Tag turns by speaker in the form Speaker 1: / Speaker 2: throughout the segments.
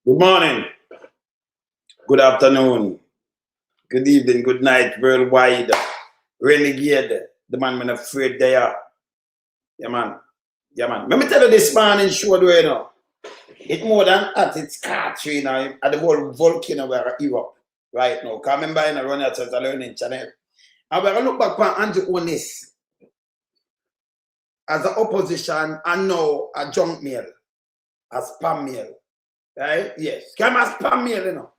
Speaker 1: Good morning, good afternoon, good evening, good night, worldwide. Renegade, the man when afraid they are. Yeah, man. Yeah, man. Let me tell you this morning show the way now. It's more than at its country now at the whole volcano where Europe right now. Come remember in a run at the learning channel. And we're going to look back on Andrew Holness as an opposition and now a junk mail, a spam mail. Right? Yes. Come as spam mail, you know.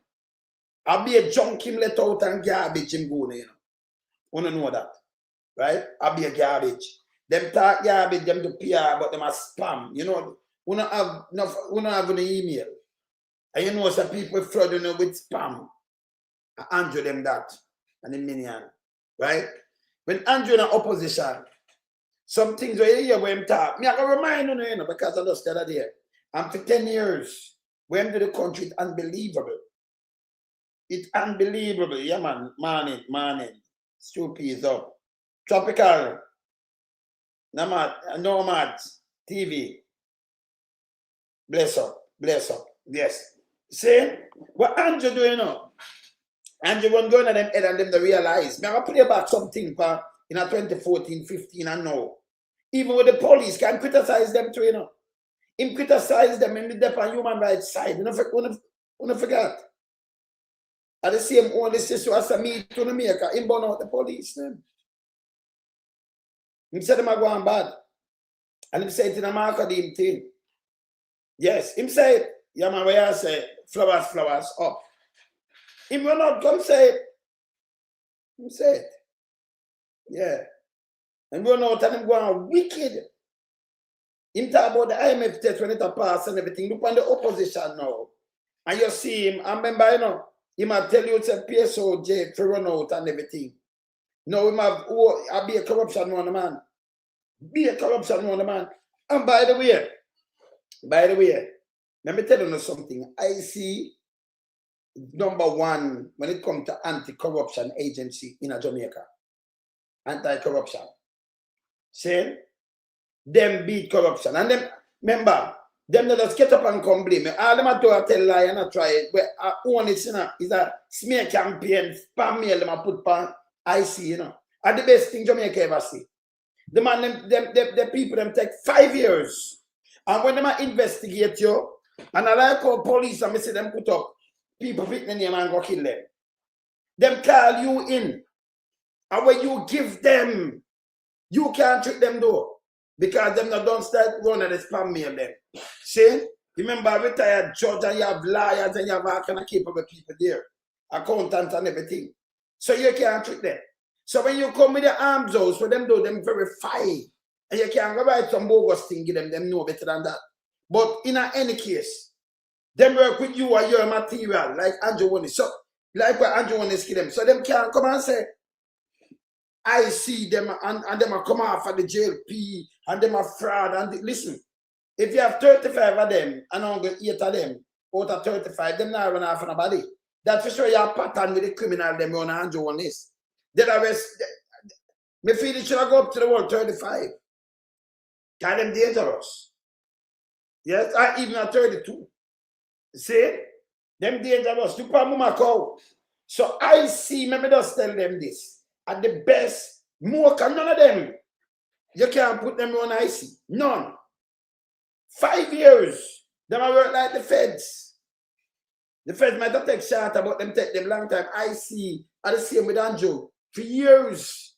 Speaker 1: I'll be a junk him let out and garbage him go, you know. Want to know that, right? I'll be a garbage. Them talk garbage, them do PR, but them are spam. You know, we don't have an email. And you know, some people flooding with spam. Andrew them that and the minion, right? When Andrew in opposition, some things where you hear where him talk, me I can remind you know, because I just the other day. And for 10 years, when to the country, it's unbelievable. It's unbelievable. Yeah, man. Morning. Stupid is up. Tropical. Nomad. TV. Bless up. Yes. See? What Andrew doing now? Andrew won't go in them head and them to realize. Me I play back something in a 2014, 15 and now. Even with the police can criticize them too, you know. Him criticize them in the depth and human rights side. You don't forget. At the same only sister as a me to the maker, him burn out the police. Then. He said them are going bad. And he said it in a marketing thing. Yes, him say, yeah man, where I say, flowers, up. Him will not come say it. Him say it. Yeah. And we're not and him going wicked. Him talk about the IMF test when it a pass and everything. Look on the opposition now. And you see him, I remember, you know, he might tell you it's a PSOJ for run out and everything. No, he might be a corruption on the man. Be a corruption on the man. And by the way, let me tell you something. I see number one when it comes to anti-corruption agency in Jamaica. Anti-corruption. See? Them beat corruption. And them, remember, them that just get up and come blame me. All them do a tell lie and I try it. But I own it, you know, is a smear campaign, spam mail them and put on IC, you know. And the best thing Jamaica ever see. The man, the people, them take 5 years. And when they investigate you, and I like how police and me see them put up people picking the name and go kill them. Them call you in. And when you give them, you can't trick them though. Because them not don't start running the spam mail them. See? Remember, retired judge and you have lawyers and you have all kind of capable people there. Accountants and everything. So you can't trick them. So when you come with the arms house, for them do them verify. And you can't go write some bogus thing, give them know better than that. But in any case, them work with you or your material, like Andrew Holness. So, like what Andrew Holness give them. So them can't come and say, I see them and them are come off of the JLP and them are fraud. And listen, if you have 35 of them and only 8 of them out of 35, them not run off on a body. That's for sure you have pattern with the criminal them run Andrew Holness. Then the rest, me feel it should go up to the world 35. Kind them dangerous. Yes, I even at 32. See? Them dangerous. You put my cow. So I see, me just tell them this. At the best, more can none of them. You can't put them on IC. None. 5 years. Them I work like the feds. The feds might have take short, but them take them long time. I see at the same with Andrew. For years.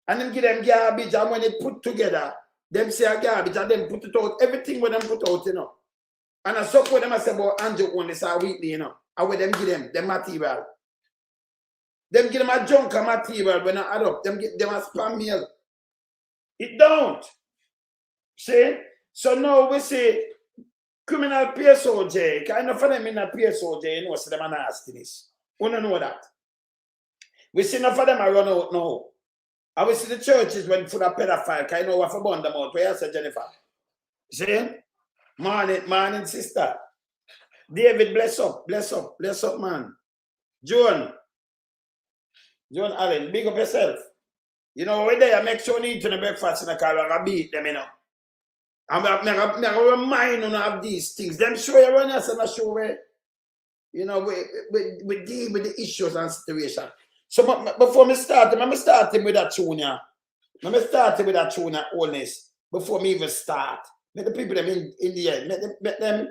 Speaker 1: And them give them garbage, and when they put together, them say a garbage, and them put it out, everything when them put out, you know. And I support them, I say about Andrew Holness a weekly, you know. And when them give them material. Them give them a junk material when I add up. Them give them a spam mail. It don't. See? So now we say criminal PSOJ. Kind of for them in a PSOJ, you know, so them are nastiness. We don't know that. We see enough of them are run out now. And we see the churches when full of pedophile. Can you know what for burn them out? Where you say, Jennifer? See? Morning, sister. David, bless up, man. Joan Allen, big up yourself. You know, when they make sure you need to the breakfast in the car and beat them, you know. I'm going to remind you of these things. Them show you when you say the show where, you know, we deal with the issues and situation. So before me start, I'm starting with that tune. I'm starting with that tune, Holness, before me even start. Let the people them in the end, let them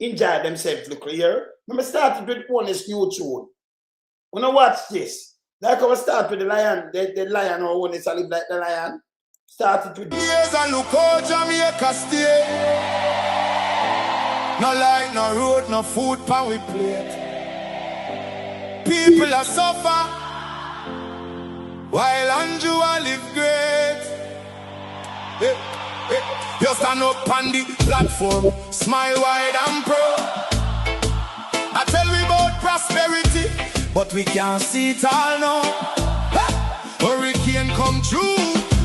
Speaker 1: enjoy themselves, look here. I'm starting with Holness new tune. When I watch this, like I start with the lion, the lion or Holness, I live like the lion. Started with this.
Speaker 2: Years and look how Jamaica stay. No light, no road, no food pan we plate. People are suffer while Andrew a live great. Hey, hey. You stand up on the platform, smile wide and proud. I tell we about prosperity, but we can't see it all now. Hurricane come through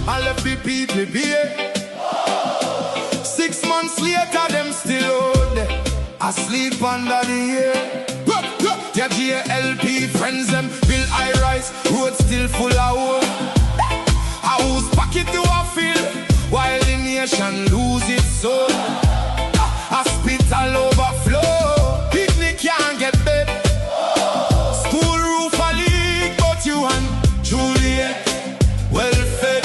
Speaker 2: and left the people here. 6 months later, them still out there, asleep under the air. Their GLP friends them build high rise, road still full of hope. A whose pocket do I feel while the nation lose its soul? Hospital overflow, picnic can't get bed. School roof a leak, but you and Juliet well fed.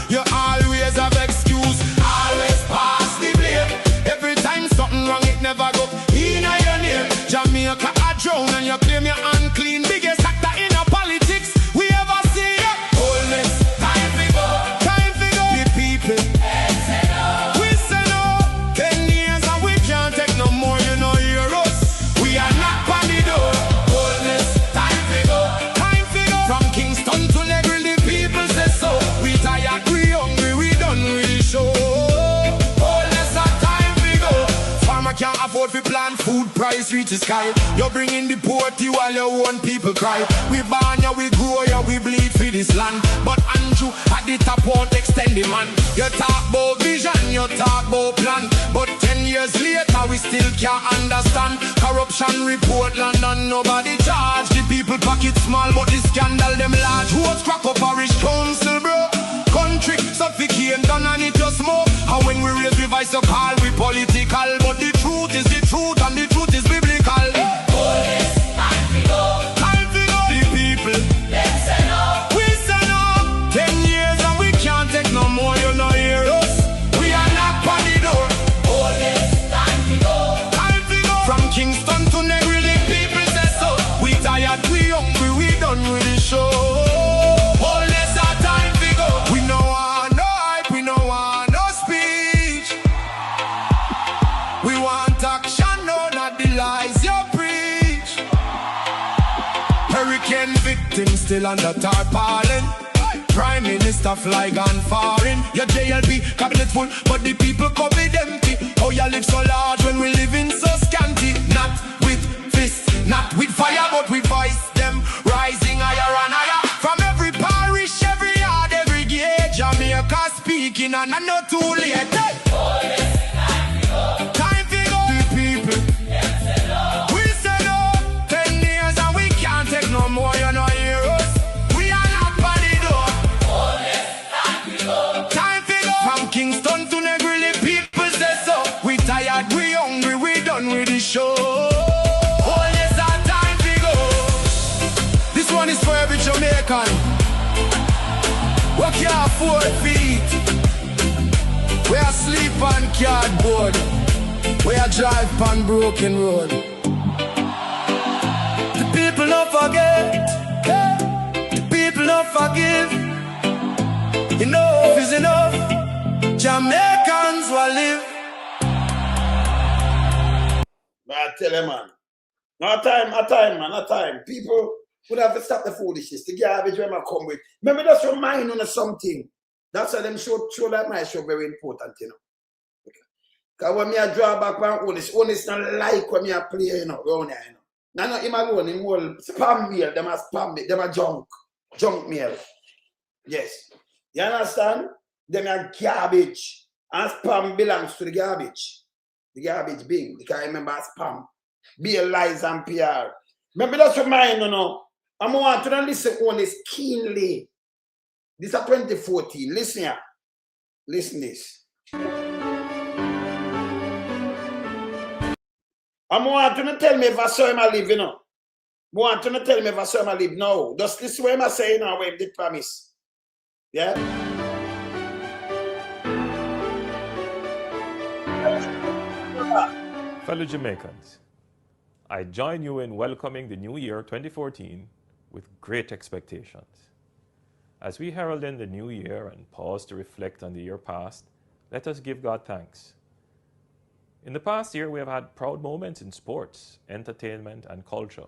Speaker 2: You always have excuse, always pass the blame. Every time something wrong, it never go in your name. Jamaica a drown and you claim you're unclean. Biggest actor in a politics we ever see. Holness, time to go. Time to go. The people we say no. 10 years and we can't take no more. You know hear us. We are not on the door. Holness, time to go. Time to go. From Kingston to Negril, the people say so. We tired, we hungry, we done really show. Holness, time to go. Farmer can't afford to plant food, price reach the sky. You bring in the poverty while your own people cry. We born ya, we grow ya, we bleed for this land. But Andrew at the top won't extend the man. You talk about vision, you talk about plan, but 10 years later we still can't understand. Corruption report London, nobody charge. The people pocket small, but the scandal them large. Who's crack up parish council, bro? Country suffocate done and it just more. And when we raise the voice you call we political, but the truth is the truth and the truth is biblical.
Speaker 3: Holness, time to go.
Speaker 2: Time to go. The people
Speaker 3: Them say no.
Speaker 2: we say no. 10 years and we can't take no more. You know hear us. We are not on the door.
Speaker 3: Holness, time to go.
Speaker 2: Time to go. From Kingston to Negril, the people say so. We tired, we hungry, we done with the show. Holness, our time to go. We no want no hype, we no want no speech. We want action, no, not the lies you preach. Hurricane victims still under tarpaulin. Prime Minister fly gone foreign. Your JLP cabinet full, but the people COVID empty. Oh, you live so large when we live in so scanty. Not with fists, not with fire, but with voice them rising higher and higher. From every parish, every yard, every gate, Jamaica speaking and I know too late.
Speaker 3: Holness, time to go.
Speaker 2: Time to go. The people
Speaker 3: Them say no.
Speaker 2: we say no. 10 years and we can't take no more. You know hear us. We are not on the door.
Speaker 3: Holness, time to go.
Speaker 2: Time to go. From Kingston to Negril, the people say so. We tired, we hungry, we done with the show. Holness, our time to go. This one is for every Jamaican. We can't afford feet. We are sleep on cardboard. We are drive on broken road. The people don't forget. The people don't forgive. Enough is enough. Jamaicans will live.
Speaker 1: But I tell you, man, no time, man, no time. People would have to stop the foolishness, the garbage when I come with. Remember, that's remind you of something. That's why them show that my show very important, you know. Because when me a draw back one Holness not like when me a play, you know, around there, you know. Now, not him alone, him all spam mail, them a spam mail, them a junk mail. Yes. You understand? Them a garbage. And spam belongs to the garbage. The garbage bin. Because I remember spam. Be a lies and PR. Remember that's remind you know. I want to listen to Holness keenly. This is 2014. Listen here. Listen this. I want you to tell me if I saw him I live, you know. I want you to tell me if I saw him I live. No. Just this way I'm saying now where he did promise. Yeah?
Speaker 4: Fellow Jamaicans, I join you in welcoming the new year 2014 with great expectations. As we herald in the new year and pause to reflect on the year past, let us give God thanks. In the past year, we have had proud moments in sports, entertainment, and culture.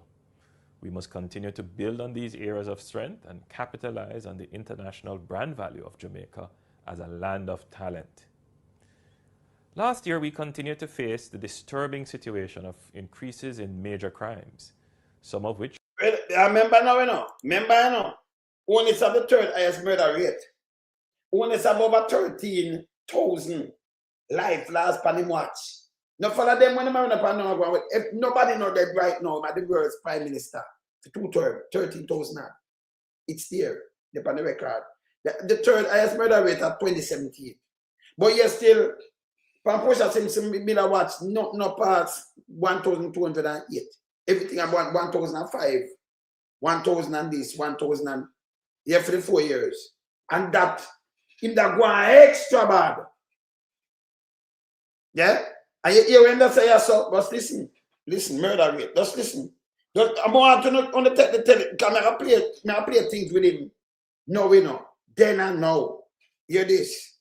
Speaker 4: We must continue to build on these areas of strength and capitalize on the international brand value of Jamaica as a land of talent. Last year, we continued to face the disturbing situation of increases in major crimes, some of which
Speaker 1: I remember now, you know. Remember, you know. Holness have the third highest murder rate. Holness have over 13,000 life last pan him watch. No follow them when they run up and down. If nobody know that right now, I'm the world's prime minister for 2 terms, 13,000. It's there, they're on the record. The third highest murder rate at 2017. But you're still, Pampusha Simpson Miller watch no past 1,208. Everything about 1,005, 1,000 and this, 1,000 and yeah, for the 4 years. And that in that go extra bad. Yeah? And you hear when they say so, but listen, murder rate, just listen. Just, I want to take the camera play things with him. No, we know. Then and now. Hear this.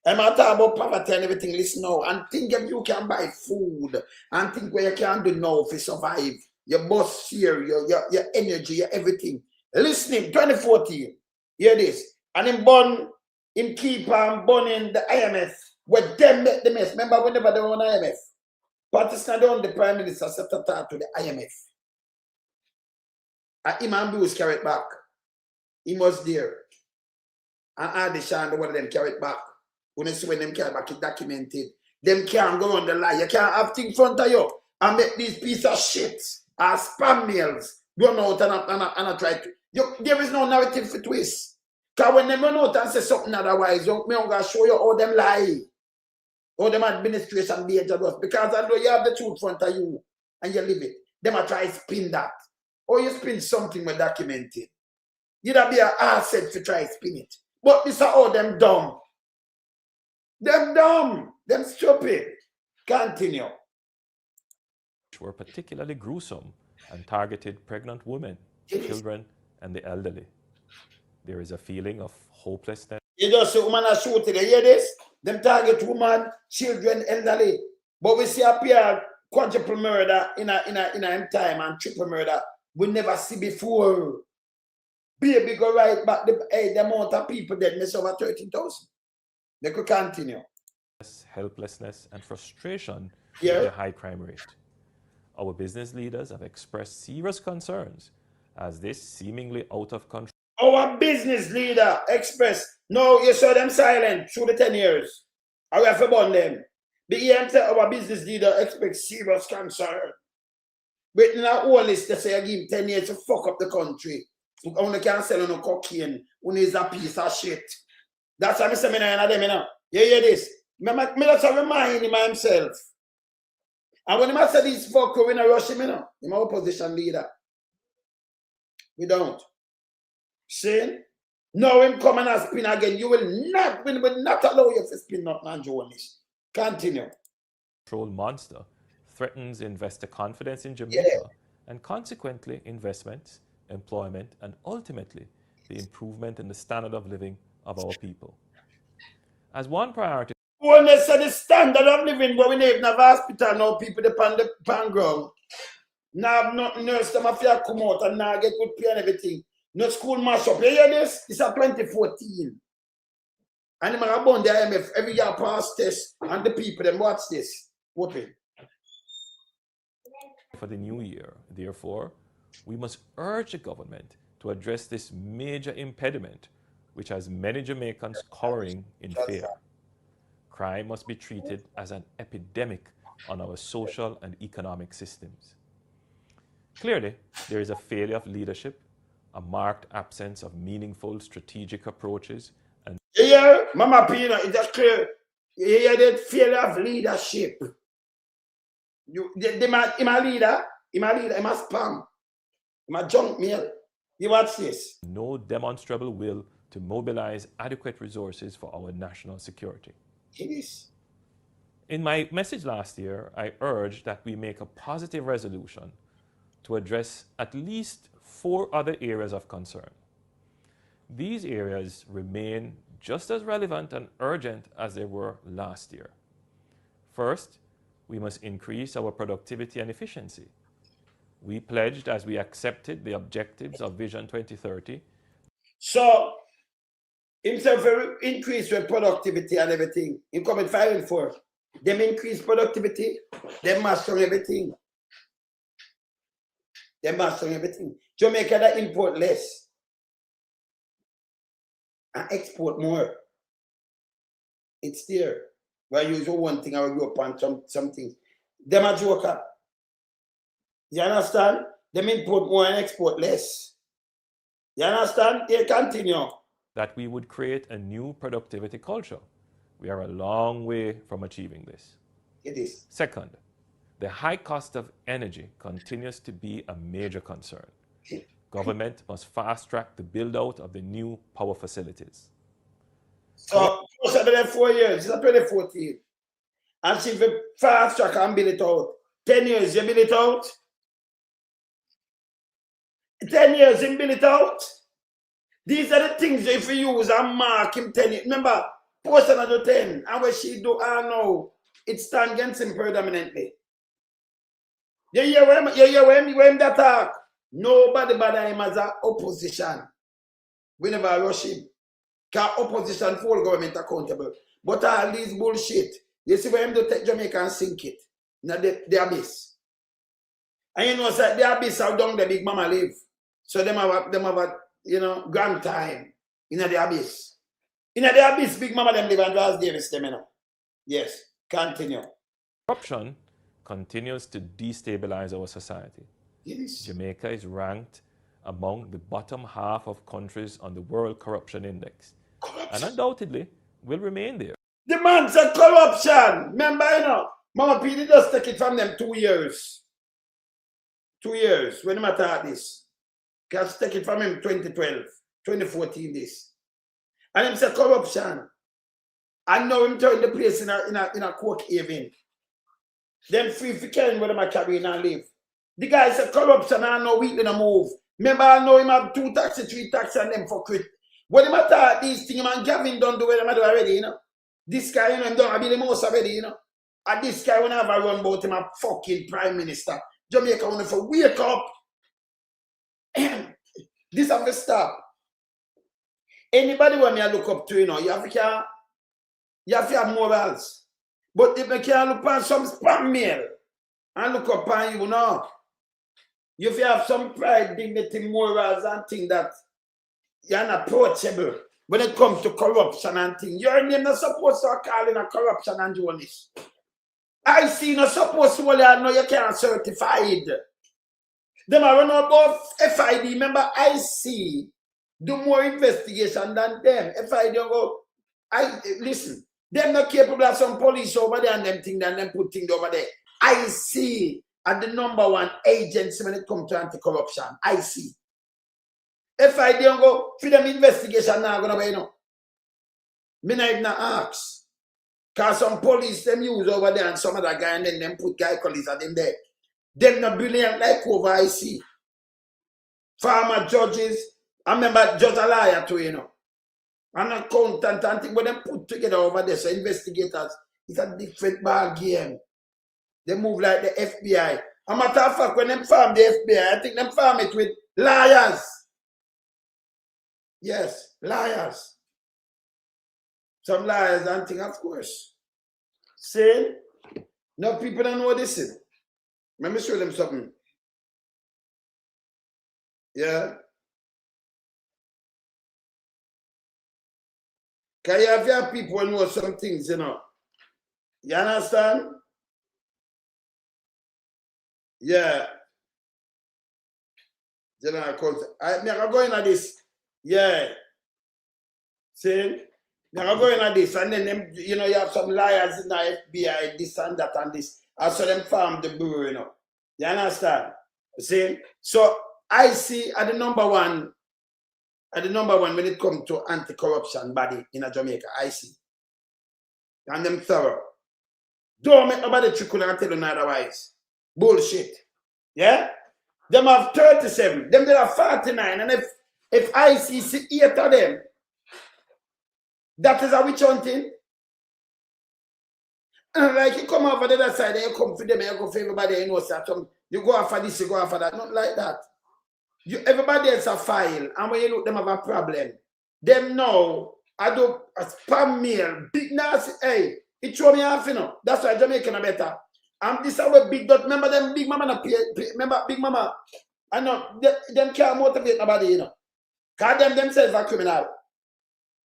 Speaker 1: I'm not talking about poverty and everything. Listen now. And think if you can buy food and think what you can do now to survive. Your boss here, your energy, your everything. Listening, 2014. Hear this. And him keep on burning the IMF. Where them make the mess. Remember whenever they were on IMF? Pakistan don't the Prime Minister set to talk to the IMF. And Imam Bruce carry it back. He was there. And Adi Shan, one of them carry it back. When you see when them carry back, it documented. Them can't go on the line. You can't have things in front of you and make these piece of shit or spam mails run out and try to. There is no narrative for twist. Because when they run out and say something otherwise, I'm going to show you how them lie. How them administration dangerous. Because I know you have the truth in front of you and you live it. Them are try to spin that. Or you spin something with documented. You'd be an asset to try to spin it. But this are all them dumb. Them dumb. Them stupid. Continue.
Speaker 4: were particularly gruesome and targeted pregnant women, children, and the elderly. There is a feeling of hopelessness.
Speaker 1: You just see woman are shooting. You hear this? Them target women, children, elderly. But we see a pair quadruple murder in a time and triple murder we never see before. Baby go right back. The amount of people dead miss over 13,000. They could continue.
Speaker 4: Helplessness and frustration
Speaker 1: Yeah.
Speaker 4: with the high crime rate. Our business leaders have expressed serious concerns as this seemingly out of control.
Speaker 1: Our business leader express. No, you saw them silent through the 10 years. I have to burn them. The EMT, our business leader expects serious concern. But in our whole list, they say I give him 10 years to fuck up the country. Only can sell no cocaine. Only is a piece of shit. That's what I'm saying to them, you know. You hear this? Me just remind him of himself. And when I say this fuck, we're not rush him, you know. I'm opposition leader. We don't. See? Now him come and spin again. You will not allow you to spin nothing on Holness. Continue.
Speaker 4: Control monster threatens investor confidence in Jamaica and consequently investments, employment, and ultimately the improvement in the standard of living of our people. As one priority,
Speaker 1: Holness said the standard of living, but we don't even have hospital now, people depend the pan ground. Now not nurse them have to come out and now get good pay and everything. No school mash up. You hear this? It's a 2014. And I'm about the IMF every year pass test and the people them watch this. Whooping.
Speaker 4: for the new year, therefore, we must urge the government to address this major impediment which has many Jamaicans cowering in fear. Crime must be treated as an epidemic on our social and economic systems. Clearly, there is a failure of leadership, a marked absence of meaningful strategic approaches, and
Speaker 1: Yeah, Mama Pina, it's just clear. You hear that failure of leadership. Him a leader, him a spam, him a junk mail. You watch this.
Speaker 4: No demonstrable will to mobilize adequate resources for our national security.
Speaker 1: It is.
Speaker 4: In my message last year, I urged that we make a positive resolution to address at least 4 other areas of concern. These areas remain just as relevant and urgent as they were last year. First, we must increase our productivity and efficiency. We pledged as we accepted the objectives of Vision 2030.
Speaker 1: So, himself increase with productivity and everything. Him coming 5 and 4. Them increase productivity, them master everything. Them master everything. Jamaica that import less and export more. It's there. Where you use one thing or go upon something. Them a joker. You understand? Them import more and export less. You understand? They continue.
Speaker 4: That we would create a new productivity culture. We are a long way from achieving this.
Speaker 1: It is.
Speaker 4: Second, the high cost of energy continues to be a major concern. Government must fast track the build out of the new power facilities.
Speaker 1: So, for 4 years, it's 2014. And see if you fast track and build it out. 10 years, you build it out. 10 years, you build it out. These are the things if you use and mark him 10 years. Remember, post another 10. And what she do, I know, it stand against him predominantly. You hear him that talk? Nobody bother him as an opposition. We never rush him. Because opposition hold government accountable. But all these bullshit, you see where him do take Jamaica and sink it. Now the abyss. And you know, so the abyss how down the big mama live. So them have a grand time in the abyss. In the abyss, big mama them live and Ras Davis them, you know. Yes, continue.
Speaker 4: Corruption continues to destabilize our society.
Speaker 1: Yes.
Speaker 4: Jamaica is ranked among the bottom half of countries on the World Corruption Index. And undoubtedly will remain there.
Speaker 1: The man said corruption. Remember, you know, Mama P just take it from them 2 years. 2 years when he attacked this. Just take it from him 2012, 2014 this. And him said corruption. I know him turn the place in a court haven. Them free for killing where them carry in and live. The guy said corruption and no week in a move. Remember, I know him have 2 taxes, 3 taxes and them for quit. When him attack these things, man, Gavin don't do what him do already, you know. This guy, you know, him don't be the most already, you know. And this guy, when I have a run about him, a fucking prime minister. Jamaica want to wake up. This have to stop. Anybody when me look up to, you know, you have to have morals. But if you can't look on some spam mail and look up on you, know, you have to have some pride, dignity, morals, and things that you're unapproachable when it comes to corruption and things. Your name not supposed to call in a corruption and journalist. I see not supposed to know you can't certified. Them are run about FID. Remember, I see do more investigation than them. FID go, listen, them not capable of some police over there and them thing than them put things over there. I see at the #1 agency when it comes to anti-corruption. I see. FID go for them investigation now gonna be, you know. Me not even ask. Cause some police them use over there and some other guy and then them put guy colleagues at them there. Them not brilliant like over I see. Farmer judges, I remember judge a liar too, you know. An accountant and thing, but them put together over there. So investigators, it's a different ball game. They move like the FBI. A matter of fact, when them farm the FBI, I think them farm it with liars. Yes, liars. Some liars and thing, of course. See? No people don't know this is. Let me show them something. Yeah. Can you have people who know some things, you know? You understand? Yeah. You know, I'm going at this. Yeah. See? Now go into this, and then them, you know, you have some liars in the FBI, this and that and this. I saw them farm the bureau, you know. You understand? See? So I see at the number one when it comes to anti-corruption body in Jamaica, I see. And them thorough. Don't make nobody trickle and tell you otherwise. Bullshit. Yeah? Them have 37. Them there are 49. And if I see 8 of them, that is a witch hunting. And like you come over the other side, you come for them, you go for everybody, you know, so you go after this, you go after that. Not like that. Everybody else a file, and when you look, them have a problem. Them now, I do a spam mail, big nasty, hey, it throw me off, you know. That's why Jamaican are better. And this is our big dot. Remember them big mama, remember big mama? I know, them can't motivate nobody, you know. Because them themselves are criminal.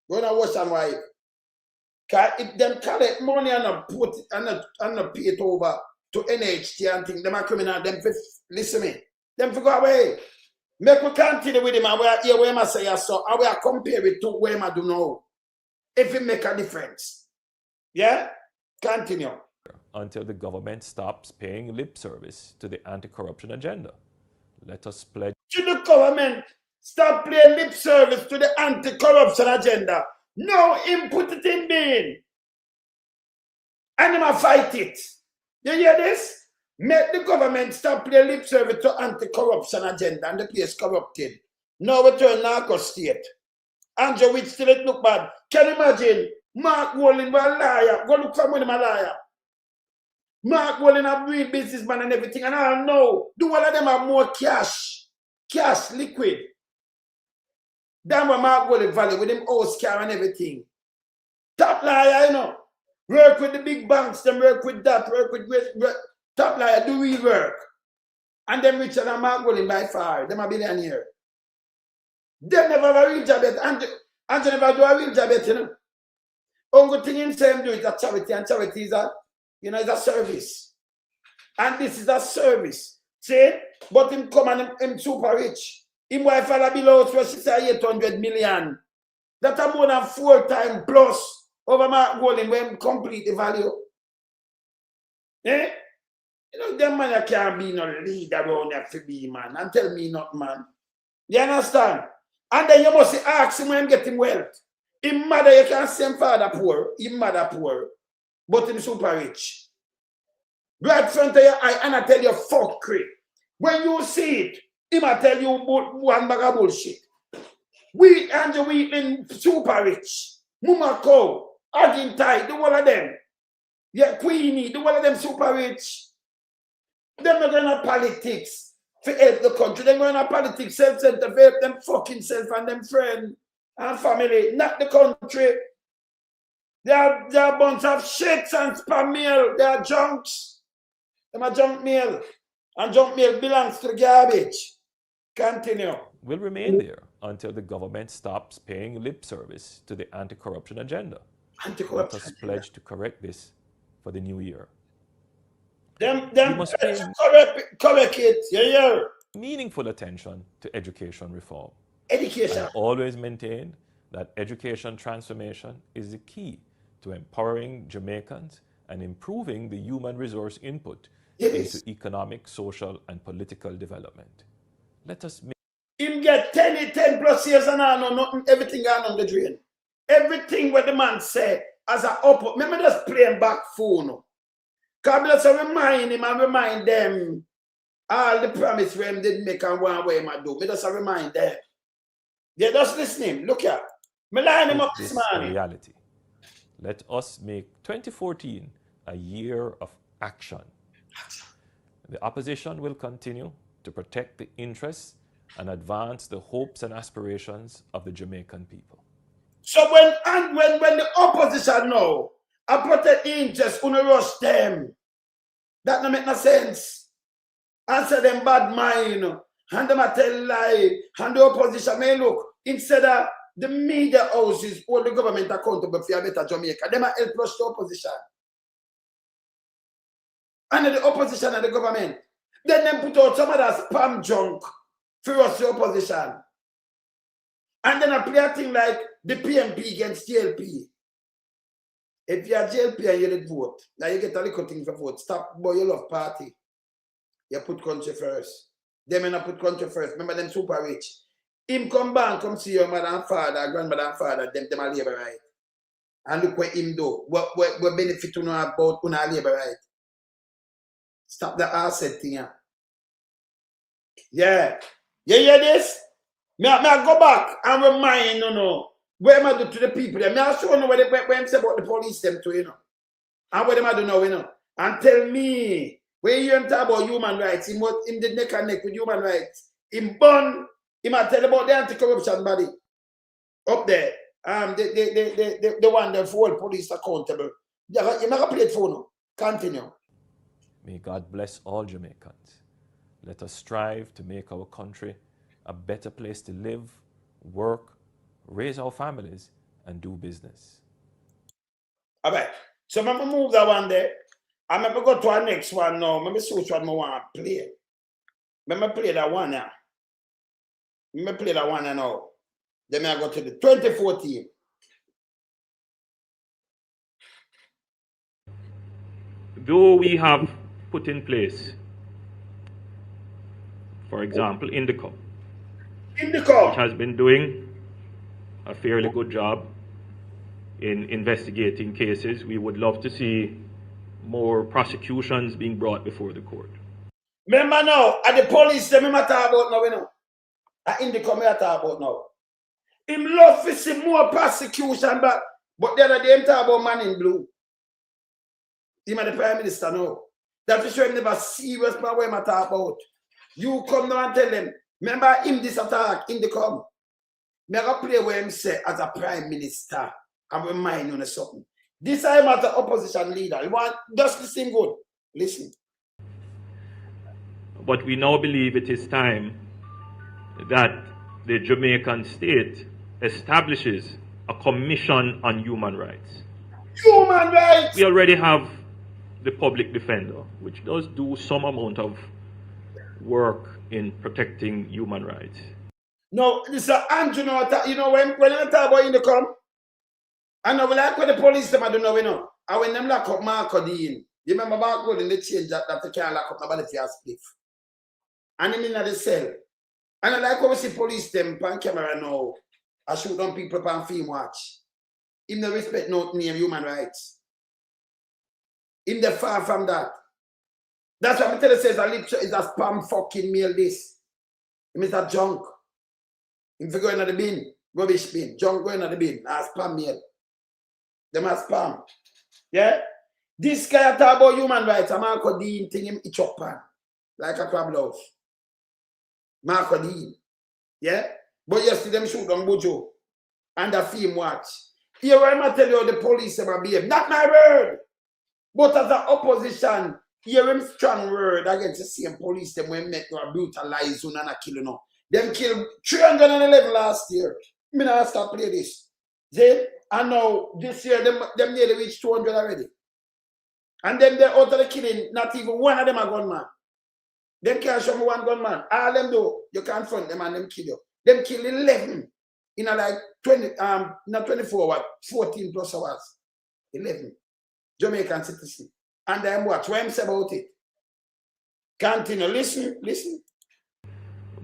Speaker 1: Go and watch and why. Because if them collect money and put it and pay it over to NHT and things, them are criminal, them listen me. Them go away. Make we continue with him and we are here where I say so and we are compare it to where I do now. If it make a difference. Yeah? Continue.
Speaker 4: Until the government stops paying lip service to the anti-corruption agenda. Let us pledge
Speaker 1: To the government stop playing lip service to the anti-corruption agenda. No, him put it in being. And him a fight it. You hear this? Make the government stop playing lip service to anti-corruption agenda and the place corrupted. Now we turn narco state. Andrew Witt still it look bad. Can you imagine? Mark Walling was a liar. Go look for him a liar. Mark Walling a real businessman and everything. And I don't know. Do all of them have more cash. Cash, liquid. That's what Mark Walling value with him house car and everything. Top liar, you know. Work with the big banks, them work with that, work with top liar, do we work? And them richer than Mark Walling by far. Them a billionaire. They never have a real job yet. And they never do a real job yet, you know. Only thing him say him do is a charity, and charity is a, you know, is a service. And this is a service. See? But him come and him super rich. Him wife father below so she say 800 million. That are more than 4 times plus over Mark Walling when complete the value. Eh? You know, them man can't be no leader around there to be, man. And tell me not, man. You understand? And then you must ask him when get him wealth. Him mother, you can't say him father poor. Him mother poor. But him super rich. Right front of your eye, and I tell you, fuck crap. When you see it, he might tell you one bag of bullshit. We Andrew Wheatland super rich. Mama Cow, Argentine, the one of them. Yeah, Queenie, the one of them super rich. They're not going to politics to help the country. They're going to politics self-centered to help them fucking self and them friends and family, not the country. They are a bunch of shits and spam mail. They are junks. They are junk mail. And junk mail belongs to the garbage. Continue.
Speaker 4: will remain there until the government stops paying lip service to the anti-corruption agenda. Let us pledge to correct this for the new year.
Speaker 1: Them
Speaker 4: must pay
Speaker 1: correct it, yeah.
Speaker 4: Meaningful attention to education reform.
Speaker 1: Education.
Speaker 4: I always maintain that education transformation is the key to empowering Jamaicans and improving the human resource input into economic, social, and political development. Let us make
Speaker 1: him get 10 plus years and I know nothing, everything gone on the drain. Everything what the man said as a up. Remember just playing back phone. Because just remind him and remind them all the promise where him did make and one way him do. Me just remind them. They just listening. Look here. Me line him up this morning.
Speaker 4: Reality. Let us make 2014 a year of action. The opposition will continue to protect the interests and advance the hopes and aspirations of the Jamaican people.
Speaker 1: So when the opposition know, I protect the interests, you rush them. That don't make no sense. Answer them bad mind, and them a tell lie, and the opposition may look, instead of the media houses hold the government accountable for a better Jamaica, them a help rush the opposition. And the opposition and the government. Then them put out some of that spam junk for us the opposition. And then I play a thing like the PMP against TLP. If you're a jail player, you did vote. Now you get a little thing for vote. Stop, boy, you love party. You put country first. Them and I put country first. Remember them super rich. Him come back, come see your mother and father, grandmother and father, them are labor right. And look what him do. What benefit you know about una labor right. Stop the asset thing. Yeah. You hear this? Me I go back and remind where am I do to the people? Me I show you where I'm say about the police them too, And what am I do now, And tell me, when you talk about human rights, him the neck and neck with human rights. Him born, he might tell about the anti-corruption body. Up there. The one that hold police accountable. You make a plate for no. Continue.
Speaker 4: May God bless all Jamaicans. Let us strive to make our country a better place to live, work, raise our families, and do business.
Speaker 1: All right. So I'm going to move that one there. I'm going to go to our next one now. Let me see which one I want to play. Let me play that one now. Let me play that one now. Then I go to the 2014.
Speaker 4: Though we have put in place, for example, Indico, which has been doing a fairly good job in investigating cases, we would love to see more prosecutions being brought before the court.
Speaker 1: Remember now, at the police, they matter about now, At Indico, me talk about now. Him love to see more prosecution, but the other day, him talk about man in blue. Him and the Prime Minister now. That for sure him never serious about what I talk about. You come now and tell them, remember him this attack in the come. Me I play where him say as a Prime Minister and remind you of something. This time as an opposition leader, you want just listen good. Listen.
Speaker 4: But we now believe it is time that the Jamaican state establishes a commission on human rights.
Speaker 1: Human rights!
Speaker 4: We already have the public defender, which does do some amount of work in protecting human rights.
Speaker 1: No, Mr. Andrew, when I talk about in the come, I know like when the police them I don't know, and when them lock up Marco Dean, you remember about going in the change that they can't lock up nobody for a spliff. And him in the cell. And I like when we see police them on camera now, I shoot down people on film watch. Him no respect no name human rights. Him the far from that. That's what I tell you says a lip is a spam fucking mail this. Him is a junk. Him for going in the bin, rubbish bin, junk going in the bin, a spam mail. Them a spam. Yeah? This guy talk about human rights, a Marco Dean thing him itch up pan. Like a crab louse. Marco Dean. Yeah? But yesterday them shoot on Bojo. And the film watch. Here I'm tell you the police ever behave. Not my word. But as an opposition, hear him strong word against the same police them when make you brutalize you and kill you now. Them killed 311 last year. Me not stop play this. See? And now this year them nearly reach 200 already. And then they out of the killing, not even one of them a gunman. Them can't show me one gunman. All them do, you can't front them and them kill you. Them kill 11 in a like 20, not 24 hours, 14 plus hours. 11. Jamaican citizen. And then watch what I'm say about it. Continue. Listen.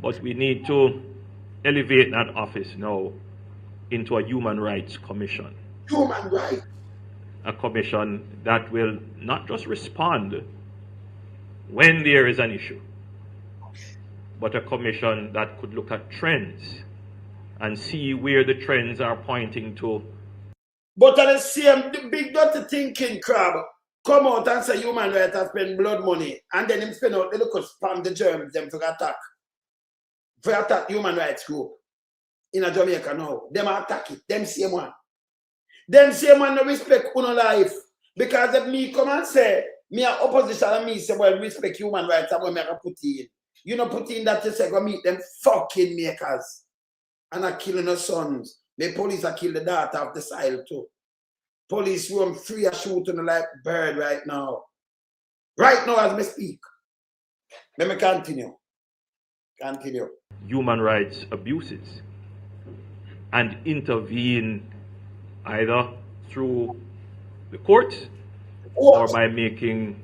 Speaker 4: But we need to elevate that office now into a human rights commission.
Speaker 1: Human rights.
Speaker 4: A commission that will not just respond when there is an issue, but a commission that could look at trends and see where the trends are pointing to.
Speaker 1: But at the same, the big dirty thinking crab come out and say human rights and spend blood money, and then him spend out the look spam the germs them for attack human rights group in a Jamaica now. Them attack it. Them same one. Them same one no respect uno life. Because if me come and say me a opposition and me say well respect human rights and when me a put in. You know put in that you say go meet them fucking makers. And are killing the sons. The police are killing the daughter of the soil too. Police roam free a shooting like bird right now. Right now as me speak. Let me continue.
Speaker 4: Human rights abuses and intervene either through the courts or
Speaker 1: What?
Speaker 4: by making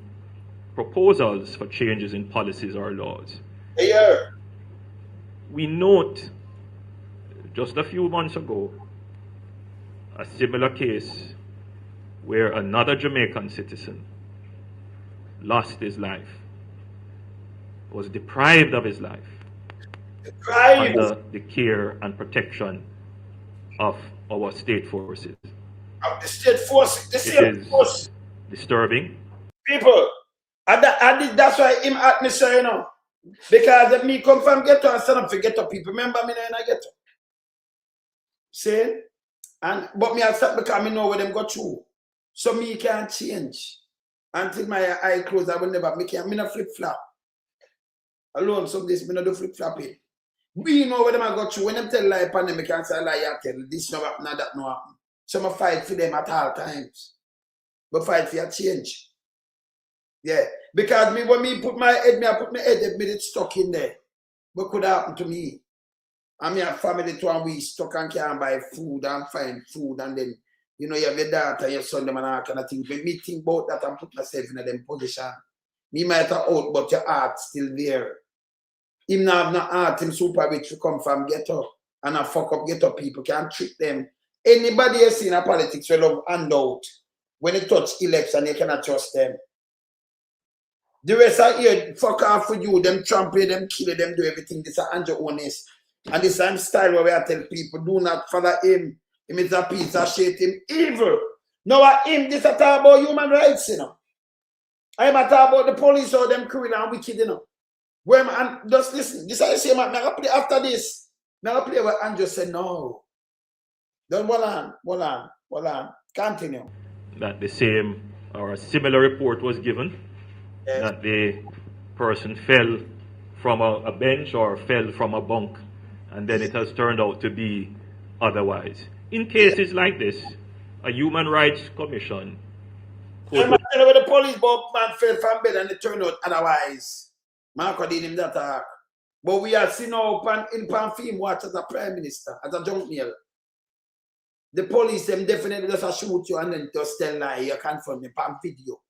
Speaker 4: proposals for changes in policies or laws.
Speaker 1: Yeah.
Speaker 4: We note just a few months ago a similar case where another Jamaican citizen lost his life, was deprived of his life
Speaker 1: Right.
Speaker 4: under the care and protection of our state forces.
Speaker 1: Of the state force, the
Speaker 4: It
Speaker 1: same
Speaker 4: is
Speaker 1: force.
Speaker 4: disturbing.
Speaker 1: People. That's why him at me say, you know. Because if me come from ghetto and stand up for ghetto people, remember me now in a ghetto. See? And but me I stop because me know where them go through. So me can't change. Until my eye closed, I will never me not flip flop. Alone some days me not do flip flopping. We know where them I go through. When them tell lie upon them, me can't say lie, I tell this no happen, that no happen. So I fight for them at all times. But fight for your change. Yeah. Because me when me put my head, it stuck in there. What could happen to me? And me have family to and we stuck and can't buy food and find food, and then you know you have your daughter, your son, them and all kind of things. When me think about that and put myself in them position, me might have out, but your heart still there. Him not have no heart, him super rich to come from ghetto and a fuck up ghetto people can't trick them. Anybody else in a politics will love handout. When it touch election, you cannot trust them. The rest are here, fuck off for you, them trample, them kill, them do everything. This is Andrew Holness. And this same style where I tell people, do not follow him. Him is a piece of shit, him evil. Now him, this is talk about human rights, you know. I'm a talk about the police or them criminal and wicked, you know. When and just listen, this is the same man. Play after this. Now play where Andrew said no. Don't hold on. Continue.
Speaker 4: That the same or a similar report was given,
Speaker 1: Yes.
Speaker 4: that the person fell from a bench or fell from a bunk, and then it has turned out to be otherwise. In cases like this, a human rights commission could
Speaker 1: I'm telling you, the police man fell from bed and it turned out otherwise. Marco did him that talk. But we are seen now in film watch as a prime minister, as a junk mail. The police them definitely just shoot you and then just tell lie. You confirm me pan video.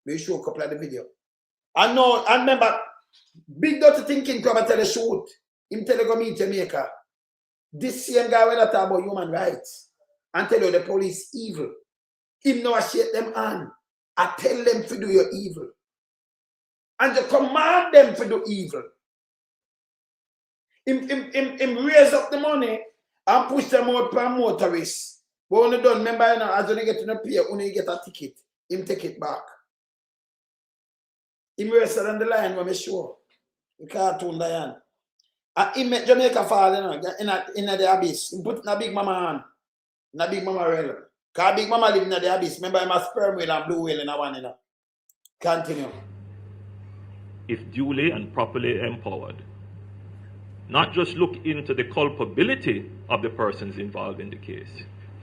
Speaker 1: We show a couple of the video. I know, and remember, big dirty thinking come and tell the shoot. Him tell you go meet Jamaica. This same guy when I talk about human rights and tell you the police evil. Him now shake them on. I tell them to do your evil. And you command them to do evil. Him raise up the money and push them out for motorists. But when you done, remember, you know, as when you get in a pier, when you get a ticket, him take it back. Him raise it on the line when me show. The cartoon lion. And him make Jamaica fall, you know, in the abyss. He put in a big mama hand. In a big mama realm. Because big mama live in the abyss. Remember, him a sperm whale and blue whale in a one, you know. Continue.
Speaker 4: if duly and properly empowered, not just look into the culpability of the persons involved in the case,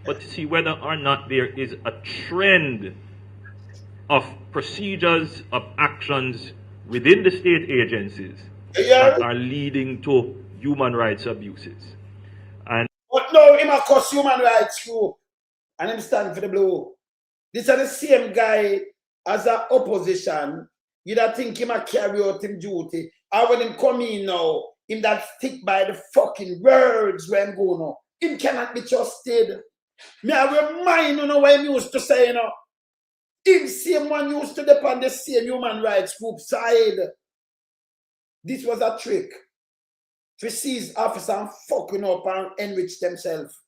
Speaker 4: but to see whether or not there is a trend of procedures, of actions within the state agencies that are leading to human rights abuses. And
Speaker 1: but no, him a cuss human rights group. And him stand for the blue. These are the same guy as an opposition. You don't think him a carry out him duty. Or when him come in now, him that stick by the fucking words where him go now. Him cannot be trusted. Me I remind you know what him used to say, you know. Him same one used to depend the same human rights group side. This was a trick. To seize officer and fucking up and enrich themselves.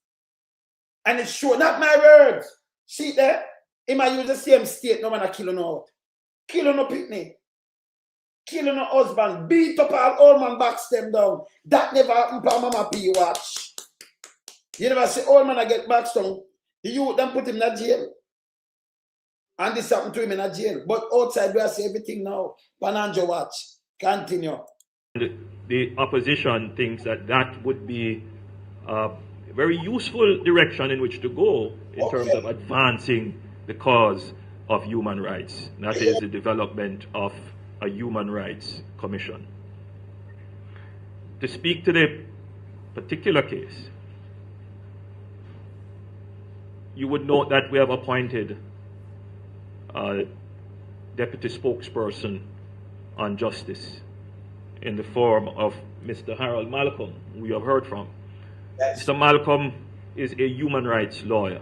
Speaker 1: And it's sure, not my words. See there? He might use the same state, no man a kill no out. Kill no pitney. Kill no husband. Beat up all old man, backs them down. That never happened for Mama P watch. You never see old man a get backs down. The youth then put him in a jail. And this happened to him in a jail. But outside we see everything now. Pananja watch. Continue.
Speaker 4: the opposition thinks that that would be a very useful direction in which to go in terms of advancing the cause of human rights. That is the development of a human rights commission. To speak to the particular case, you would note that we have appointed deputy spokesperson on justice in the form of Mr. Harold Malcolm, who we have heard from.
Speaker 1: Yes.
Speaker 4: Mr. Malcolm is a human rights lawyer.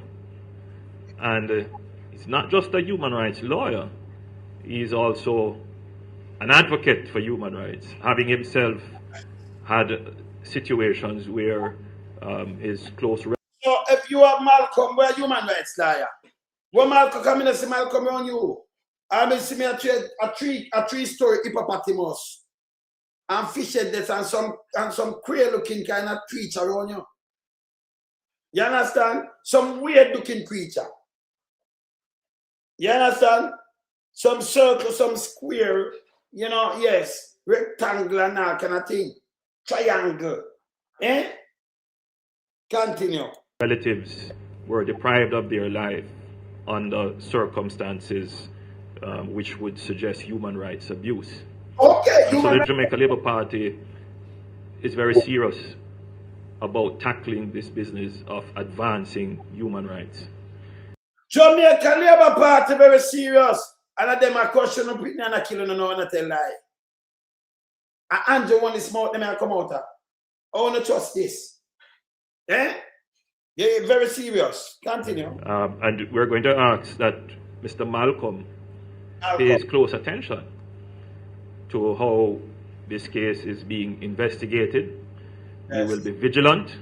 Speaker 4: And he's not just a human rights lawyer, he's also an advocate for human rights, having himself had situations where his close
Speaker 1: So if you are Malcolm, we're human rights lawyer. When Malcolm come in and see Malcolm on you, I mean see me a three-story hippopotamus and fish heads and some queer looking kind of creature around you. You understand? Some weird looking creature. You understand? Some circle, some square, you know, yes, rectangle and all kind of thing. Triangle. Eh? Continue.
Speaker 4: relatives were deprived of their life under circumstances which would suggest human rights abuse.
Speaker 1: Okay,
Speaker 4: And so the Jamaica Labour Party is very serious about tackling this business of advancing human rights.
Speaker 1: Jamaica Labour Party very serious. And them a question opinion and a killing no one tell lie. And Andrew want this mouth, them a come out. I want to trust this. Eh? Yeah, very serious. Continue.
Speaker 4: And we're going to ask that Mr. Malcolm pays close attention to how this case is being investigated.
Speaker 1: Yes.
Speaker 4: We will be vigilant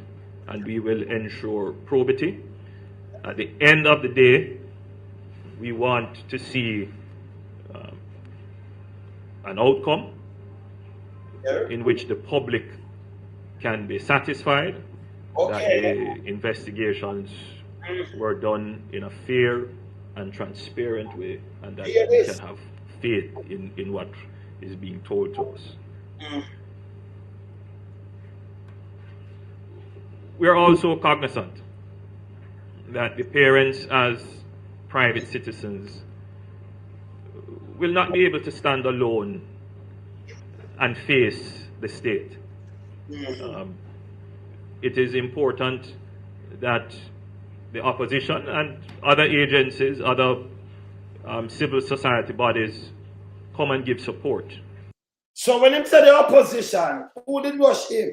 Speaker 4: and we will ensure probity. At the end of the day, we want to see an outcome in which the public can be satisfied that the investigations were done in a fair and transparent way, and that we can have faith in what is being told to us. We are also cognizant that the parents, as private citizens, will not be able to stand alone and face the state. It is important that the opposition and other agencies, other civil society bodies come and give support.
Speaker 1: So when him said the opposition, who did rush him?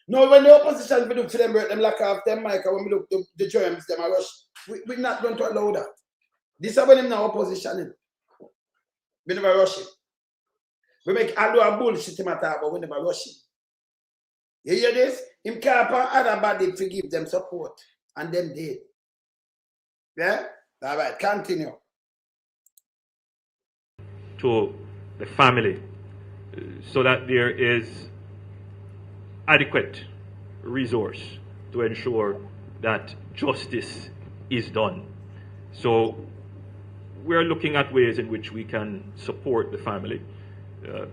Speaker 1: No, when the opposition we look for them, them lock off them mic, and when we look the germs, them a rush. We're not going to allow that. This is when him now opposition. We never rush him. We make a lot of bullshit him at all, but we never rush him. You hear this? Him can't other body to give them support, and them did. Yeah? All right, continue.
Speaker 4: To the family, so that there is adequate resource to ensure that justice is done. So we're looking at ways in which we can support the family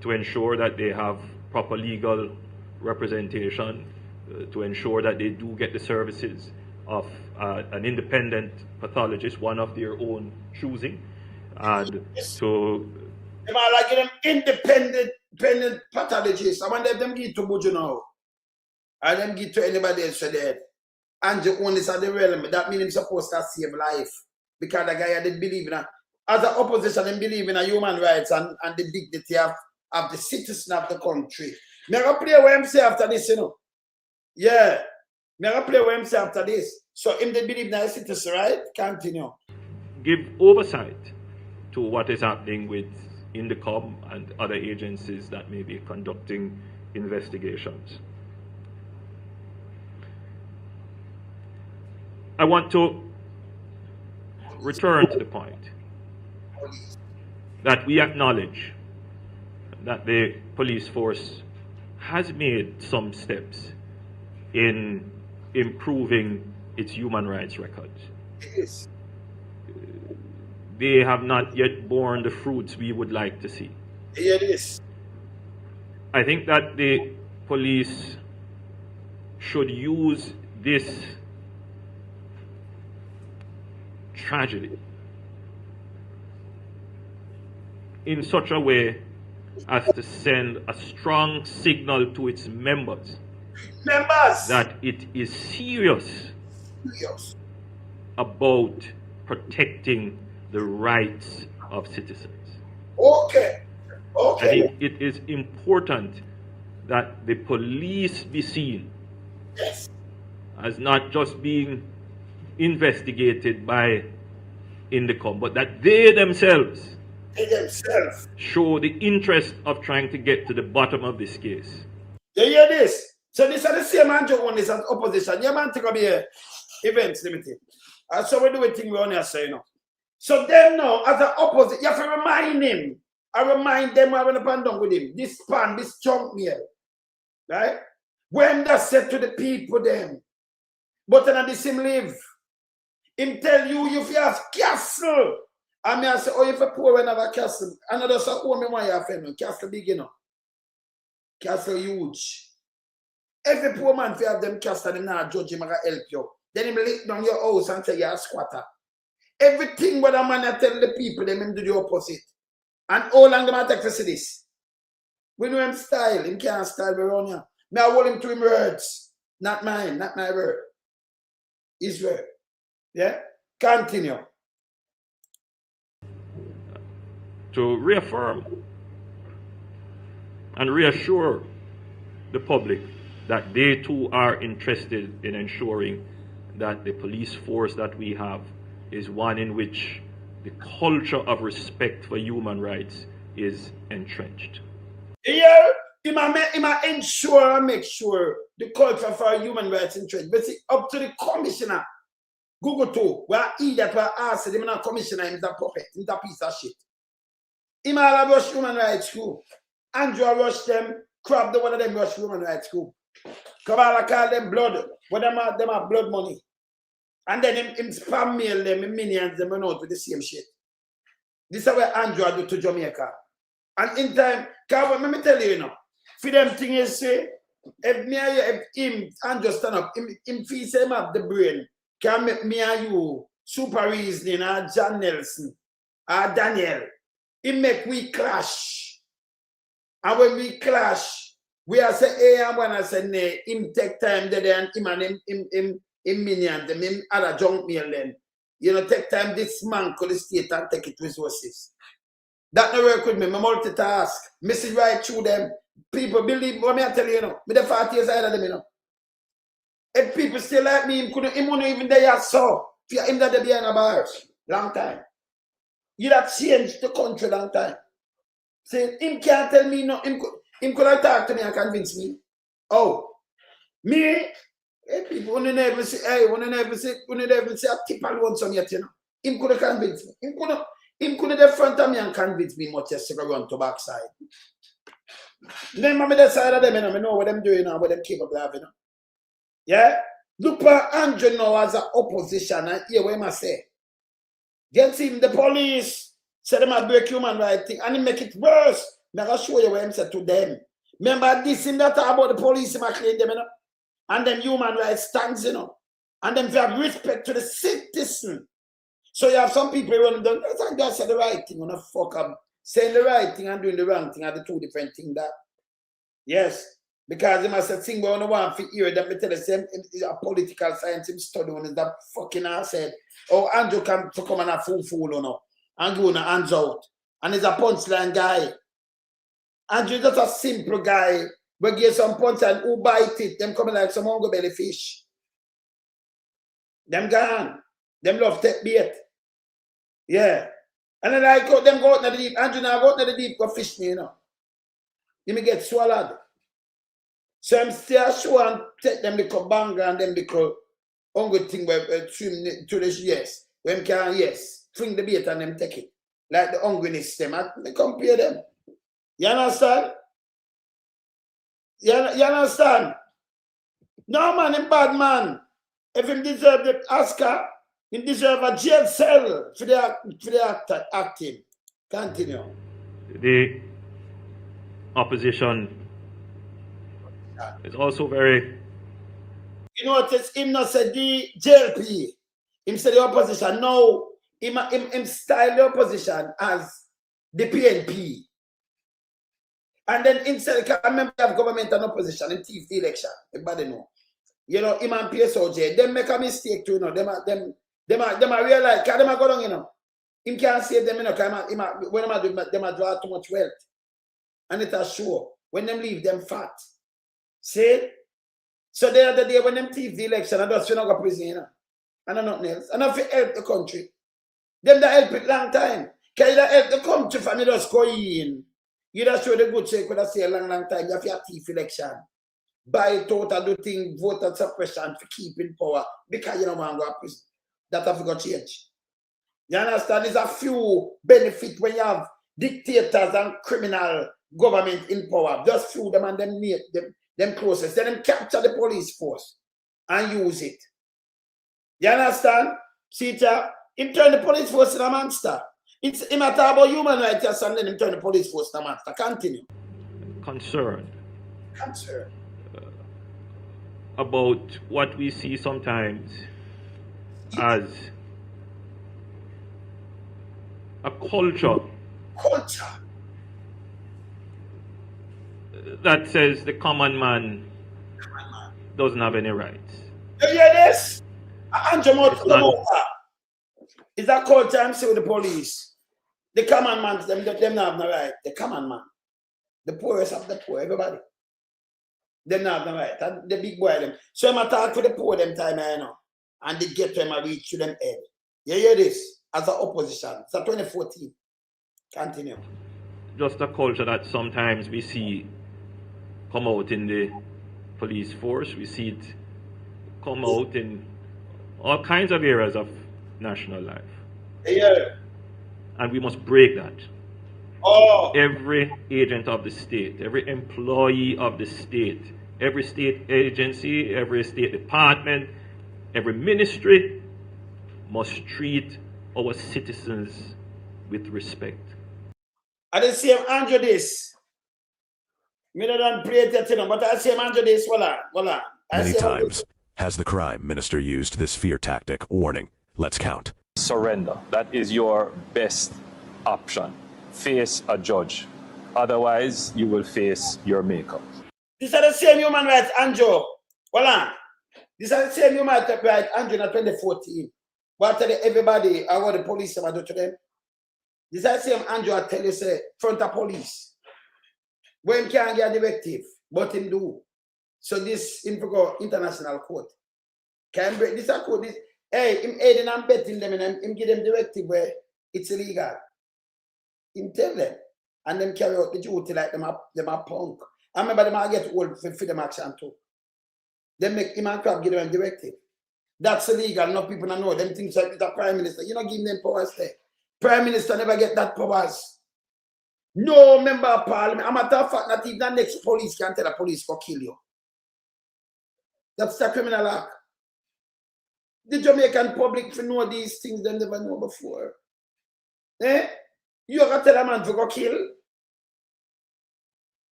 Speaker 4: to ensure that they have proper legal representation, to ensure that they do get the services of an independent pathologist, one of their own choosing, and to...
Speaker 1: They might like them independent pathologists. I want them give to Buju now. And them give to anybody else for that. And you only saw the realm. That means he's supposed to save life. Because the guy didn't believe in a, as an opposition, they believe in a human rights and the dignity of the citizen of the country. Me I play what him say after this, you know. Yeah. Me I play what him say after this. So him they believe in a citizen, right? Continue.
Speaker 4: Give oversight to what is happening with INDECOM and other agencies that may be conducting investigations. I want to return to the point that we acknowledge that the police force has made some steps in improving its human rights records.
Speaker 1: Yes.
Speaker 4: They have not yet borne the fruits we would like to see.
Speaker 1: Here it is.
Speaker 4: I think that the police should use this tragedy in such a way as to send a strong signal to its members that it is serious
Speaker 1: Yes.
Speaker 4: about protecting the rights of citizens.
Speaker 1: Okay.
Speaker 4: I
Speaker 1: Okay.
Speaker 4: think it is important that the police be seen
Speaker 1: Yes.
Speaker 4: as not just being investigated by Indicom, but that they themselves
Speaker 1: They themselves.
Speaker 4: show the interest of trying to get to the bottom of this case.
Speaker 1: You hear this? So this is the same Andrew one is as opposition. Yeah, man, take up here events limited. And so we do a thing we only say, you know. So them now, as an opposite, you have to remind him. I remind them when I pan down with him. This pan, this chunk meal. Right? When that said to the people them, but then this him live. Him tell you if you have castle. I mean I say, oh, if a poor when have a castle. Another say, oh, me want you have family. Castle big, you know. Castle huge. Every poor man if you have them castle, them not judge him, I help you. Then him lick down your house and say you're a squatter. Everything what a man I tell the people, them him do the opposite. And all long them I take to see this. We know him style, him can't style around here. Me I hold him to him words. Not mine, not my word. His word. Yeah? Continue.
Speaker 4: To reaffirm and reassure the public that they too are interested in ensuring that the police force that we have is one in which the culture of respect for human rights is entrenched.
Speaker 1: Yeah, he might ensure and make sure the culture for human rights interest. But see, up to the commissioner, Google too, where he that will ask him not commissioner, he's a puppet, he's a piece of shit. He might rush human rights group. Andrew rush them, crab the one of them rush human rights group. Kabbalah call them blood, but them are blood money. And then him spam mail them, him minions them out with the same shit. This is what Andrew do to Jamaica. And in time, let me tell you, you know, for them things say, if him, Andrew stand up, him feel say him have the brain, can make me and you super reasoning, or John Nelson, or Daniel, him make we clash. And when we clash, we are say hey, and when I say nay, him take time there and him and him minion them, him other junk mail them. You know, take time this man could the state and take it resources. That no work with me. I multitask. Message right through them. People believe what me I tell you, you know. Me the 40 years ahead of them, you know. If people still like me, him wouldn't even there so. If him that they behind a bars. Long time. You that changed the country long time. Say him can't tell me no, him could have talked to me and convince me. Oh. Me, people wouldn't never say, hey, wouldn't never say a tip alone some yet, you know. Him could have convinced me. Him could have in front of me and convince me much as to run to backside. Then I'm the side of them, you know, I know what them doing now, what them capable of, you know. Yeah? Look for Andrew now as an opposition and hear what I say. Get him, the police say them a break human rights thing and he make it worse. I'm going to show you what I said to them. Remember this him that talk about the police, him claim them, you know. And them human rights stands, you know. And them to have respect to the citizen. So you have some people who don't just say the right thing, wanna fuck up. Saying the right thing and doing the wrong thing are the two different things that. Yes. Because they must have thing we only want to hear that me tell the same a political science him study on is that fucking ass said, oh Andrew come to come and a fool, you know, and go on hands out. And he's a punchline guy. Andrew just a simple guy. We give some punch and who bite it, them coming like some hungry belly fish. Them gone. Them love take bait. Yeah. And then I go, them go out in the deep. Andrew now go out in the deep, go fish me, you know. You may get swallowed. So I'm still sure and take them little banger and them little hungry thing where swim to the yes. When can yes. Fling the bait and them take it. Like the hungriness them. I compare them. You understand? You understand? No man, him bad man. If him deserve the Oscar, he deserve a jail cell for the acting. Continue.
Speaker 4: The opposition is also very...
Speaker 1: You notice him not say the JLP. Him say the opposition. No, him style the opposition as the PNP. And then instead, I remember have government and opposition in thief the election. Everybody know. You know, him and PSOJ, them make a mistake too, you know. Them realize, because them are going, you know. Him can't save them, you know, because when them a draw too much wealth. And it has show. When them leave, them fat. See? So the other day when them thief the election, I just go to prison, you know. And nothing else. And if you help the country, them that help it long time. Can you help the country from you just go in? You just show the good sake when I say a long time, you have your thief election. Buy it out and do things, voter suppression for keeping power because you don't want to go to prison. That have to change. You understand? There's a few benefits when you have dictators and criminal government in power. Just few them and them closest. Then them capture the police force and use it. You understand? See, him turn the police force in a monster. It's a matter about human rights and then him turn the police force in a monster. Continue.
Speaker 4: Concern
Speaker 1: Concern.
Speaker 4: about what we see sometimes as a culture that says the common man doesn't have any rights.
Speaker 1: You hear this? It's a culture I'm saying with the police. The common man, them not have no right. The common man. The poorest of the poor, everybody. Them not have no right. And the big boy them. So I'm talk to the poor them time, you know. And they get to them and reach to them head. You hear this? As an opposition. It's a 2014. Continue.
Speaker 4: Just a culture that sometimes we see come out in the police force. We see it come out in all kinds of areas of national life.
Speaker 1: Yeah.
Speaker 4: And we must break that.
Speaker 1: Oh.
Speaker 4: Every agent of the state, every employee of the state, every state agency, every state department, every ministry must treat our citizens with respect.
Speaker 1: I didn't see him Andrew this. Me don't play it, you know, but I see him Andrew this. Hold on.
Speaker 5: Many times has the crime minister used this fear tactic. Warning, let's count.
Speaker 6: Surrender. That is your best option. Face a judge. Otherwise, you will face your maker.
Speaker 1: These are the same human rights, Andrew. Hold on. These are the same human rights, Andrew, in 2014. What tell everybody what the police have done to them? These are the same Andrew I tell you, say, front of police. When can't get a directive, but him do. So this him go international court. Can break this a court. This, hey, him aiding and betting them and him give them directive where it's illegal. Him tell them. And them carry out the duty like them are punk. I remember them I get old for freedom action too. They make him and crap give them a directive. That's illegal. No people don't know. Them things like the prime minister. You don't give them powers there. Prime minister never get that powers. No member of parliament. I'm a matter of fact, not even the next police can tell the police go kill you. That's the criminal act. The Jamaican public for know these things they never know before. Eh? You ever tell a man to go kill?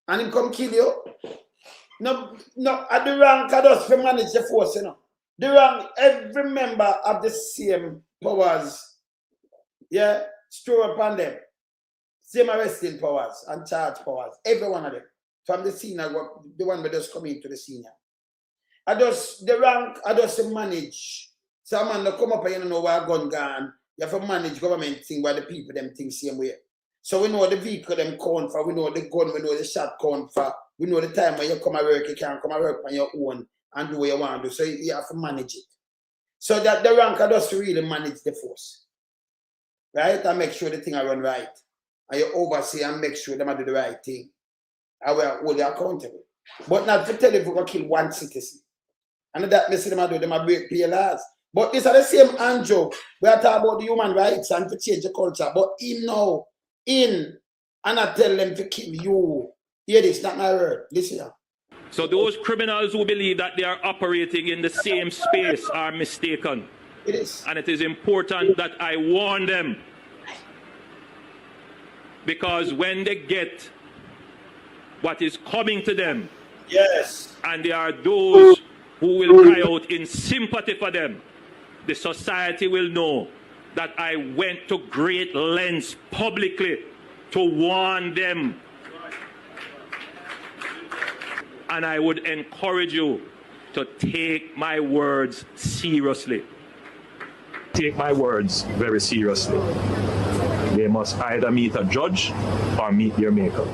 Speaker 1: And him come kill you? No, at the rank of us to manage the force, you know. The rank, every member of the same powers. Yeah, store upon them. Same arresting powers and charge powers. Every one of them. From the senior, the one that just come into the senior. The rank, I just manage. Some man that come up and you don't know where a gun gone. You have to manage government thing where the people them think same way. So we know the vehicle them count for, we know the gun, we know the shot count for, we know the time when you come to work, you can't come to work on your own and do what you want to do. So you have to manage it. So that the rank I just really manage the force. Right? And make sure the thing I run right. And you oversee and make sure them do the right thing. And we are hold you accountable. But not to tell you if we're going to kill one citizen. And that they see them do, them break clear laws. But these are the same Andrew. We are talking about the human rights and to change the culture. But him now, and I tell them to kill you. Hear this, not my word. Listen here.
Speaker 6: So those criminals who believe that they are operating in the same space are mistaken.
Speaker 1: It is.
Speaker 6: And it is important that I warn them. Because when they get what is coming to them,
Speaker 1: yes,
Speaker 6: and there are those who will cry out in sympathy for them, the society will know that I went to great lengths publicly to warn them. And I would encourage you to take my words seriously. Take my words very seriously. They must either meet a judge or meet their maker.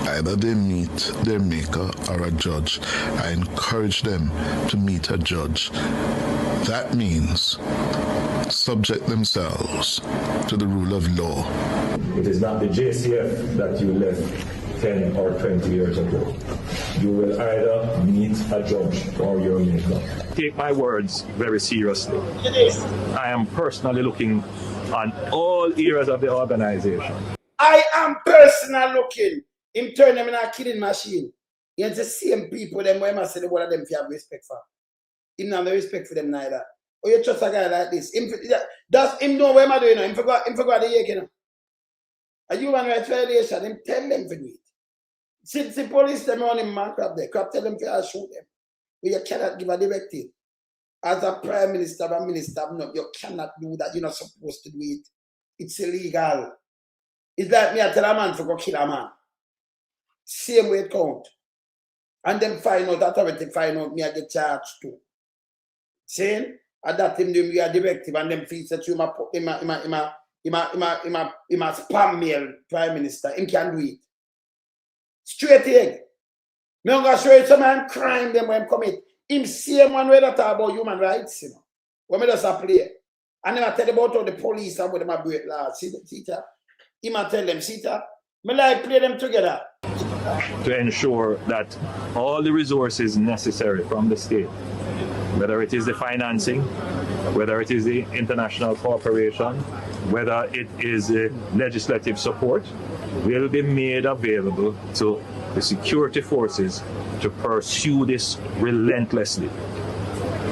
Speaker 7: Either they meet their maker or a judge. I encourage them to meet a judge. That means subject themselves to the rule of law.
Speaker 6: It is not the JCF that you left 10 or 20 years ago. You will either meet a judge or your maker. Take my words very seriously. I am personally looking on all areas of the organization.
Speaker 1: I am personally looking. Him turn them in a killing machine. It's the same people them where I say the one of them if you have respect for. Him not have respect for them neither. Or you trust a guy like this. Does him know where am I doing? Him forgot the year, you know. A human rights violation, him tell them to do it. Since the police them on him man crap there, crap tell them to shoot them. But you cannot give a directive. As a prime minister or minister, no, you cannot do that. You're not supposed to do it. It's illegal. It's like me I tell a man to go kill a man. Same way it count. And then find out, authority find out me I get charged too. Saying, at that time we a directive and them feel that you ma put him a spam mail prime minister. Him can do it. Straight egg. Me gonna show you some man crime them when commit. Him same one way that talk about human rights, you know. When me just a play. And then I tell about how the police and what them a break laws. See that? Him a tell them, see that? Me like play them together.
Speaker 6: To ensure that all the resources necessary from the state, whether it is the financing, whether it is the international cooperation, whether it is the legislative support, will be made available to the security forces to pursue this relentlessly.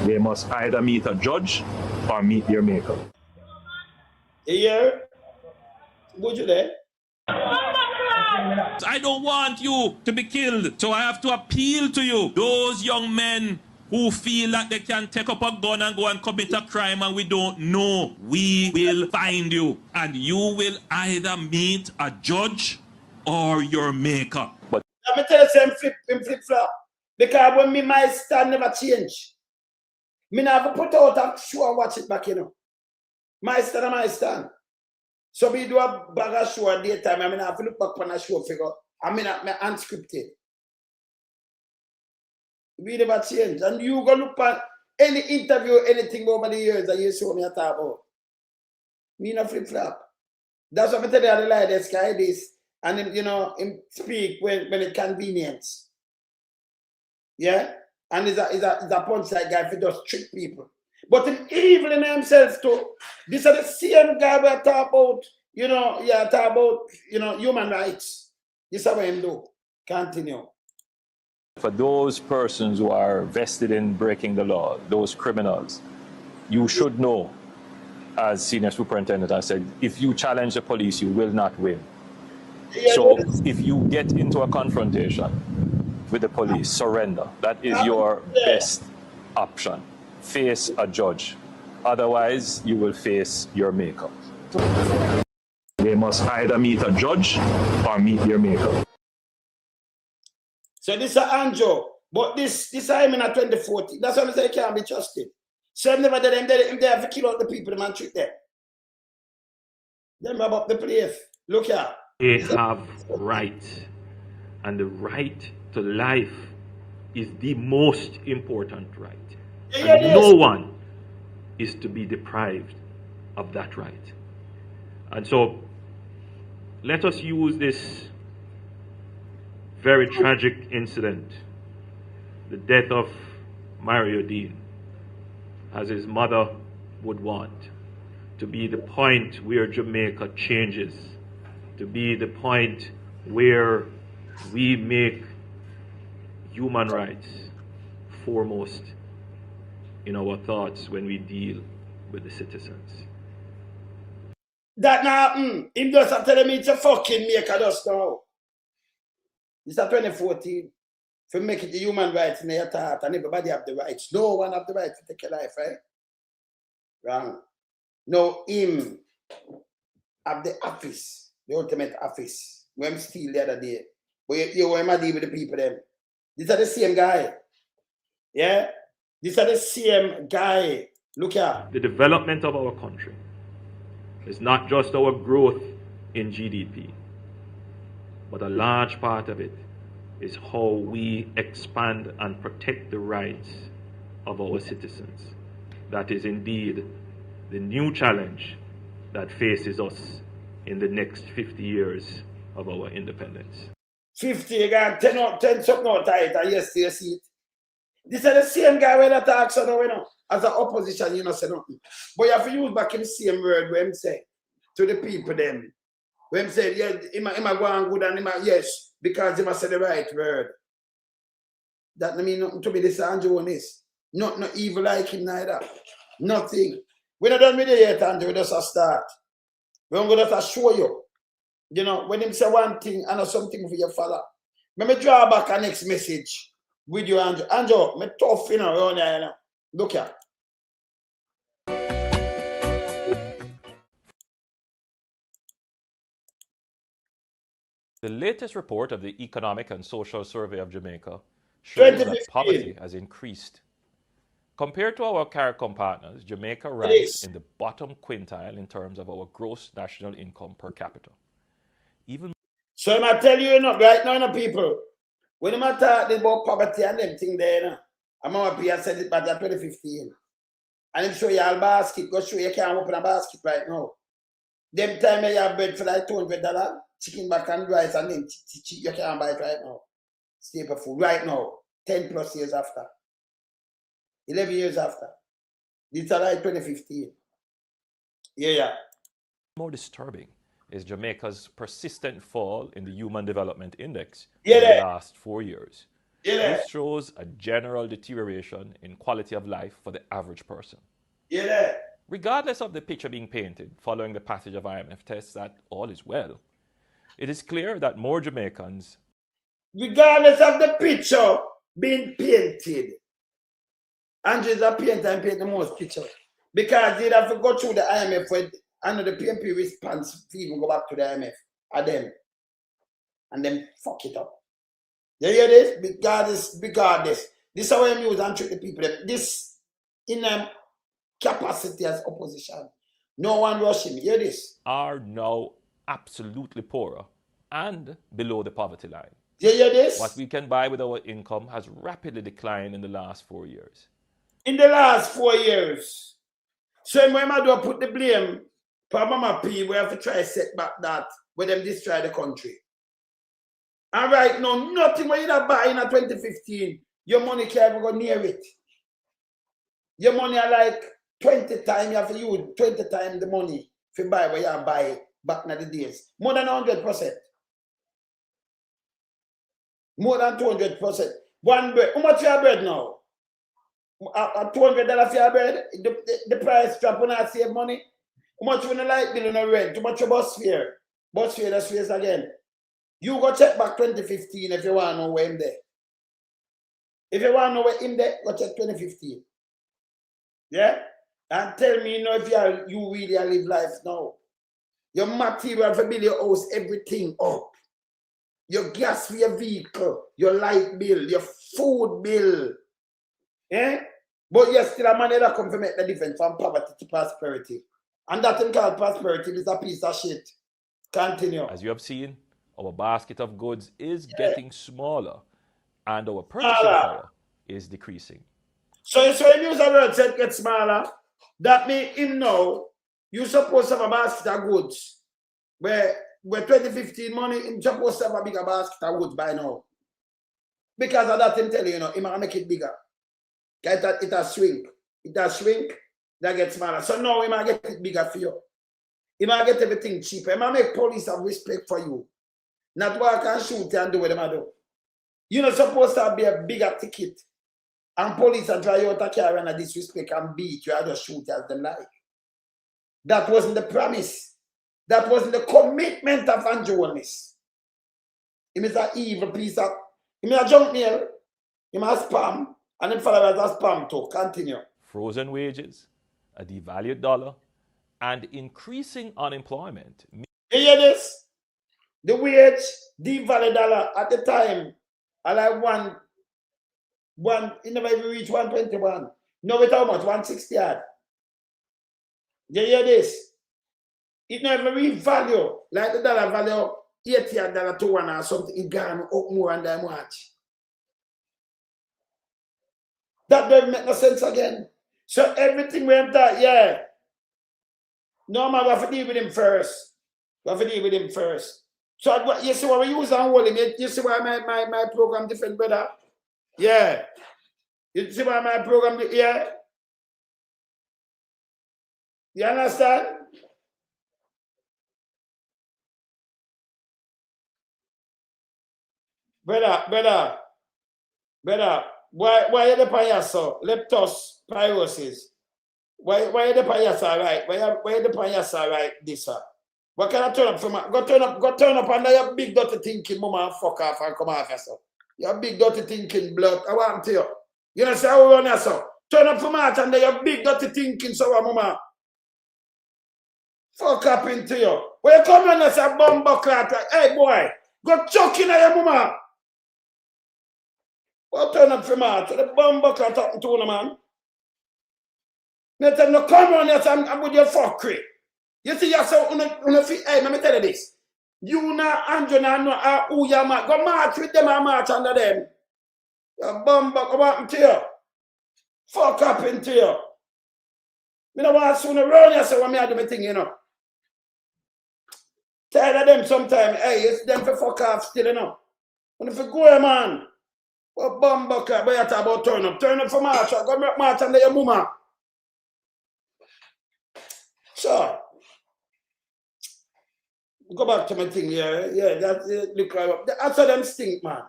Speaker 6: They must either meet a judge or meet their maker.
Speaker 1: Here, would you there?
Speaker 6: I don't want you to be killed, so I have to appeal to you. Those young men who feel like they can take up a gun and go and commit a crime and we don't know, we will find you. And you will either meet a judge or your maker. But
Speaker 1: Let me tell you something, flip-flop. Because when me my stand never change. Me never put out a show and watch it back, you know. My stand and my stand. So we do a bag of show at daytime. I mean, I have to look back on a show figure. I mean, I'm unscripted. We never change. And you go look at any interview, anything over the years that you saw me talk about. Me no flip-flop. That's what I tell you, I like this guy this. And him, you know, him speak when it's convenient. Yeah? And he's a punchline guy for just trick people. But him evil in himself too. These are the same guy we talk about, you know, talk about, you know, human rights. This is what him do. Continue.
Speaker 6: for those persons who are vested in breaking the law, those criminals, you should know, as Senior Superintendent has said, if you challenge the police, you will not win. So if you get into a confrontation with the police, surrender. That is your best option. Face a judge. Otherwise, you will face your maker. They must either meet a judge or meet their maker.
Speaker 1: So this is Anjo, but this time in 2014, that's why I say it can't be trusted. So I've never done them, they have to kill out the people, man, treat them. Them about the place. Look here.
Speaker 4: They have rights, and the right to life is the most important right. And no one is to be deprived of that right. And so let us use this very tragic incident, the death of Mario Dean, as his mother would want, to be the point where Jamaica changes, to be the point where we make human rights foremost in our thoughts when we deal with the citizens.
Speaker 1: That now happen. Him just telling me it's a fucking maker just now. This is 2014. For make it the human rights in your thought, and everybody have the rights. No one have the right to take your life, right? Wrong. No, him have the office, the ultimate office. When steal the other day. But you am I deal with the people them? These are the same guy. Yeah? These are the same guy. Look here.
Speaker 4: The development of our country
Speaker 6: is not just our growth in GDP, but a large part of it is how we expand and protect the rights of our citizens. That is indeed the new challenge that faces us in the next 50 years of our independence.
Speaker 1: 50, you got 10 something out tight, and yes, you see it. This is the same guy when I talk so now, you know, as an opposition, you know, say nothing. But you have to use back in the same word when him say to the people them. When him say, yeah, he might go on good and he might, yes, because he must say the right word. That mean nothing to me, this Andrew on this. Not evil like him neither. Nothing. We're not done with it yet, Andrew, we just a start. We're going to show you. You know, when him say one thing, I know something for your father. Let me draw back a next message with you, Andrew. Andrew, me tough, you know, around here, you know. Look here.
Speaker 4: The latest report of the Economic and Social Survey of Jamaica shows that
Speaker 1: 2015.
Speaker 4: poverty has increased. Compared to our CARICOM partners, Jamaica ranks in the bottom quintile in terms of our gross national income per capita.
Speaker 1: So I tell you, you know, right now, you know, people, when I talk about poverty and them thing there, you know, I'm going to said it back in 2015. And I'm show you a basket, go show you can't open a basket right now. Them time you have bread for like $200, chicken back and rice, and then you can't buy it right now. Staple food right now, 10 plus years after. 11 years after. This is like 2015. Yeah.
Speaker 4: More disturbing is Jamaica's persistent fall in the Human Development Index
Speaker 1: Yeah.
Speaker 4: over the last 4 years.
Speaker 1: Yeah.
Speaker 4: This shows a general deterioration in quality of life for the average person.
Speaker 1: Yeah.
Speaker 4: Regardless of the picture being painted following the passage of IMF tests that all is well, it is clear that more Jamaicans,
Speaker 1: regardless of the picture being painted, Andrew's a painter and paint the most picture. Because they'd have to go through the IMF with the PMP response to even go back to the IMF at them. And then fuck it up. You hear this? Regardless. This is how I use and treat the people. This in capacity as opposition. No one rushing. Hear this?
Speaker 4: are now absolutely poorer and below the poverty line.
Speaker 1: You hear this?
Speaker 4: What we can buy with our income has rapidly declined in the last 4 years.
Speaker 1: In the last 4 years. So when I do put the blame for Mama P, we have to try to set back that when them destroy the country. And right now, nothing when you buy in 2015, your money can't even go near it. Your money are like 20 times, you have to use 20 times the money if you buy what you buy back in the days. More than 100%. More than 200%. One bread. How much your bread now? $200 for your bread? The price drop when I save money? How much when the light bill and the rent? How much your bus fare? Bus fare, that's face again. You go check back 2015 if you want to know where him there. If you want to know where him there, go check 2015. Yeah? And tell me, you know, if you really live life now. Your material for build your house, everything up. Your gas for your vehicle, your light bill, your food bill. Eh? But yes, still a money that come to make the difference from poverty to prosperity. And that thing called prosperity is a piece of shit. Continue.
Speaker 4: As you have seen, our basket of goods is getting smaller and our purchasing power is decreasing.
Speaker 1: So when you use a word said get smaller, that means him now, you're supposed to have a basket of goods where 2015 money, you're supposed to have a bigger basket of goods by now. Because of that, him tell you, he might make it bigger. It has shrink. It has shrink, that gets smaller. So now he might get it bigger for you. He might get everything cheaper. He might make police have respect for you. Not walk and shoot and do what they do. You're not supposed to be a bigger ticket. And police are trying out a car and a disrespect and beat you and just shoot as them like. That wasn't the promise. That wasn't the commitment of Holness. He is an evil piece of, he is a junk mail, he is a spam, and him followers are spam too. Continue.
Speaker 4: Frozen wages, a devalued dollar, and increasing unemployment.
Speaker 1: You hear this? The wage, devalued dollar at the time, I like one, it never even reached 121. No, with how much? 160 odd. You hear this? It never real value. Like the dollar value, $80 to one or something, it gone up more and that much. That doesn't make no sense again. So everything went that, yeah. No man, we have to deal with him first. We have to deal with him first. So you see what we use and hold him. You see why my program different, brother? Yeah. You see why my program, yeah? You understand? Brother, why you depend yourself? Leptospirosis. Why you depend yourself, right? Why you depend yourself, right? This, sir. What can I turn up from? Go turn up under your big dirty thinking, mama, and fuck off and come off yourself. Your big dirty thinking, blood. I want to you. You know, say how we run yourself. Turn up from out under your big dirty thinking, so mama. Fuck up into you. When you come on and say bomb buckler, hey boy, go chuck in your mama. Well, turn up from out to the bomb buckler talking to you, man. Let them no come on and say I'm with your fuckery. You see yourself, hey, let me tell you this. You na Andrew na who you march. Go march with them and march under them. You bomb buckler, what happened to you? Fuck up into you. I don't want to soon run you, so what I do my thing, you know. Tired of them sometime. Hey, it's them for fuck off still, you know. And if you go, man, what bomb buckler, but you talk about turn up. Turn up for march. Go march under your mama. So, go back to my thing, yeah, that's look like that's how them stink, man.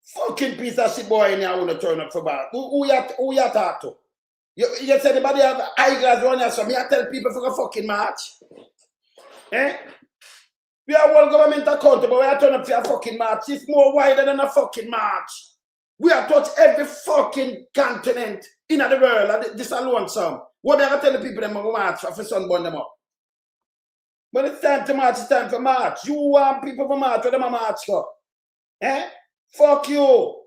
Speaker 1: Fucking piece of shit boy in here want to turn up for bad. Who you talk to? You say anybody have eyeglass on here, so me I tell people for a fucking march. Eh? We are all government accountable, we are turn up for a fucking march. It's more wider than a fucking march. We have touched every fucking continent in the world, this alone some. What they tell the people them to march for sunburn them up. When it's time to march, it's time for march. You want people to march, what them a march for? Eh? Fuck you.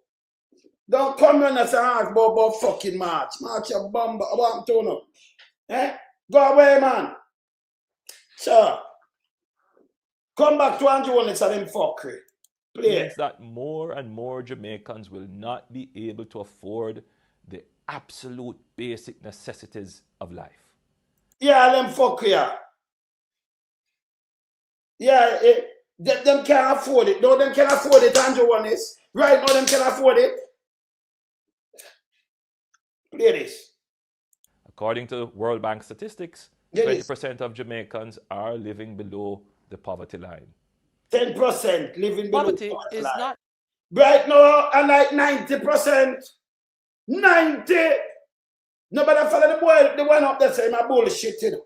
Speaker 1: Don't come on and say about fucking march. March your bum, I want to know. Eh? Go away, man. So, come back to Andrew Holness and them fuckery. Play.
Speaker 4: Means that more and more Jamaicans will not be able to afford the absolute basic necessities of life.
Speaker 1: Yeah, them fuckery. Yeah, them can't afford it. No, them can't afford it, Andrew Holness. Right now, them can't afford it. Play this.
Speaker 4: According to World Bank statistics, 20% of Jamaicans are living below the poverty line.
Speaker 1: 10% living below
Speaker 4: Poverty is
Speaker 1: line.
Speaker 4: not.
Speaker 1: Right now, and like 90%. 90. Nobody follow the boy, the one up there saying my bullshit, you know.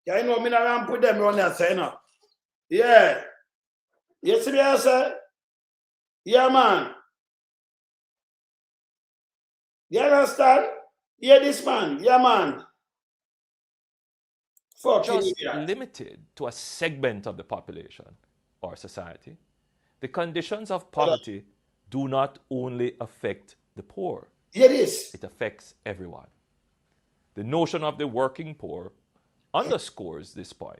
Speaker 1: Yeah, you know, me not put them on there saying, you know. Yeah. You see me, I say? Yeah, man. You understand? Yeah, this man. Yeah, man.
Speaker 4: Just limited to a segment of the population or society. The conditions of poverty do not only affect the poor.
Speaker 1: It is.
Speaker 4: It affects everyone. The notion of the working poor underscores this point.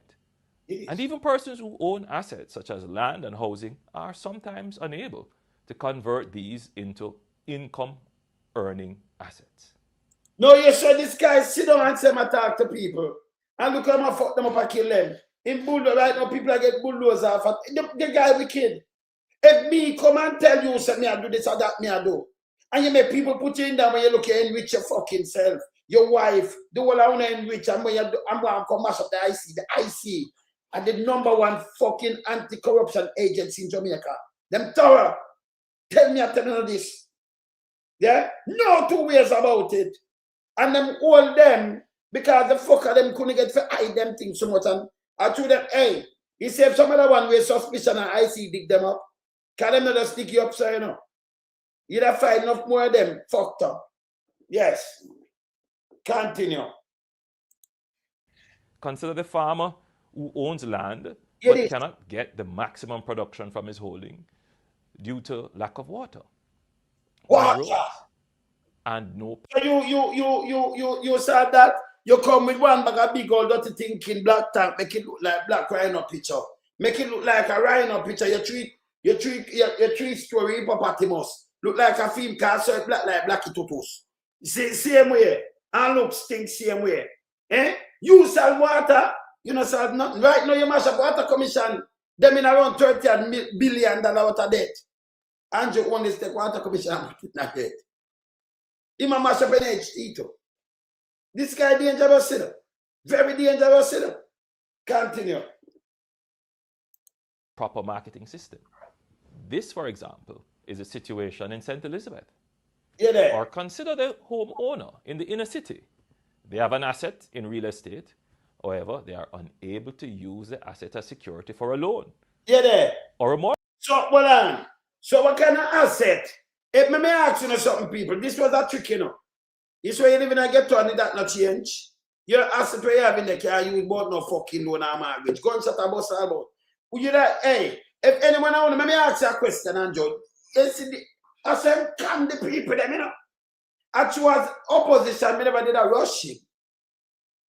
Speaker 4: And even persons who own assets such as land and housing are sometimes unable to convert these into income-earning assets.
Speaker 1: No, you said this guy sit down and say I talk to people. And look how I fuck them up and kill them. In bulldozer, right now, people are getting bulldozers off. The guy wicked. If me come and tell you, say me I do this or that, me I do. And you make people put you in there when you look at enrich your fucking self. Your wife, the whole I want to enrich. And when you do, I'm going to come mash up the IC. The IC are the #1 fucking anti-corruption agency in Jamaica. Them tower. Tell me after none of this. Yeah? No two ways about it. And them all them, because the fucker them couldn't get to hide them things so much. And I told them, hey, he said if some other one way suspicion and IC dig them up, can them not just stick you up, so you know. You'd have find enough more of them fucked up. Yes. Continue.
Speaker 4: Consider the farmer who owns land but cannot get the maximum production from his holding due to lack of water.
Speaker 1: Water.
Speaker 4: And no.
Speaker 1: You said that You come with one bag of big old dirty thinking black tank, make it look like black rhino picture. Make it look like a rhino picture. You treat story hippopotamus. Look like a film car, so black like Blacky Tutus. Same way. And look stink same way. Eh? You sell water, you know sell nothing. Right now you mash up water commission, them in around $30 billion out of debt. And you only take water commission and put it in a debt. He might mash up an HT too. This guy dangerous, you know. Very dangerous, you know. Continue.
Speaker 4: Proper marketing system. This, for example, is a situation in St. Elizabeth.
Speaker 1: You there?
Speaker 4: Or consider the homeowner in the inner city. They have an asset in real estate. However, they are unable to use the asset as security for a loan
Speaker 1: You there?
Speaker 4: or a mortgage.
Speaker 1: So, hold on. So what kind of asset? If me ask you something, people, this was a trick, you know. This way you live in a ghetto and that not change. Your asset where you have in the car, you bought no fucking loan or mortgage. Go and shut a bus about. Would you like, hey, if anyone I want to ask you a question, and Joe, you see, I said, can the people, them, you know. As was opposition, me never did a rush him.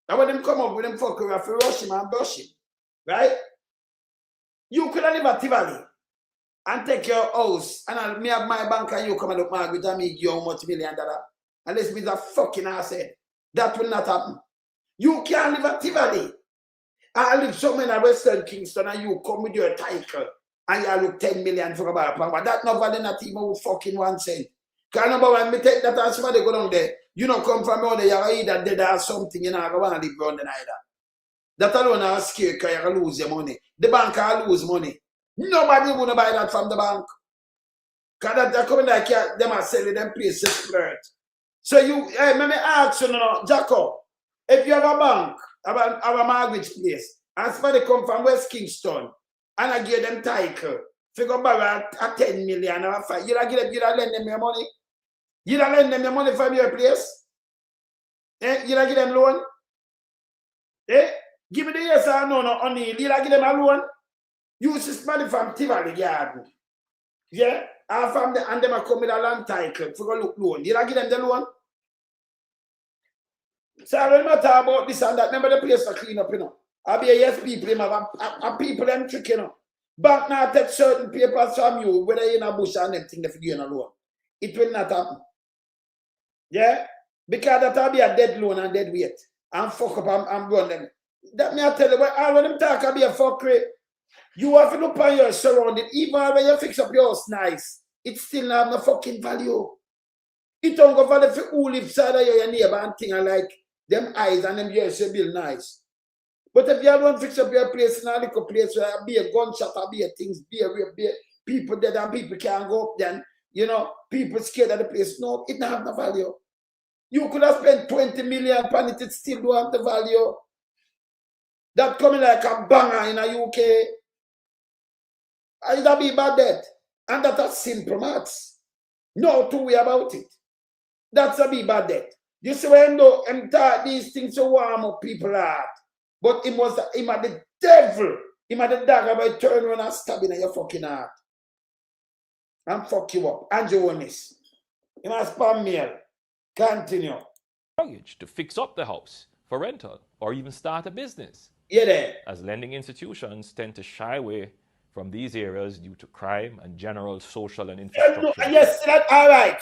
Speaker 1: And when them come up with them fuck, we have to rush him and brush him. Right? You could have live at Tivoli and take your house, and me have my bank and you come and look mortgage and me give you how much $1 million. Unless me a fucking asset. That will not happen. You can't live at Tivoli. I live somewhere in Western Kingston and you come with your title and you look 10 million for about a pound. But that not value not even with fucking 1 cent. Because number one, me take that and somebody go down there. You don't come from out there, you're either dead or something, you know, I want to live around the night. That alone are scared because you're going to lose your money. The bank will lose money. Nobody will buy that from the bank. Because they're coming like them are selling them places splurge. So you, hey, let me ask you now, Jacko, if you have a bank, have a mortgage place, and somebody come from West Kingston, and I give them title, figure borrow a 10 million or a 5, you lend them your money? You lend them your money from your place? Eh? You give them loan? Eh? Give me the yes or no, honey. You give them a loan? Use this money from Tivoli Garden. Yeah? And from the, and them are come with a land title for a loan. You give them the loan? So I don't matter about this and that. Remember the place to clean up, you know. I'll be a yes people, them have a people them trick, you know. Bank now take certain papers from you, whether you're in a bush and everything, they figure in a loan. It will not happen. Yeah? Because that will be a dead loan and dead weight. And fuck up and run them. That me I tell you, all of them talk will be a fuckery. You have to look on your surrounding. Even when you fix up your house nice, it still have no fucking value. It don't go value for who lives side of your neighbor and thing and like them eyes and them ears you build nice. But if you don't fix up your place in a little place where there be a gunshot or be a things, be a people dead and people can't go up then, you know, people scared of the place. No, it don't have no value. You could have spent 20 million on it, it still don't have the value. That coming like a banger in a UK. It'll be bad debt. And that's simple maths. No two way about it. That's a be bad debt. You see when these things to warm up people's heart. But him had the devil. Him had the dagger by turn around and stab in your fucking heart. And fuck you up. And Holness. Him has spam mail. Continue.
Speaker 4: Mortgage to fix up the house for rental or even start a business.
Speaker 1: Yeah there.
Speaker 4: As lending institutions tend to shy away from these areas due to crime and general social and infrastructure.
Speaker 1: Yes, that all right.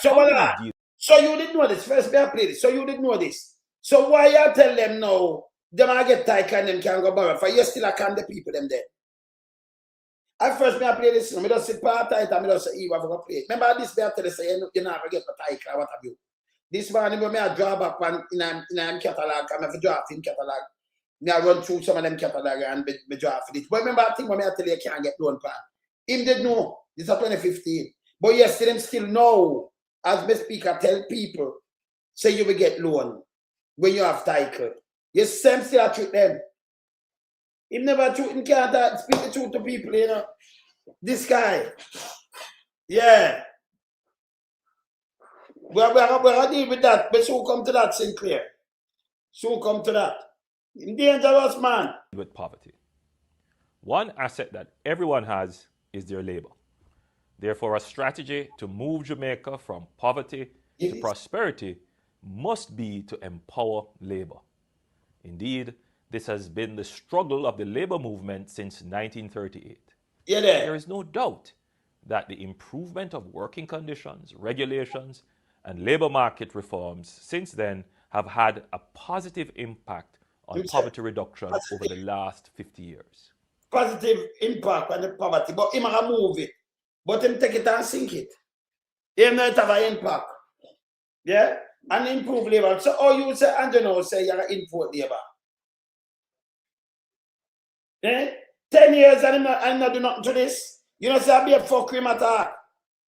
Speaker 1: So you didn't know this. First, me I play this. So you didn't know this. So why you tell them now? Them I get tight and them can go borrow. For you still I can the people them there. At first, me I play this. Me just sit part tight and me just say, you have to play. Remember this? Me I tell you say you never get the tight or what have you. This morning when me I draw back one in a catalog, I have to draft in catalog. Me I run through some of them catalog and me draft it. But remember I think when me I tell you can't get loan plan. Him did know. This is 2015. But yes, them still know. As me speaker tell people, say you will get loan when you have title. Yes, Sam still treat them. Him never treat him can't speak the truth to people, you know. This guy. Yeah. We're going to deal with that, but soon come to that, Sinclair. Soon come to that. Dangerous man.
Speaker 4: With poverty. One asset that everyone has is their labor. Therefore, a strategy to move Jamaica from poverty to prosperity must be to empower labor. Indeed, this has been the struggle of the labor movement since 1938.
Speaker 1: Yeah,
Speaker 4: There
Speaker 1: there.
Speaker 4: is no doubt that the improvement of working conditions, regulations, and labor market reforms since then have had a positive impact on
Speaker 1: Him say
Speaker 4: poverty reduction over the last 50 years.
Speaker 1: positive impact on the poverty, but him a move it. But him take it and sink it. Him not have an impact. Yeah? And improve labor. So all you say, Andrew now say you're an import labor. Eh? 10 years and I'm not doing nothing to this. You know, say I be a fuckery matter.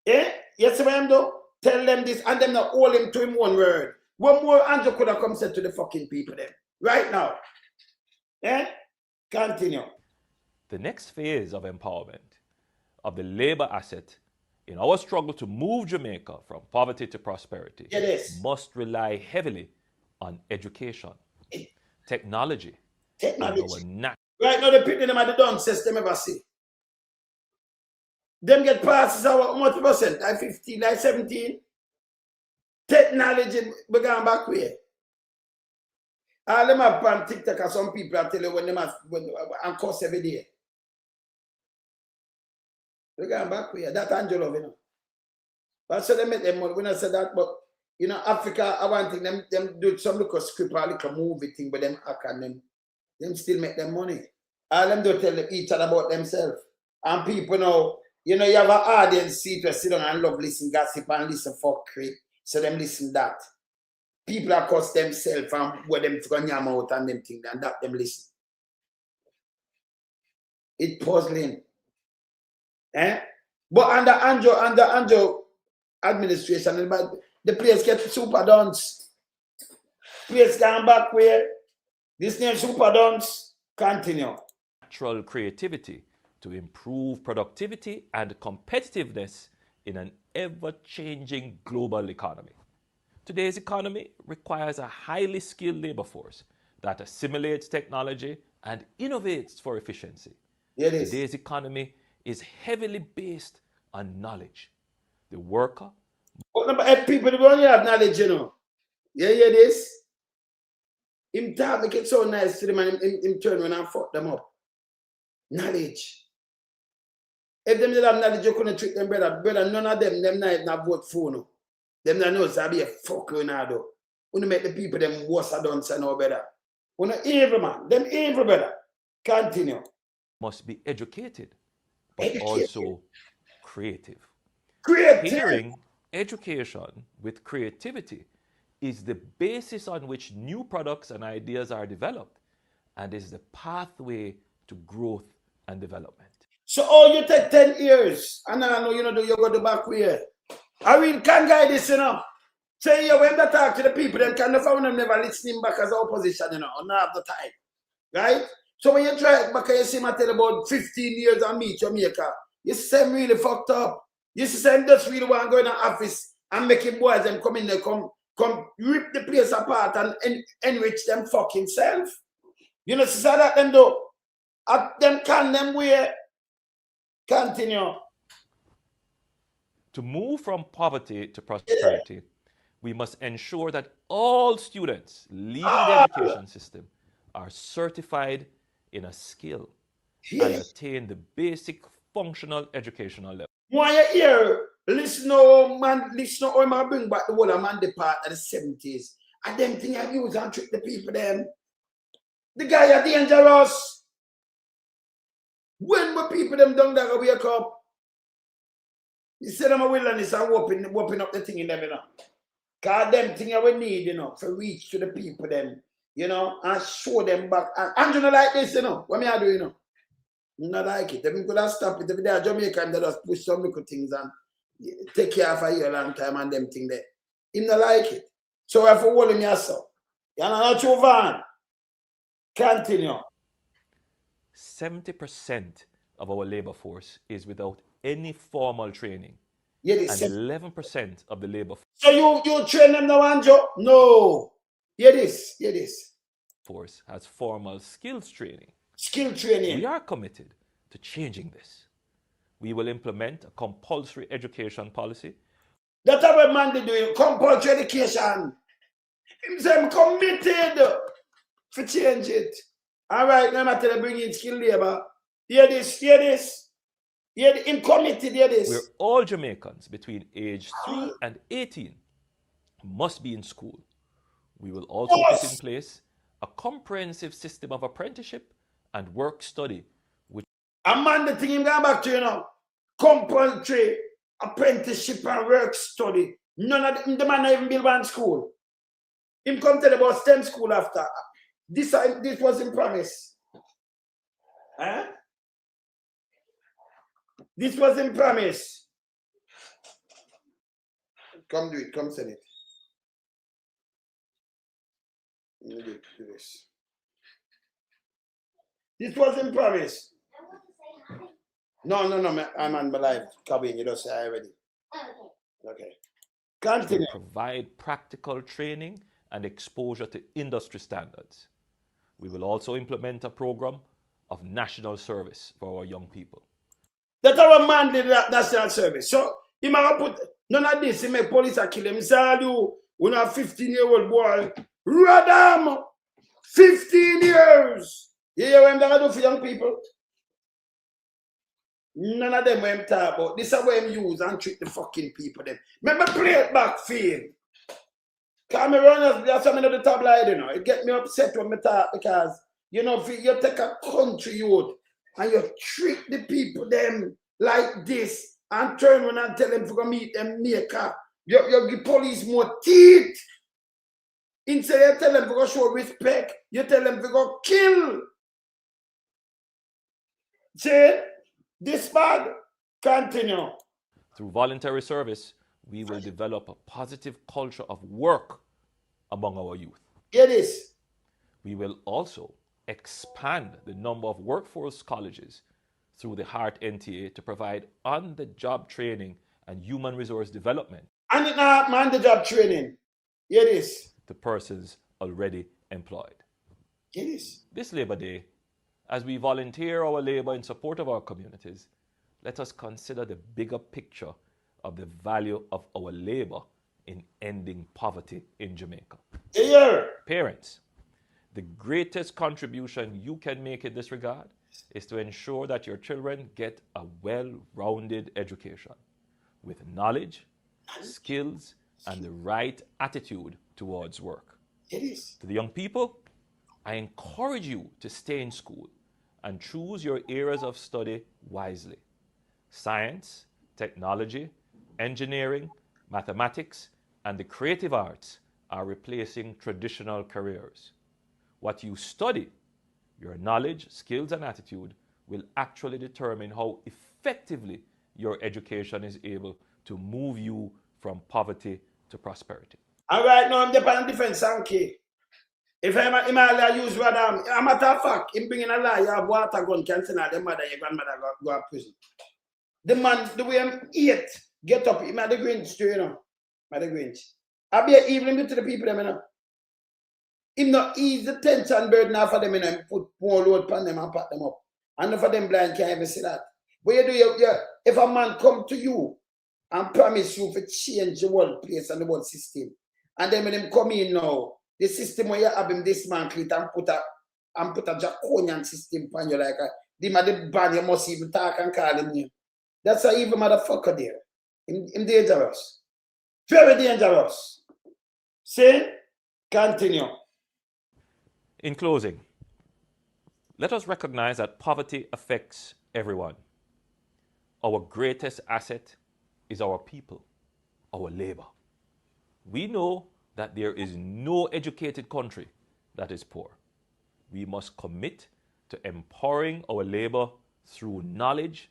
Speaker 1: Eh? You see what I'm doing? Tell them this and them not hold him to him one word. One more Andrew could have come said to the fucking people then. Right now. Eh? Continue.
Speaker 4: The next phase of empowerment of the labor asset in our struggle to move Jamaica from poverty to prosperity
Speaker 1: It is.
Speaker 4: must rely heavily on education, technology, and
Speaker 1: Technology.
Speaker 4: our natural
Speaker 1: Right now, the people them at the down system ever see. Them get passes how much percent? Like 15, like 17. Technology began back where? All them have on TikTok and some people I tell you when them have and cost every day. Began back where? That Angelo, you know. But so they make them money. When I said that, but you know, Africa, I want them do some little script or little movie thing, but them act and them still make them money. All them do tell each other about themselves. And people know, you know, you have an audience seat where sit down and love listen gossip and listen fuckery. So them listen that. People are cost themselves and where them to yam out and them thing and that them listen. It puzzling. Eh? But under Andrew administration, the place get super dance. Place going back where this name super dance continue.
Speaker 4: natural creativity to improve productivity and competitiveness in an ever-changing global economy. Today's economy requires a highly skilled labor force that assimilates technology and innovates for efficiency.
Speaker 1: It is.
Speaker 4: Today's economy is heavily based on knowledge. The worker
Speaker 1: But number 8 people don't only have knowledge, you know. Yeah, yeah, this. Him talk make it so nice to them and him turn when and fuck them up. Knowledge. If them did have knowledge, you couldn't treat them better. Brother, none of them not vote for no. Them not know so I be a fuck you now though. When you make the people them worse I don't say no better. When evil man, them evil better. Continue.
Speaker 4: must be educated, but
Speaker 1: Educated.
Speaker 4: also creative.
Speaker 1: Creative.
Speaker 4: Pairing education with creativity is the basis on which new products and ideas are developed and is the pathway to growth and development.
Speaker 1: So all you take 10 years and I know you know do you go to back way. I mean can guide this, you know. Say you when they talk to the people, then can the phone them never listening back as opposition, you know, or not have the time. Right? So when you try it back and you see me tell about 15 years and meet Jamaica, you see them really fucked up. You see them just really want to go in the office and make it boys them come in there, come rip the place apart and enrich them fucking self. You know, so that them do. At them can them way. Continue.
Speaker 4: To move from poverty to prosperity, we must ensure that all students leaving the education system are certified in a skill and attain the basic functional educational level.
Speaker 1: Why you hear? Listen how man bring back the whole of man depart at the 70s. And them thing I use and trick the people them. The guy are dangerous. When my people them down there wake up, you say them a wilderness and whooping up the thing in them, you know. Cause them thing we need, you know, to reach to the people them, you know, and show them back. And you know like this, you know, what me I do, you know. Not like it. Them could have stopped it. If they are Jamaican, they just push some little things and take care of a year long time and them thing there. Him not like it. So I have to hold him yourself. You're not too van. Continue.
Speaker 4: 70% of our labor force is without any formal training.
Speaker 1: Yeah,
Speaker 4: And
Speaker 1: this.
Speaker 4: 11% of the labor
Speaker 1: So you train them now, Anjo? No. Hear this.
Speaker 4: force has formal skills training.
Speaker 1: Skill
Speaker 4: We
Speaker 1: training.
Speaker 4: are committed to changing this. We will implement a compulsory education policy
Speaker 1: That's how a man they doing. Compulsory education. Him say I'm committed. For change it. All right, now I'm telling bring in skilled labor. Hear this, hear this. Hear the in committee, hear this.
Speaker 4: Where all Jamaicans between age 3 and 18 must be in school. We will also put in place a comprehensive system of apprenticeship and work study.
Speaker 1: A man, the thing him going back to, you know, compulsory apprenticeship and work study. None of the man not even build one school. Him come tell about STEM school after. This was in promise. Huh? This was in promise. Come do it, come send it. Let me do this. This was in promise. No, I'm on my live. Cabin, you just say I already. Okay. Continue.
Speaker 4: Provide practical training and exposure to industry standards. We will also implement a program of national service for our young people.
Speaker 1: That our man did that national service. So he might put none of this, he make police a kill him. He say, you know, a 15-year-old boy, Radam, 15 years. You hear what I'm going to do for young people? None of them will talk about. This is what I'm use and treat the fucking people them. Remember play it back field. Camerooners, that's some of the tabloid, you know. It get me upset when I talk because, you know, if you take a country youth and you treat the people them like this and turn around and tell them to go meet them maker, you give police more teeth. Instead you tell them to go show respect, you tell them to go kill. See? This bad. Continue.
Speaker 4: Through voluntary service, we will develop a positive culture of work among our youth.
Speaker 1: Hear this.
Speaker 4: We will also expand the number of workforce colleges through the HEART NTA to provide on-the-job training and human resource development.
Speaker 1: And it now on-the-job training. Hear this.
Speaker 4: To persons already employed.
Speaker 1: Hear this.
Speaker 4: This Labour Day, as we volunteer our labour in support of our communities, let us consider the bigger picture of the value of our labour in ending poverty in Jamaica.
Speaker 1: Here.
Speaker 4: Parents, the greatest contribution you can make in this regard is to ensure that your children get a well-rounded education with knowledge, skills, and the right attitude towards work.
Speaker 1: It is.
Speaker 4: To the young people, I encourage you to stay in school and choose your areas of study wisely. Science, technology, engineering, mathematics, and the creative arts are replacing traditional careers. What you study, your knowledge, skills, and attitude will actually determine how effectively your education is able to move you from poverty to prosperity.
Speaker 1: All right, now I'm on different sankey. If I'm use Radam, a matter of fact, him bringing a lie, you have water gun, can send out the mother, your grandmother go to prison. The man, the way I'm eat, get up, him at the Grinch too, you know. At the Grinch. I be evening to the people, them, you know. Him not ease the tension burden off of them, you know, and put more load upon them and pack them up. And for them blind can't even see that. But you do, if a man come to you and promise you to change the world place and the world system, and then when him come in now, the system where you have him dismantle it and put a draconian system on you like the band you must even talk and call him name. That's a evil motherfucker there. Him dangerous. Very dangerous. See? Continue.
Speaker 4: In closing, let us recognize that poverty affects everyone. Our greatest asset is our people, our labor. We know that there is no educated country that is poor. We must commit to empowering our labor through knowledge,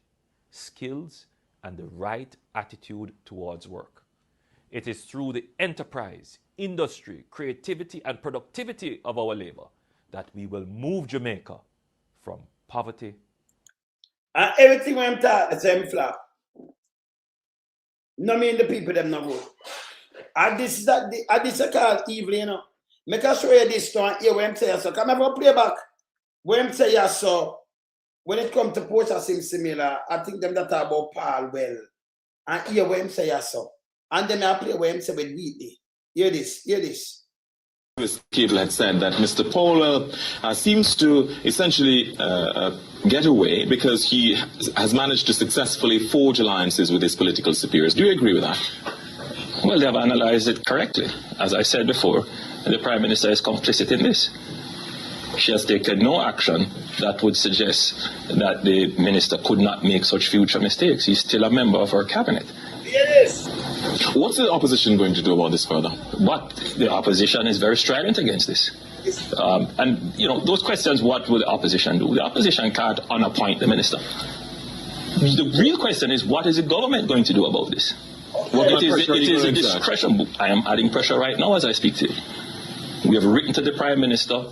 Speaker 4: skills, and the right attitude towards work. It is through the enterprise, industry, creativity, and productivity of our labor that we will move Jamaica from poverty.
Speaker 1: And everything went out the same flap. No mean the people them no good. And this is called evil, you know. Make us show you this one here when I'm saying so. Come have play back. When I'm saying so, when it comes to Portia similar, I think them that are about Paul well. And here when I'm saying so. And then I play when I'm saying with Wheatley. Hear this, hear this.
Speaker 8: Cable had said that Mr. Powell seems to essentially get away because he has managed to successfully forge alliances with his political superiors. Do you agree with that?
Speaker 6: Well, they have analyzed it correctly. As I said before, the Prime Minister is complicit in this. She has taken no action that would suggest that the Minister could not make such future mistakes. He's still a member of her cabinet.
Speaker 8: Yes. What's the opposition going to do about this further?
Speaker 6: But the opposition is very strident against this. And, you know, those questions, what will the opposition do? The opposition can't unappoint the minister. The real question is, what is the government going to do about this? It is a discretion. I am adding pressure right now as I speak to you. We have written to the Prime Minister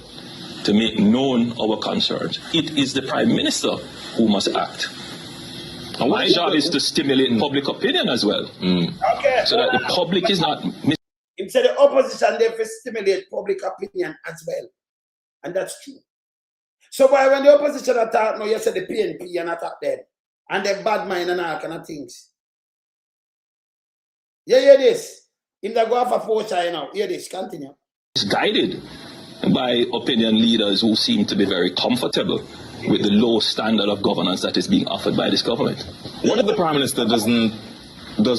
Speaker 6: to make known our concerns. It is the Prime Minister who must act. And my job is to stimulate public opinion as well.
Speaker 1: Okay.
Speaker 6: So that the public is not...
Speaker 1: He said the opposition, they stimulate public opinion as well. And that's true. So why when the opposition attack, no, you said the PNP and attack them. And they bad mind and all kind of things. You hear this? If they go off a poacher, you know, hear this, continue.
Speaker 6: It's guided by opinion leaders who seem to be very comfortable with the low standard of governance that is being offered by this government.
Speaker 8: What if the Prime Minister does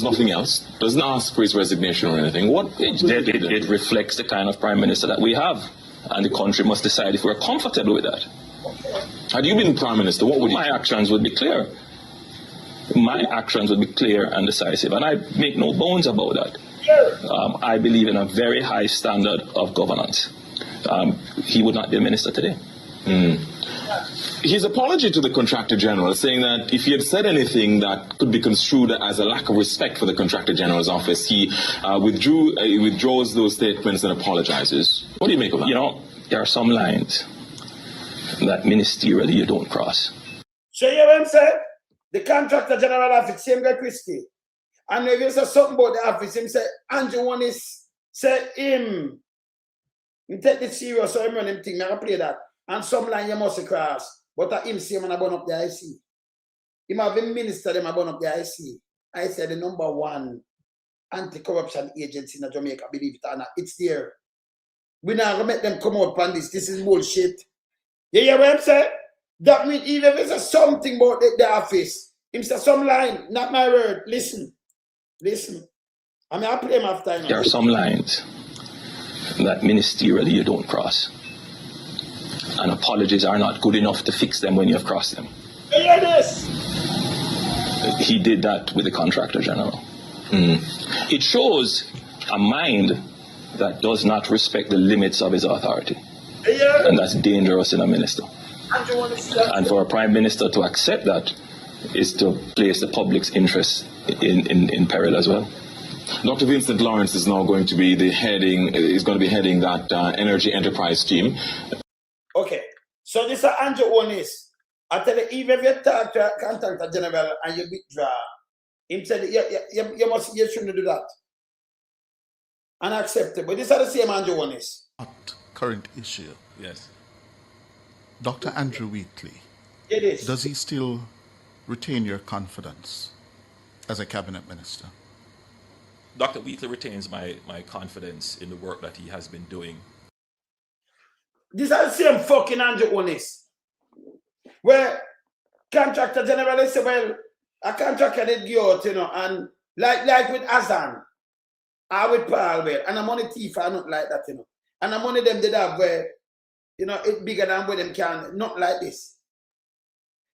Speaker 8: nothing else, doesn't ask for his resignation or anything?
Speaker 6: It reflects the kind of Prime Minister that we have, and the country must decide if we're comfortable with that.
Speaker 8: Had you been Prime Minister, what would
Speaker 6: my actions would be clear. My actions would be clear and decisive, and I make no bones about that. I believe in a very high standard of governance. He would not be a minister today.
Speaker 8: His apology to the Contractor General, saying that if he had said anything that could be construed as a lack of respect for the Contractor General's office, he withdraws those statements and apologizes. What do you make of that?
Speaker 6: You know, there are some lines that ministerially you don't cross.
Speaker 1: So you hear what I'm saying? The Contractor General office, same guy Christie. And if you say something about the office, him say, Andrew Holness say him take it serious, so him run him thing, I play that. And some line you must cross. But him say man I burn up the IC. Him have a minister them I burn up the IC. I said the #1 anti-corruption agency in Jamaica, believe it or not. It's there. We not gonna make them come out on this. This is bullshit. You hear what I'm saying? That means even if it's something about the office, him say some line, not my word. Listen. I mean, I play him after.
Speaker 6: There are some lines that ministerially you don't cross. And apologies are not good enough to fix them when you have crossed them.
Speaker 1: Hear this?
Speaker 6: He did that with the Contractor General. It shows a mind that does not respect the limits of his authority. And that's dangerous in a minister. And for a Prime Minister to accept that is to place the public's interest in peril as well.
Speaker 8: Dr. Vincent Lawrence is now going to be heading that energy enterprise team.
Speaker 1: Okay, so this is Andrew Holness. I tell you, even if you talk to a Contractor General and you withdraw, him said you shouldn't do that. Unacceptable. This is the same Andrew Holness.
Speaker 7: Current issue.
Speaker 4: Yes.
Speaker 7: Dr. Andrew Wheatley,
Speaker 1: It is.
Speaker 7: does he still retain your confidence as a cabinet minister?
Speaker 4: Dr. Wheatley retains my confidence in the work that he has been doing.
Speaker 1: This is the same fucking Andrew Holness. Where Contractor General say, well, a contractor did go out, you know, and like with Azan, or with Paul, well, and I'm on a thief or not like that, you know. And I'm on them did have where, you know, it's bigger than where them can, not like this.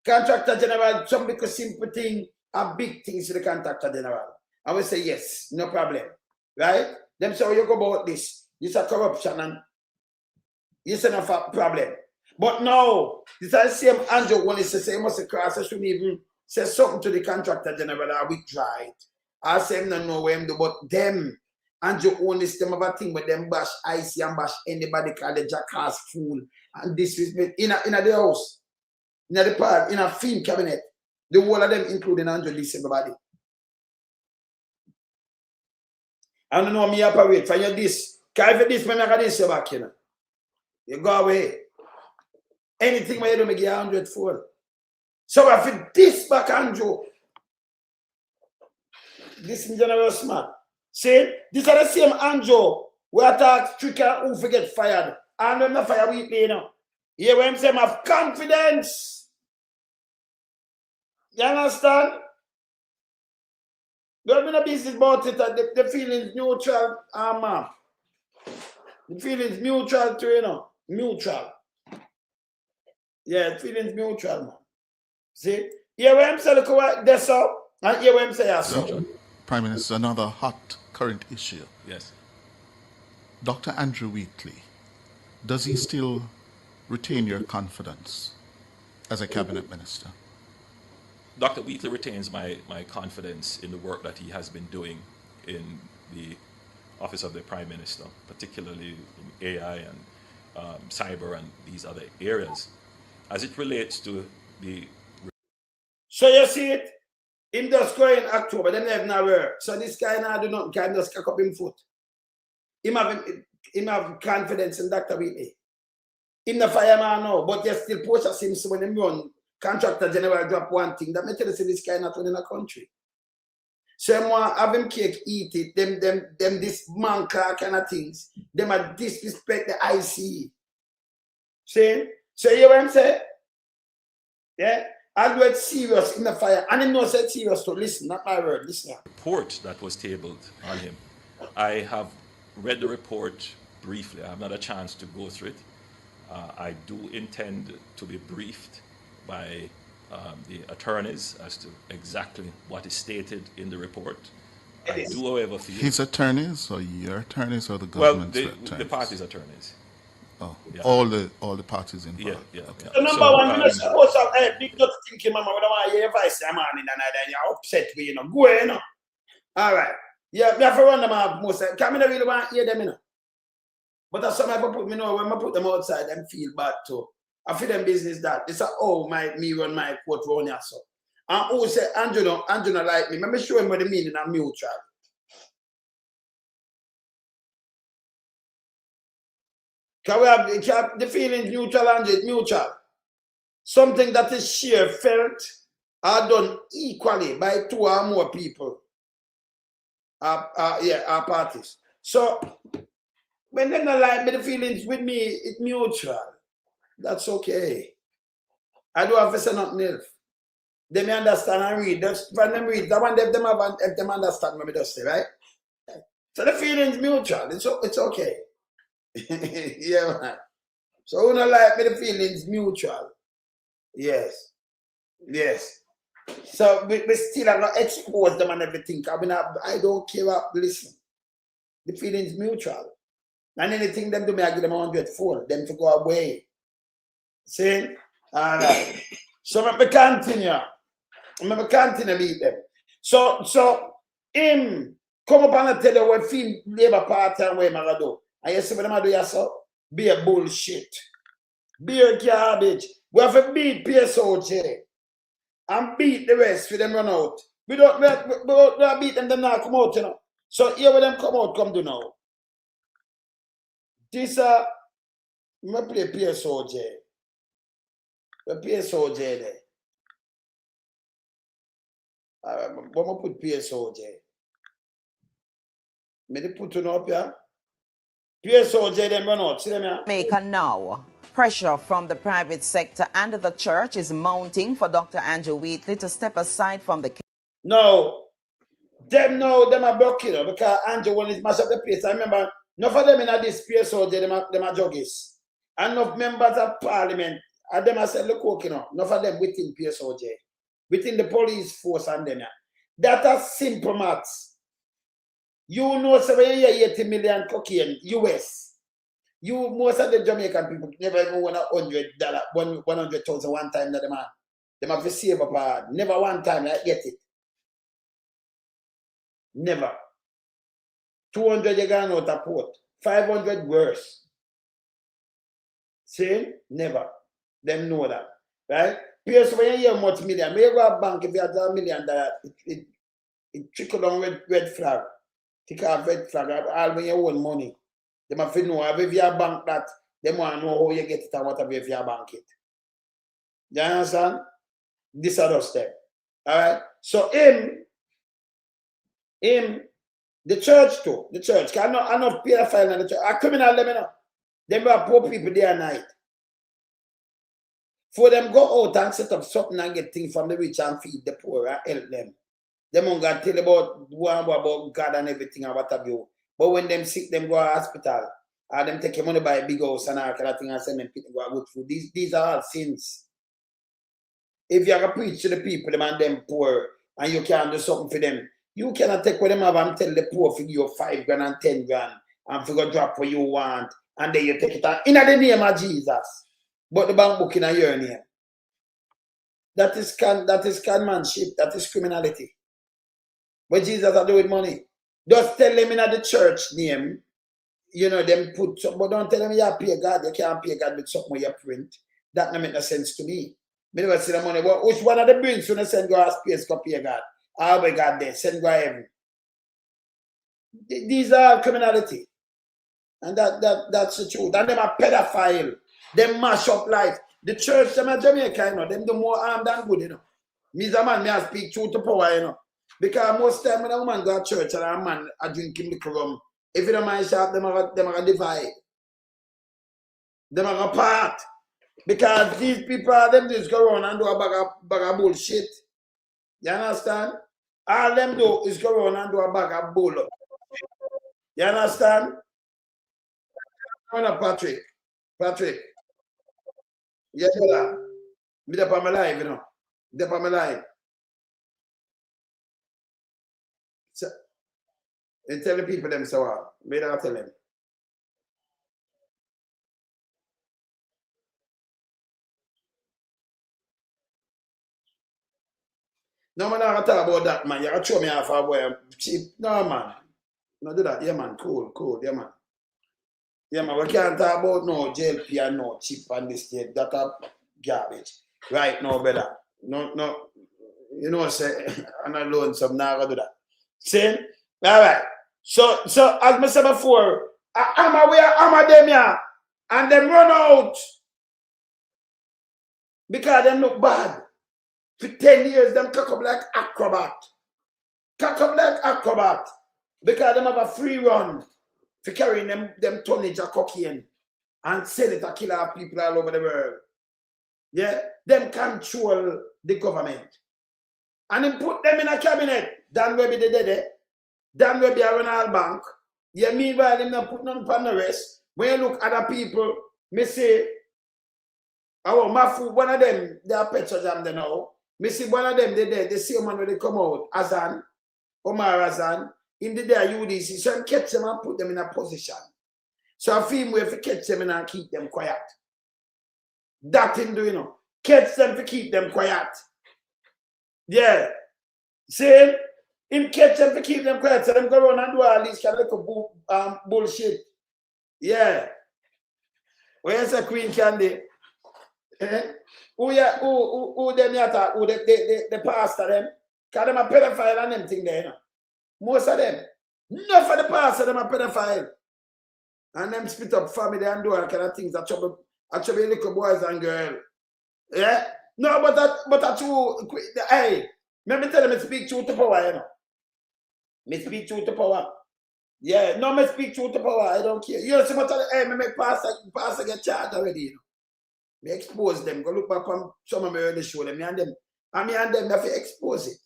Speaker 1: Contractor General, some because simple thing are big things to the Contractor General. I will say yes, no problem. Right? Them say, oh, you go about this. This is a corruption and it's enough a problem. But no, this is the same Andrew Holness say, you must cross, I shouldn't even say something to the Contractor General or withdraw it. I say, no, know what I'm doing, but them, Andrew Holness, them have a thing with them bash IC and bash anybody called the jackass fool and disrespect in the house, in the park, in a film cabinet. The whole of them, including Andrew, this everybody. I don't know me operate for you this. Because if this, I'm not going to say back, you know. You go away. Anything where you do, I give 100 for. So if this back, Andrew, this in general smart. See, this is the same Andrew We attack stricken who forget fired. And when the fire weekly, you know. Hear what I'm saying? Have confidence. You understand? Don't be no business about it. The feelings neutral, man. The feelings mutual too, you know. Mutual. Yeah, feelings mutual, man. See? Hear what I'm saying? That's all. And hear what I'm saying? So.
Speaker 7: Prime Minister, another hot current issue.
Speaker 9: Yes.
Speaker 7: Dr. Andrew Wheatley, does he still retain your confidence as a cabinet minister?
Speaker 9: Dr. Wheatley retains my confidence in the work that he has been doing in the Office of the Prime Minister, particularly in AI and cyber and these other areas. As it relates to the...
Speaker 1: So you see it? Him just go in October, then they have no work. So this guy now do not can just cock up him foot. Him have confidence in Dr. Wheatley. Him the fireman now, but you still process him so when him run contractor general drop one thing. That may tell you this guy not running a country. So him want have him cake, eat it, them this man car kind of things. Them a disrespect the IC. See? So you hear what I'm saying? Yeah? I'll do it serious in the fire. And him knows it's serious, so listen, not my word, listen.
Speaker 9: Report that was tabled on him. I have read the report briefly. I have not a chance to go through it. I do intend to be briefed by the attorneys as to exactly what is stated in the report. I do, however, feel...
Speaker 7: His attorneys, or your attorneys, or the government's attorneys?
Speaker 9: The party's attorneys.
Speaker 7: Oh,
Speaker 9: Yeah.
Speaker 7: all the parties involved.
Speaker 9: Yeah.
Speaker 7: Okay.
Speaker 1: So number one, you're supposed to have big not thinking, Mama, we don't want to hear your voice, man, and then you're upset with, you know. Go ahead, you know. All right. Yeah, we have to run them off most of the time. I don't really want to hear them, you know. But that's something I put me know when I put them outside, them feel bad too. I feel them business that. This is how me run my court run here, so. And who say, Andrew don't like me. Let me show him what the meaning of mutual. Can we have the feelings neutral and mutual? Something that is shared, felt, are done equally by two or more people. Our parties. So when they don't like me, the feelings with me, it's mutual. That's okay. I don't have to say nothing else. They may understand and read. That's when them read. That one if them understand what me just say, right? So the feelings mutual. It's okay. Yeah, man. So who don't like me, the feelings mutual. Yes. Yes. So we still are not expose them and everything. I don't care about listen. The feelings mutual. And anything them do me, I give them 100-fold. Them to go away. See? All right. So let me continue. Let me continue beat them. So him come up and tell you what film Labour Party and what I'm do. And you see what I'm do yourself? Be a bullshit. Be a garbage. We have to beat PSOJ and beat the rest for them run out. We don't beat them not come out, you know. So here when them come out, come do now. This I'm gonna play PSOJ. The PSOJ there. I'm gonna put PSOJ. Maybe put it up here. PSOJ them run out. See them here?
Speaker 10: Jamaica now. Pressure from the private sector and the church is mounting for Dr. Andrew Wheatley to step aside from the case.
Speaker 1: No. Them are blocking, you know, because Andrew when it mash up the place. I remember enough of them in this PSOJ, them are judges. And enough members of parliament, and them I said, look, okay, you know, enough of them within PSOJ, within the police force and them. That are simple maths. You know, 80 million cocaine, US. You, most of the Jamaican people never even won $100,000, 100,000 one time that them have to save up, never one time I get it. Never. 200 you gone out of port. 500 worse. See? Never. Them know that. Right? Because when you hear much million, when you go to a bank, if you have $1 million, it trickle down red flag. Take off red flag. All when you own money. They have to know if you have bank that, they want to know how you get it and whatever if you have bank it. You understand? This other step. Alright? So him The church too. The church. I know pedophile in the church. A criminal them, you know. Them are poor people day and night. For them go out and set up something and get things from the rich and feed the poor and help them. Them on God tell about God and everything and what have you. But when them sick, them go to hospital. Or them take your money by a big house and all kind of thing and send them people go good food. These are all sins. If you have to preach to the people, them and them poor, and you can't do something for them, you cannot take what them have and tell the poor for you 5 grand and 10 grand and for go drop what you want, and then you take it out in the name of Jesus. But the bank book in your name. That is conmanship, that is criminality. But Jesus are doing money. Just tell them in the church name, you know, them put some, but don't tell them you pay God. You can't pay God with something you print. That don't make no sense to me. Me never see the money. But which one of the brings when they send go as space to pay God? All we got there, send go heaven. These are criminality. And that's the truth. And them are pedophile. Them mash up life. The church, them are Jamaica, you know, them do more harm than good, you know. Me as a man, me I speak truth to power, you know. Because most time when a woman go to church and a man are drinking liquor rum, if you don't mind shop, them are divide. Them are apart. Because these people, them just go around and do a bag of bullshit. You understand? All them do is go around and do a bag of bull. You understand? Patrick. Yes, brother. Me up on my live, you know. Me up on my live. So, and tell the people them so well. Me don't tell them. No man, I talk about that, man. You gotta show me half a boy cheap. No man. No do that. Yeah man, cool, yeah man. Yeah man, we can't talk about no JLP and no chip on this state. That are garbage. Right now, brother. No. You know, say I'm not alone, so I'm not gonna do that. See? Alright. So as I said before, I'm them here, and them run out because them look bad. For 10 years, them cock up like acrobat. Because them have a free run for carrying them tonnage of cocaine and sell it to kill our people all over the world. Yeah? Them control the government. And then put them in a cabinet. Dan will be the dead. Dan will be a Ronald Bank. Yeah, meanwhile, them not put none upon the rest. When you look at other people, me say, oh, Mafu, one of them, they are petrol jam there now. Me see one of them, they see a man when they come out, Omar Azan, in the day UDC, so I catch them and put them in a position. So I feel if you catch them and keep them quiet. That thing do, you know. Catch them to keep them quiet. Yeah. See? Him catch them to keep them quiet, so them go around and do all these kind of bullshit. Yeah. Where's the Queen Candy? Who them yata? Who the pastor them? Because them a pedophile and them thing there, you know. Most of them. Enough of the pastor them a pedophile. And them split up family and do all kind of things that trouble little boys and girls. Yeah? No, but that you, hey, let me tell them I speak truth to power, you know. Me speak truth to power. Yeah, no, me speak truth to power. I don't care. You know, so much of hey, me make pastor get charged already, you know. Me expose them. Go look back on some of my early show them. Me and them have to expose it.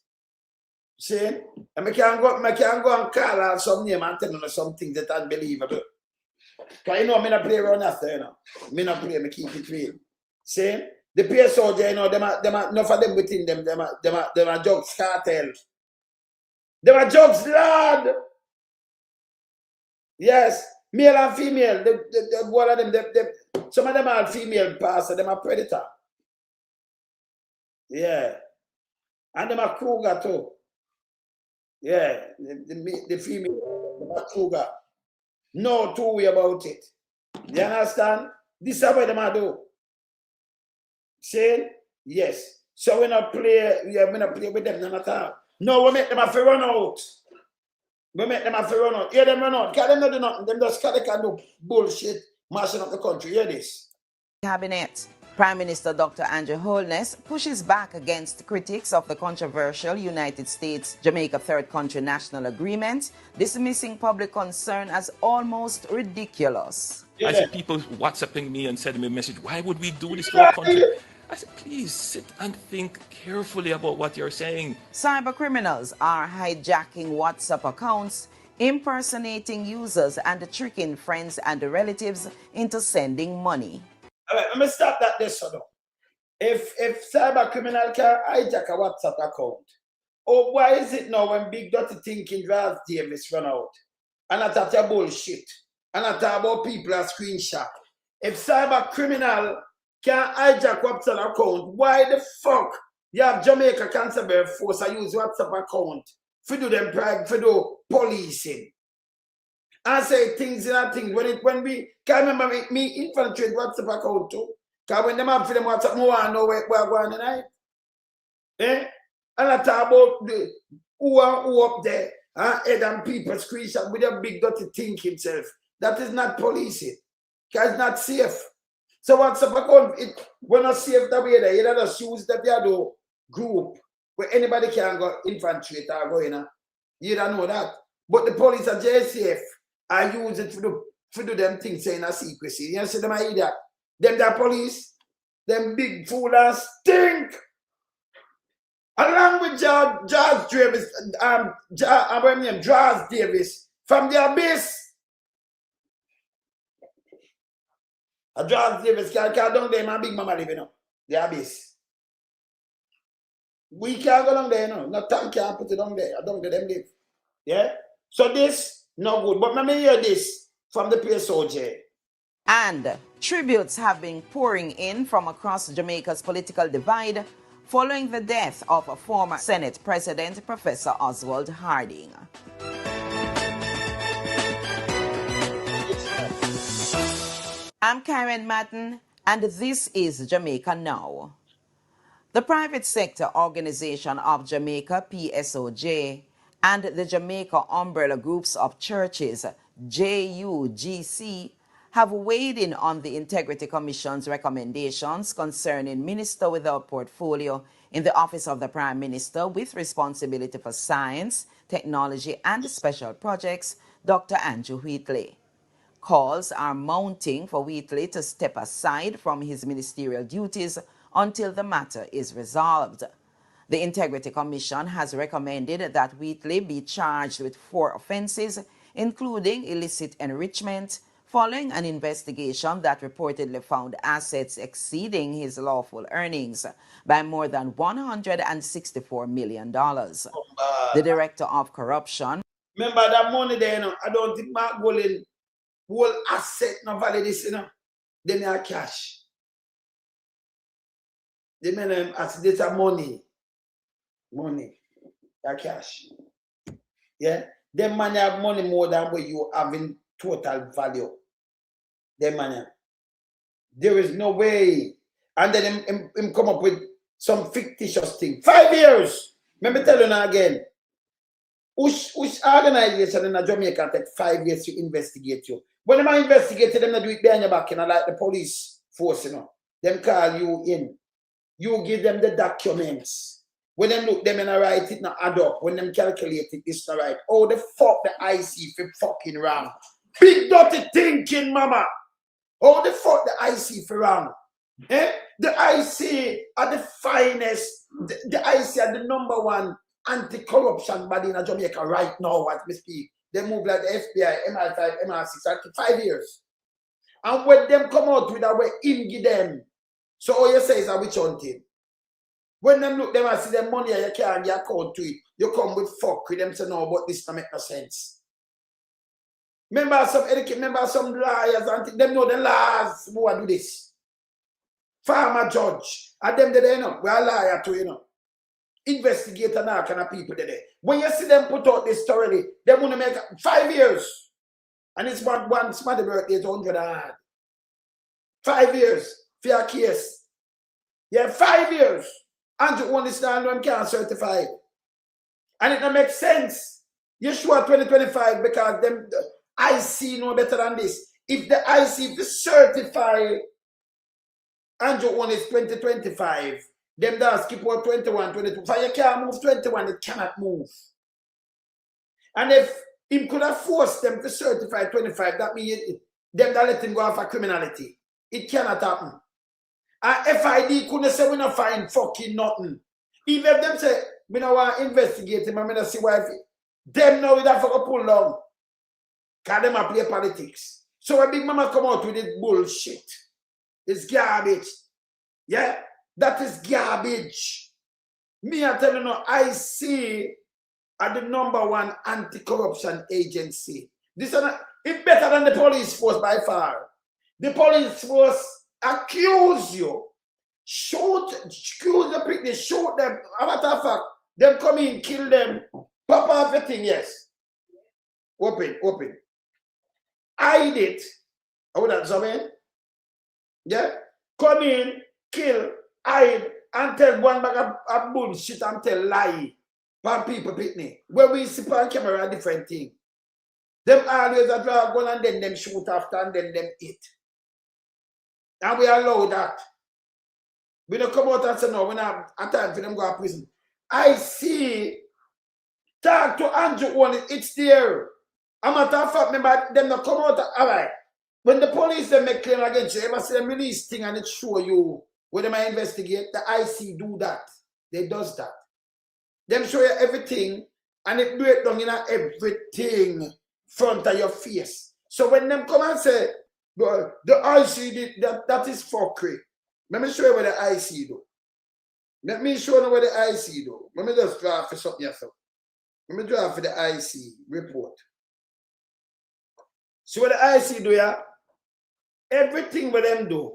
Speaker 1: See? And I can't go and call out some name and tell them some things that are unbelievable. Because you know, me not play around after, you know. Me not play, me keep it real. See? The peer soldier, you know, them are enough of them within them. Them are drugs cartel. Them are drugs, lad. Yes. Male and female. One of them, some of them are female pastor, them are predator. Yeah. And them are Kruger too. Yeah. The female, them are Kruger. No two way about it. You understand? This is what them are do. Say yes. So we not play with them none at all. No, we make them have to run out. Hear them run out. Because them not do nothing. Them just can do bullshit, mashing up the country. Hear this.
Speaker 10: Cabinet. Prime Minister Dr. Andrew Holness pushes back against critics of the controversial United States-Jamaica Third Country National Agreement, dismissing public concern as almost ridiculous.
Speaker 9: I see people WhatsApping me and sending me a message, why would we do this to our country? I said, please sit and think carefully about what you're saying.
Speaker 10: Cyber criminals are hijacking WhatsApp accounts, impersonating users, and tricking friends and relatives into sending money.
Speaker 1: All right, let me stop that there, so now. If cyber criminal can hijack a WhatsApp account, oh, why is it now when Big Dirty Thinking Drive Davis run out? And I talk about bullshit. And I talk about people a screenshot. If cyber criminal can hijack WhatsApp account, why the fuck you have Jamaica Canterbury Force I use WhatsApp account for do them for do policing? I say things in a thing when we can remember me infiltrate WhatsApp account too. Because when them have for them WhatsApp, more I know where we're going tonight. Eh? And I talk about the who up there, head and people screenshot with a Big Dirty Think himself. That is not policing. Because it's not safe. So WhatsApp account, we're not safe that way there. You don't just use that the group where anybody can go infiltrate or go in. You don't know that. But the police are JCF. I use it for do them things saying a secrecy. You see them I hear that. Them the police, them big fool and stink. Along with George Davis, George Davis from the abyss. George Davis can't down there, my big mama living up. The abyss. We can't go down there, no. No time can't put it down there. I don't get them live. Yeah? So this no good. But let me hear this from the PSOJ.
Speaker 10: And tributes have been pouring in from across Jamaica's political divide following the death of a former Senate President, Professor Oswald Harding. I'm Karen Matten, and this is Jamaica Now. The private sector organization of Jamaica, PSOJ, and the Jamaica Umbrella Groups of Churches, JUGC, have weighed in on the Integrity Commission's recommendations concerning Minister without portfolio in the Office of the Prime Minister with responsibility for science, technology, and special projects, Dr. Andrew Wheatley. Calls are mounting for Wheatley to step aside from his ministerial duties until the matter is resolved. The Integrity Commission has recommended that Wheatley be charged with 4 offenses, including illicit enrichment, following an investigation that reportedly found assets exceeding his lawful earnings by more than $164 million. The Director of Corruption.
Speaker 1: Remember that money there, you know, I don't think Mark Golden whole asset no value this, you know. They are cash. They mean as data money. Money. They're cash. Yeah? Them money have money more than what you have in total value. Them money. There is no way. And then him come up with some fictitious thing. 5 years. Let me tell you now again. Which organization in Jamaica take 5 years to investigate you? When them investigate them, they do it behind your back, you know, like the police force, you know. Them call you in. You give them the documents. When them look them in a right, it not add up. When them calculate it, it's not right. Oh, the fuck the IC for fucking wrong. Big Dirty Thinking, mama. Oh, the fuck the IC for wrong. Eh? The IC are the finest. The IC are the #1 anti-corruption body in Jamaica right now as we speak. They move like the FBI, MI5, MI6 after 5 years. And when them come out with that way, him give them. So all you say is a witch hunting. When them look, them and see them money and you can't get account to it, you come with fuck with them say no, but this don't make no sense. Remember some lawyers and them know the laws who do this. Farmer judge. And them there, you know, we are liar too, you know. Investigator now kind of people there. When you see them put out this story, they want to make 5 years. And it's one smart birthday is 100. 5 years for your case. Yeah, 5 years. And you understand when can't certify. And it don't make sense. You sure 2025 because them IC know better than this. If the IC certify Andrew Holness 2025. Them that skip out 21, 22. So you can't move 21, it cannot move. And if him could have forced them to certify 25, that means them that let him go off for criminality. It cannot happen. And FID couldn't say we not find fucking nothing. Even if them say we don't want to investigate him, I mean, see why them now with that for pull down. Because them a play politics. So when Big Mama come out with this bullshit, it's garbage. Yeah? That is garbage. Me, I tell you now, I see at the #1 anti-corruption agency. This is it's better than the police force by far. The police force accuse you, accuse the people, shoot them. As a matter of fact, them come in, kill them, pop off everything, yes. Open. Hide it. How that something? Yeah? Come in, kill, hide, and tell one bag of bullshit and tell lie. Pan people pitney. When we see on camera, a different thing. Them always a draw gun and then them shoot after and then them eat. And we allow that. We don't come out and say no, we not have time for them go to prison. I see, talk to Andrew Holness, it's there. A matter of fact, remember, them not come out, all right. When the police them make claim against you, ever see them release thing and it show you where they might investigate, the IC do that. They does that. Them show you everything and it break down in everything front of your face. So when them come and say, the IC did that is fuckery. Let me show you what the IC do. Let me show you what the IC do. Let me just draw for something yourself. Let me draw for the IC report. So what the IC do, yeah? Everything with them do,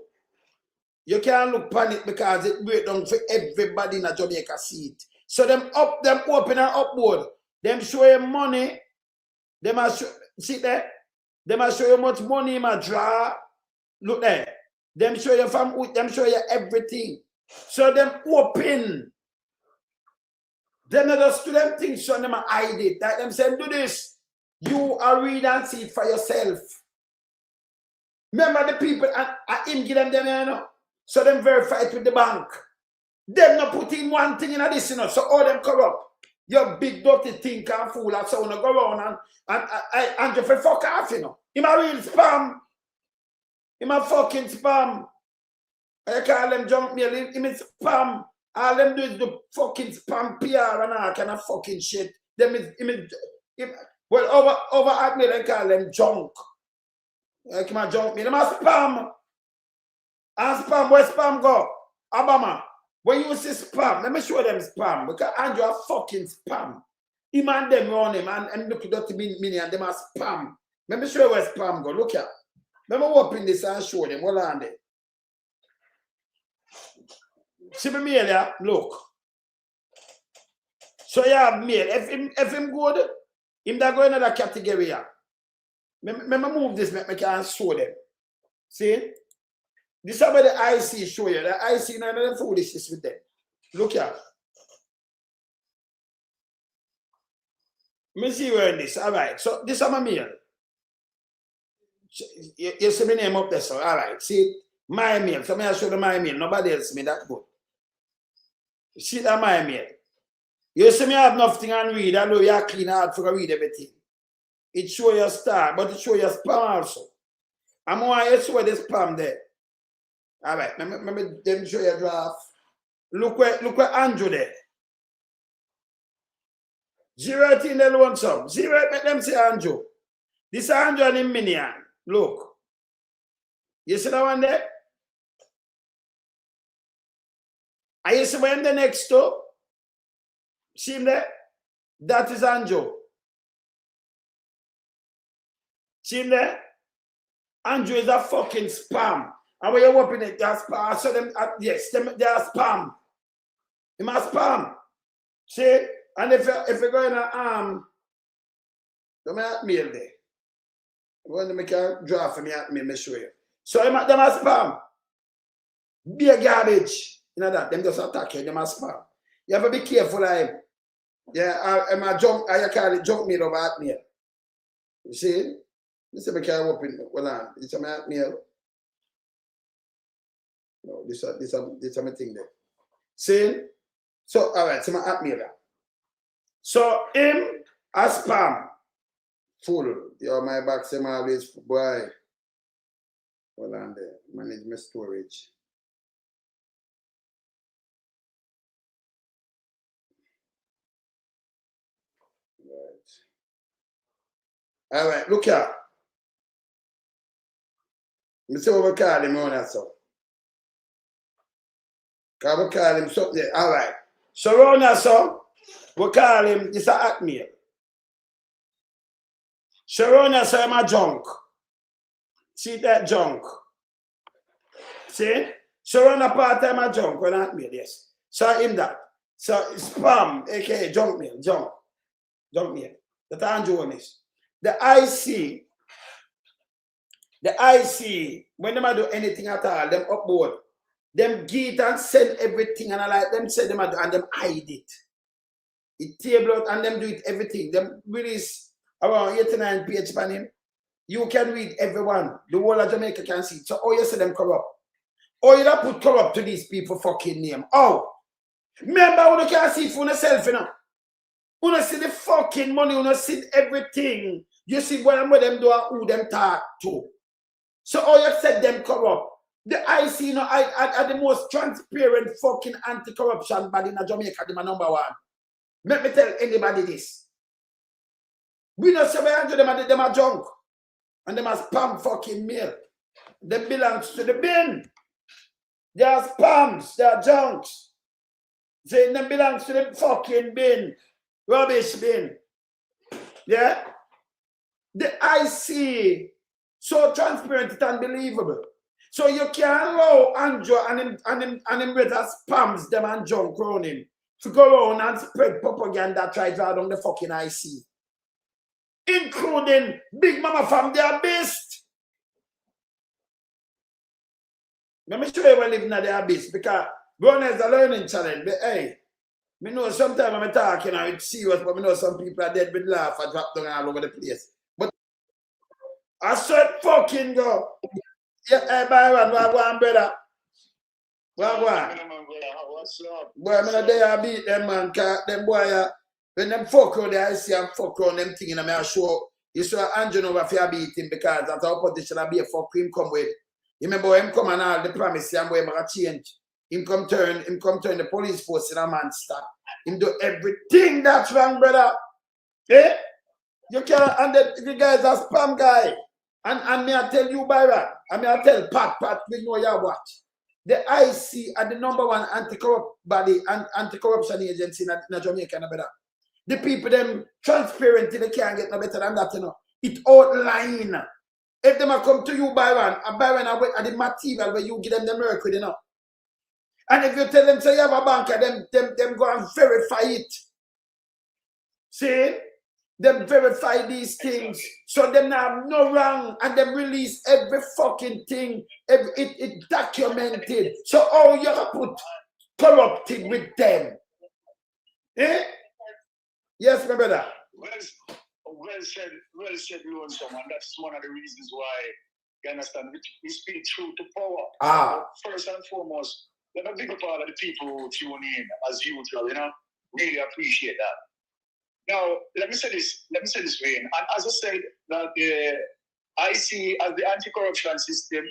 Speaker 1: you can't look panic because it break down for everybody in Jamaica see it. So them open and upboard. Them show you money. Them a show, see there? Them a show you much money in my draw. Look there. Them show you them show you everything. So them open. Them not just do them things, so them hide it. Like them say, do this. You are read and see it for yourself. Remember the people and him give them, you know. So them verify it with the bank. Them not put in one thing in this, you know. So all them corrupt. Your big dirty thinker and fool and so on go around and you fuck off, you know. Him a real spam. Him a fucking spam. I call them junk mail. Him is spam. All them do is the fucking spam PR and all kind of fucking shit. Them is well over at me they call them junk. Like him a junk mail. Him a spam. And spam, where spam go? Obama. When you see spam, let me show them spam. Because Andrew a fucking spam. Him and them run him and look at that mini and them a spam. Let me show you where spam go. Look here. Let me open this and show them. Hold on there. See me mail here? Look. So you have mail. If him good, him that go in another category here. Let me move this, make me can show them. See? This is what the IC show you. The IC none of them foolishness with them. Look here. Let me see where in this. All right. So this is my mail. You see my name up there, so all right. See my mail. So I show you my mail. Nobody else me that good. See that my mail. You see me have nothing and read. I know you are clean hard for to read everything. It show your star, but it show your spam also. I'm going to show the spam there. All right, let me show you a draft. Look where Andrew there. 018 they want some. 08 make them say Andrew. This is Andrew and him minion. Look. You see that one there? Are you see when the next to? See him there? That is Andrew. See him there? Andrew is a fucking spam. And when you open it, they are spam. So them, yes, they are spam. They must spam. See? And if you go in an they might mail there. When they make a draft for me, me show you. So they must spam. Be a garbage. You know that. Them just attack you. They must spam. You have to be careful of him. Yeah, I'm a junk, I call it junk mail over at mail. You see? This is a can open. Well, it's a mail. No, this is my thing there. See? So, all right, so my at me there. So, him a spam. Fool. Yo, my back, say my always, boy. Hold on there. Manage my storage. Right. All right, look here. Let me see what we call him on that, so. Because we call him something. All right. So, around that, so, we call him, this is a Acmeal. So, around that, so, I'm a junk. See that junk? See? So, around that part, I'm a junk, when Acmeal, yes. So, him that. So, spam, aka junk mail, junk mail. That's Andrew Holness. The IC, when they do anything at all, them upload, them get and send everything, and I like them send them and them hide it. It table out and them do it everything. Them release around 89 pages on him. You can read everyone. The whole of Jamaica can see it. So, oh, you say them corrupt. Oh, you don't put corrupt to these people fucking name. Oh, remember when you can see it for yourself, you know? You don't see the fucking money, you don't see everything. You see what them do and who them talk to. So, oh, you said them corrupt. The IC, you know, are the most transparent fucking anti-corruption body in Jamaica, them are number one. Let me tell anybody this. We don't say them are junk. And them are spam fucking mail. They belong to the bin. They are spams, they are junks. They belong to the fucking bin. Rubbish bin. Yeah? The IC, so transparent, it's unbelievable. So you can't allow Andrew and him with spams them and junk around him to go around and spread propaganda try to down the fucking IC. Including Big Mama from their best. Let me show you what living at their best because growing is a learning challenge. But hey, me know sometimes I'm talking and it's serious, but me know some people are dead with laugh and drop down all over the place. But I said fucking go. Yeah, hey, Byron, what going, brother? What going?
Speaker 11: What's up?
Speaker 1: Boy, I'm not there to beat them, man, because them boy, when them fuck around there, I see them fuck around them thing, and I'm sure you saw Andrew over for beat him because as our opposition, I be a fuck him come with. You remember him come and all the promise, and boy, I'm going to change. Him come turn the police force in a monster. Him do everything that's wrong, brother. Eh? You can't, and the guy's a spam guy. And may I tell you, Byron, and may I tell Pat, we know you what. The IC are the number one anti-corrupt body and anti-corruption agency in Jamaica, no better. The people, them transparent, they can't get no better than that, you know. It outline. If them come to you, Byron, and Byron are the material where you give them the mercury, you know. And if you tell them, say you have a banker, them go and verify it. See? Them verify these things. So them now have no wrong. And them release every fucking thing. It documented. So all you have put corrupted with them. Eh? Yes, my brother.
Speaker 11: Well said, Lonesome, and that's one of the reasons why, you understand, we speak truth to power. First and foremost, let me big up all of the people who tune in as usual, you know. Really appreciate that. Now, let me say this way, and as I said, that the IC as the anti-corruption system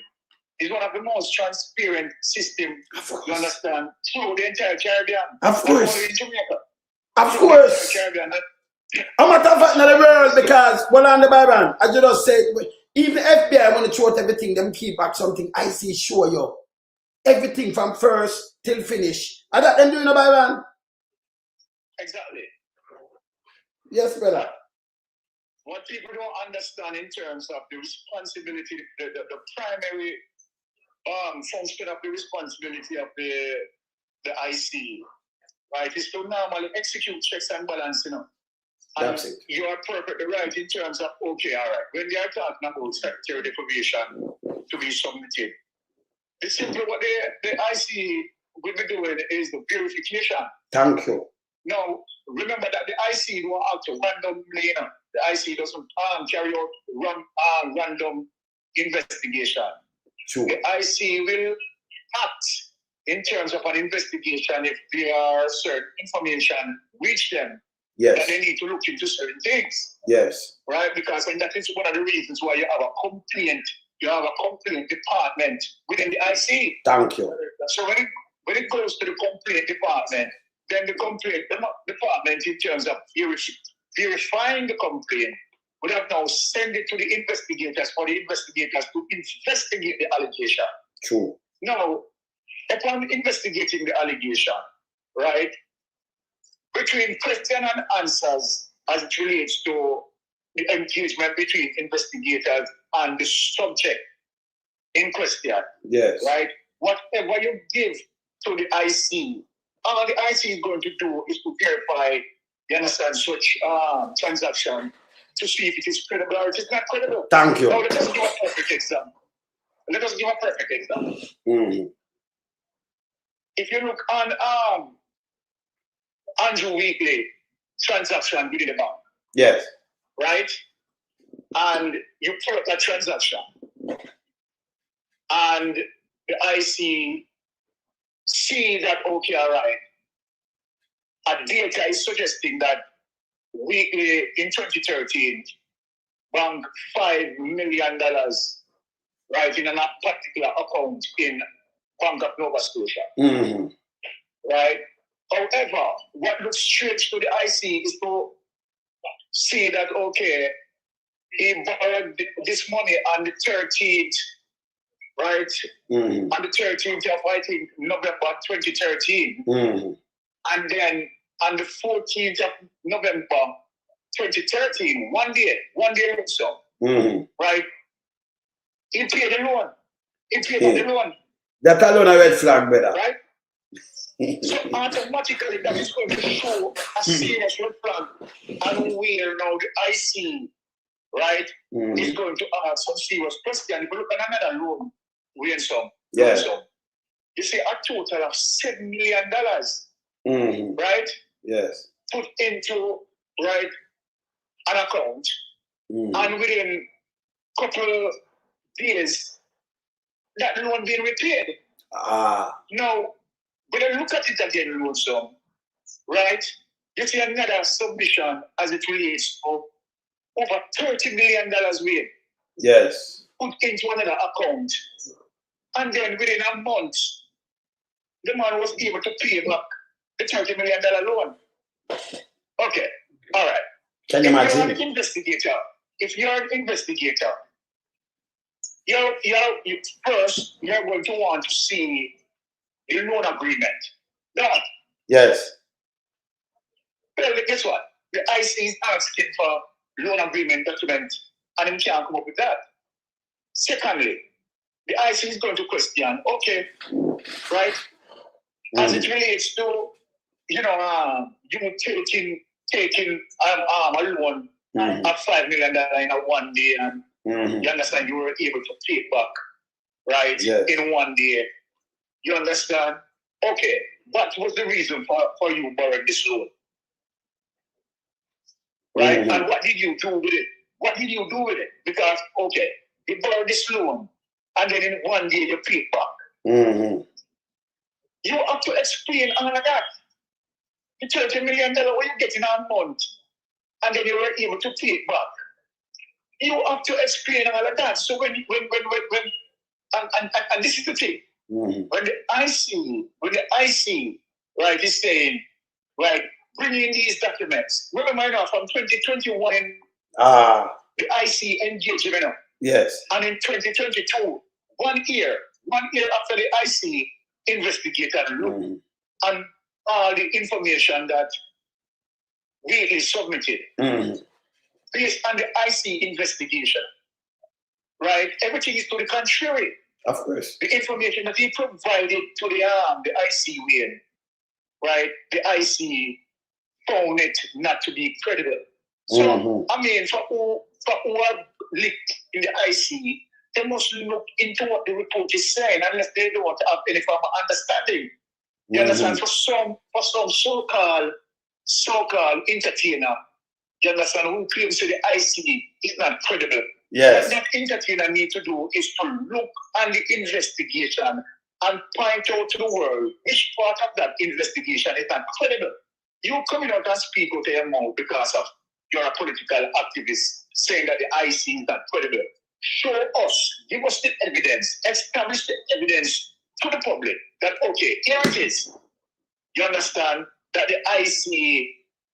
Speaker 11: is one of the most transparent systems, you understand, through the entire Caribbean.
Speaker 1: Of course.
Speaker 11: In Jamaica.
Speaker 1: Of course. I'm not talking about the world because, well, on the Byron, as you just said, even the FBI want to throw out everything, them keep back something, IC show you. Everything from first till finish. Are that them doing the Byron?
Speaker 11: Exactly.
Speaker 1: Yes, brother.
Speaker 11: What people don't understand in terms of the responsibility, the primary function of the responsibility of the IC, right, is to normally execute checks and balances, you know. And
Speaker 1: that's it.
Speaker 11: You are perfectly right in terms of, okay, all right, when they are talking about secretary information to be submitted, it's simply what the IC will be doing is the verification.
Speaker 1: Thank you.
Speaker 11: Now, remember that the IC don't have to randomly, you know, the IC doesn't carry out random investigation.
Speaker 1: True.
Speaker 11: The IC will act in terms of an investigation if there are certain information reach them that they need to look into certain things.
Speaker 1: Yes.
Speaker 11: Right? Because and that is one of the reasons why you have a complaint department within the IC.
Speaker 1: Thank you.
Speaker 11: So when it goes to the complaint department, then the complaint department in terms of verifying the complaint would have now send it to the investigators for the investigators to investigate the allegation.
Speaker 1: True.
Speaker 11: Now, upon investigating the allegation, right, between question and answers as it relates to the engagement between investigators and the subject in question.
Speaker 1: Yes.
Speaker 11: Right? Whatever you give to the IC, all the IC is going to do is to verify, you understand, such transaction to see if it is credible or it is not credible.
Speaker 1: Thank you.
Speaker 11: Now, let us give a perfect example.
Speaker 1: Mm-hmm.
Speaker 11: If you look on Andrew Weekly transaction within the bank.
Speaker 1: Yes.
Speaker 11: Right? And you pull up that transaction. And the IC see that, okay, all right. A data is suggesting that Weekly in 2013 banked $5 million, right, in a particular account in Bank of Nova Scotia.
Speaker 1: Mm-hmm.
Speaker 11: Right? However, what looks strange to the IC is to see that, okay, he borrowed this money on the 13th, right?
Speaker 1: Mm-hmm.
Speaker 11: On the 13th of, I think, November 2013.
Speaker 1: Mm-hmm.
Speaker 11: And then on the 14th of November 2013, one day or so,
Speaker 1: mm-hmm.
Speaker 11: right? He paid the loan. The loan.
Speaker 1: That's alone a red flag, brother.
Speaker 11: Right? So automatically that is going to show a serious red flag. And where now the IC, right, is going to ask some serious question. If you look at another loan, you see a total of $7 million, right?
Speaker 1: Yes.
Speaker 11: Put into, right, an account. And within a couple days, that loan being repaid. Now, when I look at it again, also, right, you see another submission as it relates to over $30 million worth.
Speaker 1: Yes.
Speaker 11: Put into another account. And then within a month, the man was able to pay back the $30 million loan. Okay, all right.
Speaker 1: Can you imagine?
Speaker 11: If you're an investigator, first you're going to want to see the loan agreement. Done.
Speaker 1: Yes.
Speaker 11: Well, guess what? The IC is asking for loan agreement document and he can't come up with that. Secondly, the IC is going to question, okay, right? As it relates to, you taking a loan of $5 million in a one day, and you understand you were able to pay it back, right?
Speaker 1: Yes.
Speaker 11: In one day. You understand? Okay, what was the reason for you borrowing this loan? Right? And what did you do with it? Because, okay, you borrowed this loan, and then in one day you pay it back. You have to explain all of that. The $30 million what you get in a month, and then you were able to pay it back. You have to explain all of that. So when and this is the thing. When the IC, right, is saying, right, bring in these documents. Remember now, from 2021, the IC engaged,
Speaker 1: Yes.
Speaker 11: And in 2022, 1 year after the IC investigated and looked and all the information that we submitted based on the IC investigation, right? Everything is to the contrary.
Speaker 1: Of course.
Speaker 11: The information that he provided to the IC win, right? The IC found it not to be credible. So, I mean, for who are leaked in the IC, they must look into what the report is saying, unless they don't have any form of understanding. You understand? For some so-called entertainer, you understand, who claims to the IC is not credible.
Speaker 1: Yes.
Speaker 11: What that entertainer need to do is to look on the investigation and point out to the world which part of that investigation is not credible. You coming out and speak out of your mouth because of you're a political activist saying that the IC is not credible. Show us, give us the evidence, establish the evidence to the public that, okay, here it is. You understand that the IC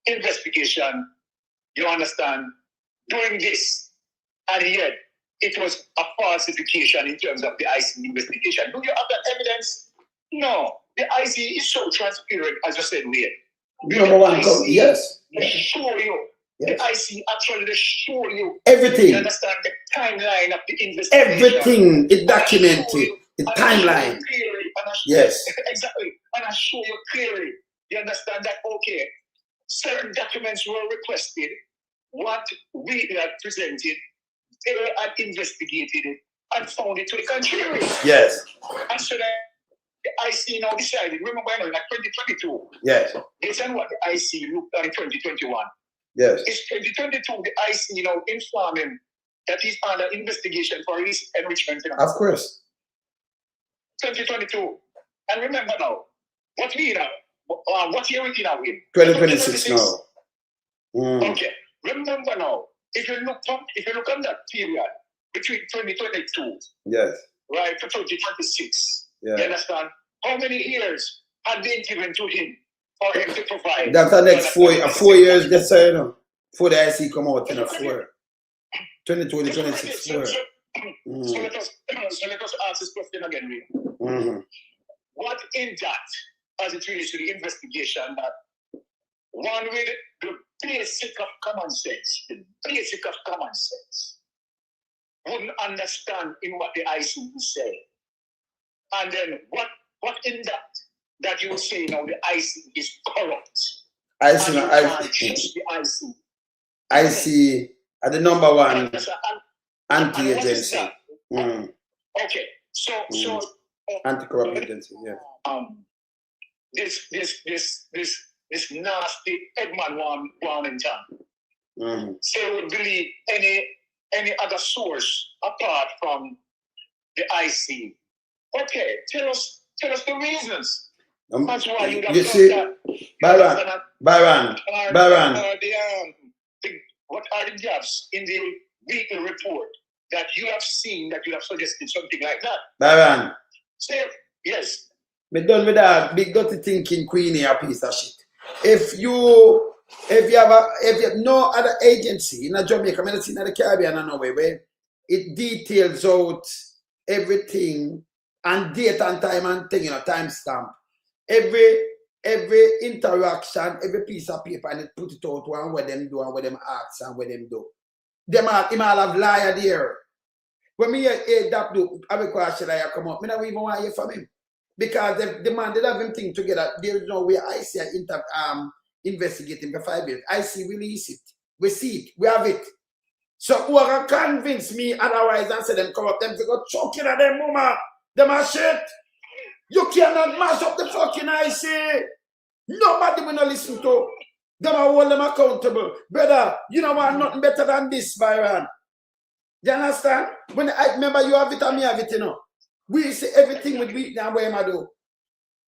Speaker 11: investigation, you understand, doing this, and yet it was a falsification in terms of the IC investigation. Do you have that evidence? No. The IC is so transparent, as I said,
Speaker 1: Number one, yes.
Speaker 11: They show you.
Speaker 1: Yes.
Speaker 11: The IC actually show you
Speaker 1: Everything.
Speaker 11: You understand the timeline of the investigation.
Speaker 1: Everything is documented. The timeline. Yes.
Speaker 11: Exactly. And I show you clearly. You understand that, okay, certain documents were requested. What we had presented, they had investigated it and found it to the contrary.
Speaker 1: Yes.
Speaker 11: And so that the IC now decided, remember, in 2022.
Speaker 1: Yes.
Speaker 11: Based on what the IC looked at in 2021.
Speaker 1: Yes.
Speaker 11: It's 2022, the IC now informed him that he's under investigation for his enrichment.
Speaker 1: Of course.
Speaker 11: 2022. And remember now, what we now, what year we now in?
Speaker 1: 2026 now.
Speaker 11: Okay. Remember now, if you look at that period between 2022,
Speaker 1: yes,
Speaker 11: right, to 2026,
Speaker 1: yeah.
Speaker 11: You understand? How many years had been given to him for him to provide?
Speaker 1: That's the next 4 years, that's you know, for the IC come out in a 4. 2020, 26, 4.
Speaker 11: So let us ask this question again, Ray. What in that, as it relates to the investigation, that one with the basic of common sense, wouldn't understand in what the IC is saying? And then what in that you would say now the IC is corrupt?
Speaker 1: IC, IC are the number one anti-agency.
Speaker 11: Okay, so
Speaker 1: anti-corrupt agency, yeah.
Speaker 11: This nasty Edmund Warrington. So would believe any other source apart from the IC. Okay, tell us the reasons. That's why you
Speaker 1: see,
Speaker 11: that.
Speaker 1: Byron.
Speaker 11: What are the gaps in the weekly report that you have seen that you have suggested something like that?
Speaker 1: Byron.
Speaker 11: Say yes.
Speaker 1: Me done with that big dirty thinking Queenie a piece of shit. If you have no other agency in Jamaica, I in the Caribbean and nowhere where it details out everything and date and time and thing, timestamp. Every interaction, every piece of paper, and it put it out and what them do and what them ask and what them do. Them all have liar there. When me hear that do, I will question I come up. Me not even want to hear from him. Because the man did have him thing together. There is no way I see investigating for 5 years. I see release it. We see it. We have it. So who are convince me otherwise and say them come up, them to go choking at them mama. Them are shit. You cannot mash up the fucking IC. Nobody will not listen to. Them are hold them accountable. Brother, you know what? Nothing better than this, Byron. You understand? When I remember you have it and me have it, We say everything with we now where I do.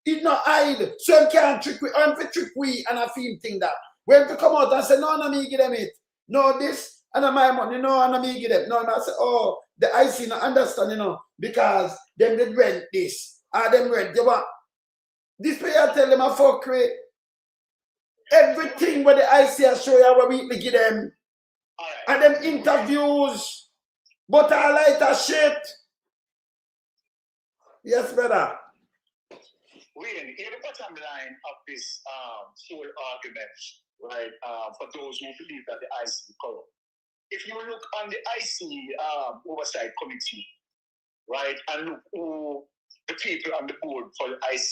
Speaker 1: It not hide. So you can't trick we. I'm for trick we and I feel thing that. When to come out and say, no, me give them it. No, this and my money, no, and me give them. No, and I say, oh, the IC not understand, because them did rent this. And them rent. You want this player tell them a fuckery. Everything where the IC show you what we give them. And them interviews. But I like that shit. Yes, brother.
Speaker 11: Wayne, here the bottom line of this whole argument, right? For those who believe that the IC is corrupt. If you look on the IC oversight committee, right, and look who the people on the board for the IC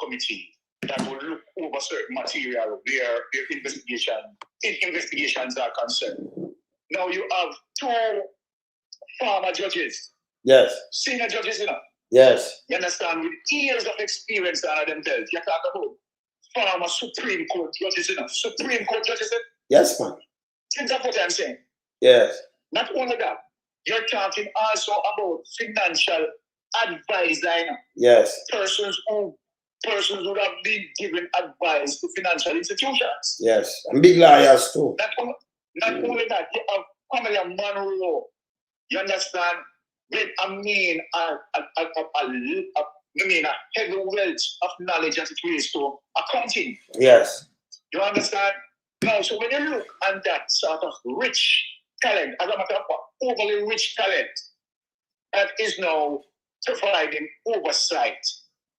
Speaker 11: committee that will look over certain material where their investigations are concerned. Now you have 2 former judges.
Speaker 1: Yes.
Speaker 11: Senior judges,
Speaker 1: Yes.
Speaker 11: You understand? With years of experience under them belt. You talk about former Supreme Court judges, Supreme Court judges.
Speaker 1: Yes, man.
Speaker 11: Think of what I'm saying.
Speaker 1: Yes.
Speaker 11: Not only that, you're talking also about financial advising
Speaker 1: Yes.
Speaker 11: persons who have been given advice to financial institutions.
Speaker 1: Yes. And big liars too.
Speaker 11: Not only that, you have Pamela Monroe. You understand? With a heavy wealth of knowledge as it relates to accounting.
Speaker 1: Yes.
Speaker 11: You understand? Now, so when you look at that sort of rich talent, as a matter of fact, overly rich talent, that is now providing oversight.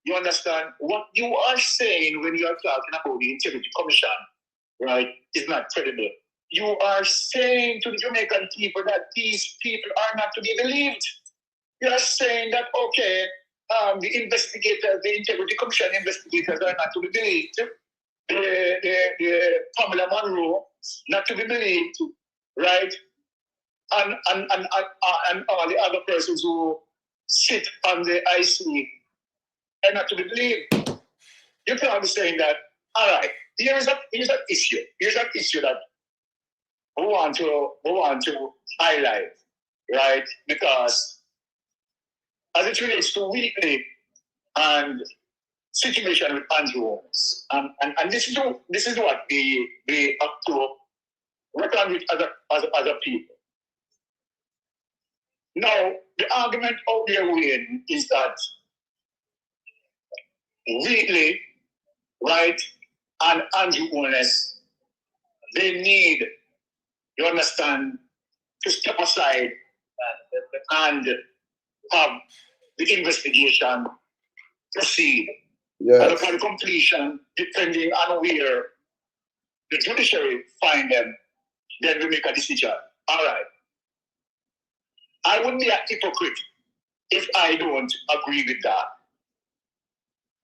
Speaker 11: You understand? What you are saying when you are talking about the Integrity Commission, right, is not credible. You are saying to the Jamaican people that these people are not to be believed. You are saying that, okay, the investigators, the Integrity Commission investigators are not to be believed. The Pamela Monroe, not to be believed, right? And all the other persons who sit on the IC are not to be believed. You can't be saying that, all right, here's an issue. Here's an issue that we want to highlight, right? Because as it relates to Wheatley and situation with Andrew Holness, and this is what we have to reckon with other people. Now, the argument out there, Wayne, is that Wheatley, right, and Andrew Holness, they need, you understand, to step aside and have the investigation proceed.
Speaker 1: Yes.
Speaker 11: And upon completion, depending on where the judiciary find them, then we make a decision. All right. I wouldn't be a hypocrite if I don't agree with that.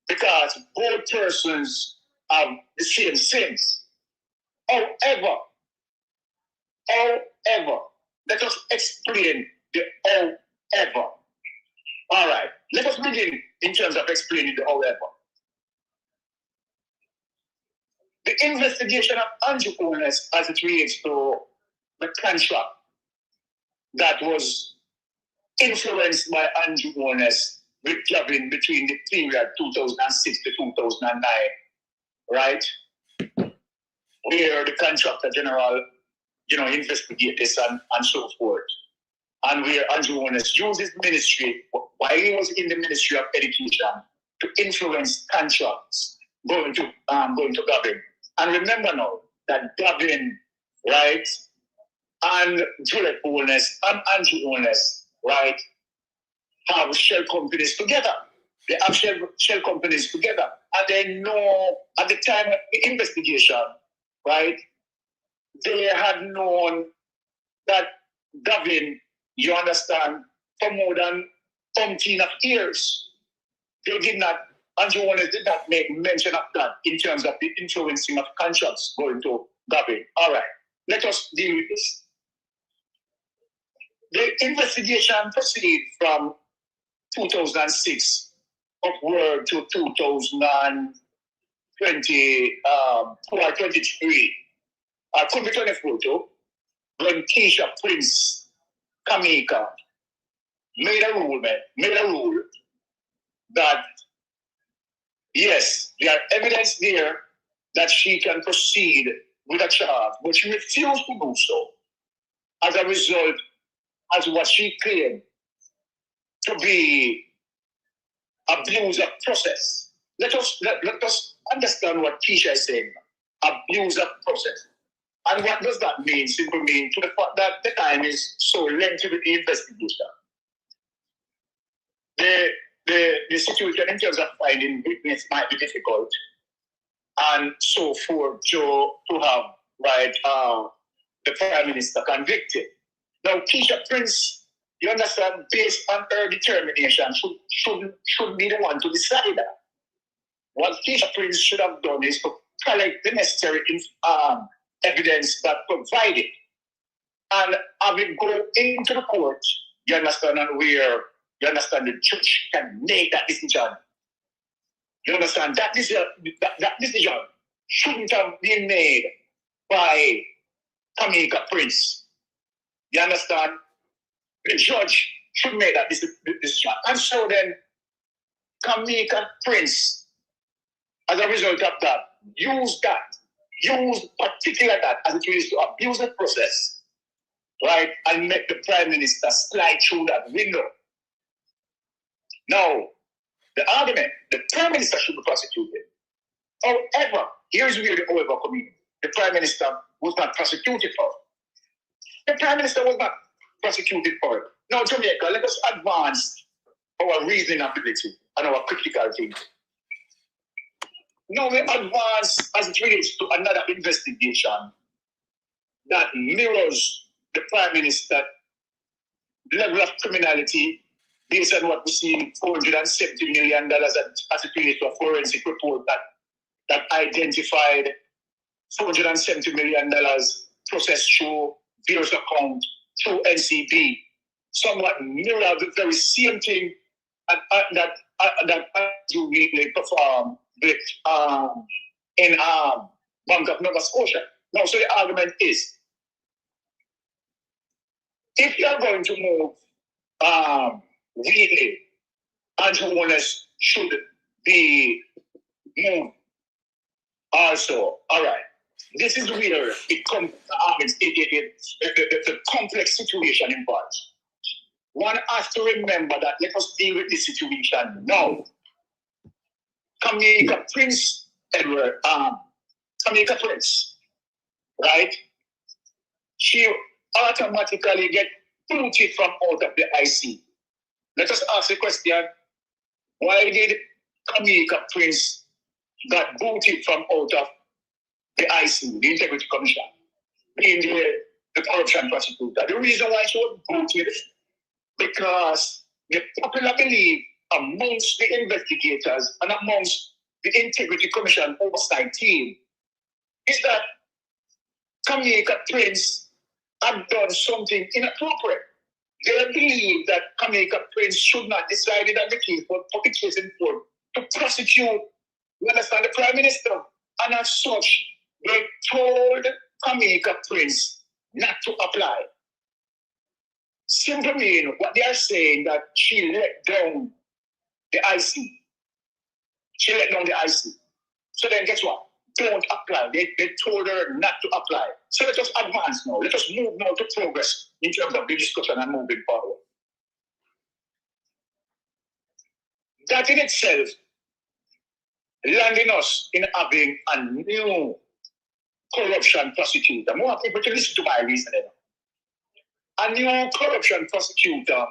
Speaker 11: Because both persons have the same sins. However, let us explain the however. All right. Let us begin in terms of explaining the however. The investigation of Andrew Holness as it relates to the contract that was influenced by Andrew Holness with Gavin between the period 2006 to 2009, right? Where the contractor general, investigated this and so forth. And where Andrew Holness used his ministry, while he was in the Ministry of Education, to influence contracts going to Gavin. And remember now that Gavin, right, and Juliet Holness and Andrew Holness, right, have shell companies together. They have shell companies together. And they know at the time of the investigation, right, they had known that Gavin, you understand, for more than 15 years, Andrew Holness did not make mention of that in terms of the influencing of contracts going to Gavin. All right, let us deal with this. The investigation proceeded from 2006 upward to 2023. Could be 24 too, when Keisha Prince Kamika made a rule that yes, there are evidence there that she can proceed with a charge, but she refused to do so as a result as what she claimed to be abuse of process. Let us understand what Keisha is saying. Abuse of process. And what does that mean? Simply mean to the fact that the time is so lengthy with the investigation. The situation in terms of finding witness might be difficult, and so forth to have the Prime Minister convicted. Now, Keisha Prince, you understand, based on her determination, should be the one to decide that. What Keisha Prince should have done is to collect the necessary evidence that provided, and have it go into the court, you understand, and where you understand the judge can make that decision. You understand that decision shouldn't have been made by Kamika Prince. You understand? The judge should make that decision. And so then, Kamika Prince, as a result of that, use particular that as it relates to abuse the process, right, and make the Prime Minister slide through that window. Now, the argument, the Prime Minister should be prosecuted. However, here's where the however comes in. The Prime Minister was not prosecuted for it. The Prime Minister was not prosecuted for it. Now, Jamaica, let us advance our reasoning ability and our critical thinking. Now we advance as it relates to another investigation that mirrors the Prime Minister level of criminality based on what we see, $470 million as it relates to a forensic report that identified $470 million processed through various accounts through NCB, somewhat mirror the very same thing that you really perform with in Bank of Nova Scotia. Now, so the argument is, if you are going to move Wheatley, Andrew Holness should be moved also. All right. This is where it comes, the complex situation involved. One has to remember that let us deal with this situation now. Kamika Prince Edward, Kamika Prince, right? She automatically get booted from out of the IC. Let us ask the question, why did Kamika Prince got booted from out of the IC, the Integrity Commission, being the corruption prosecutor? The reason why she was booted, because the popular belief amongst the investigators and amongst the Integrity Commission oversight team is that Kamika Prince had done something inappropriate. They believe that Kamika Prince should not decide on the case, but put the case in court to prosecute, you understand, the Prime Minister. And as such, they told Kamika Prince not to apply. Simply mean what they are saying that she let down the IC. She let down the IC. So then guess what? Don't apply. They told her not to apply. So let us advance now. Let us move now to progress in terms of the discussion and moving forward. That in itself landing us in having a new corruption prosecutor. More people to listen to my reasoning. A new corruption prosecutor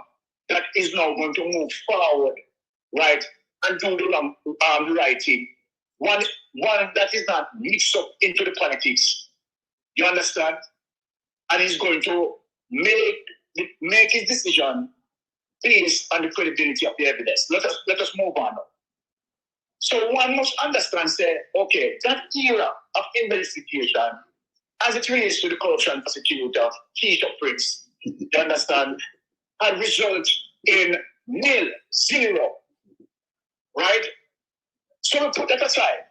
Speaker 11: that is now going to move forward, right, and do the writing. One that is not mixed up into the politics. You understand? And he's going to make his decision based on the credibility of the evidence. Let us move on now. So one must understand, say, okay, that era of investigation, as it relates to the corruption prosecutor, Keisha Prince, you understand, had resulted in 0, right? So we put that aside.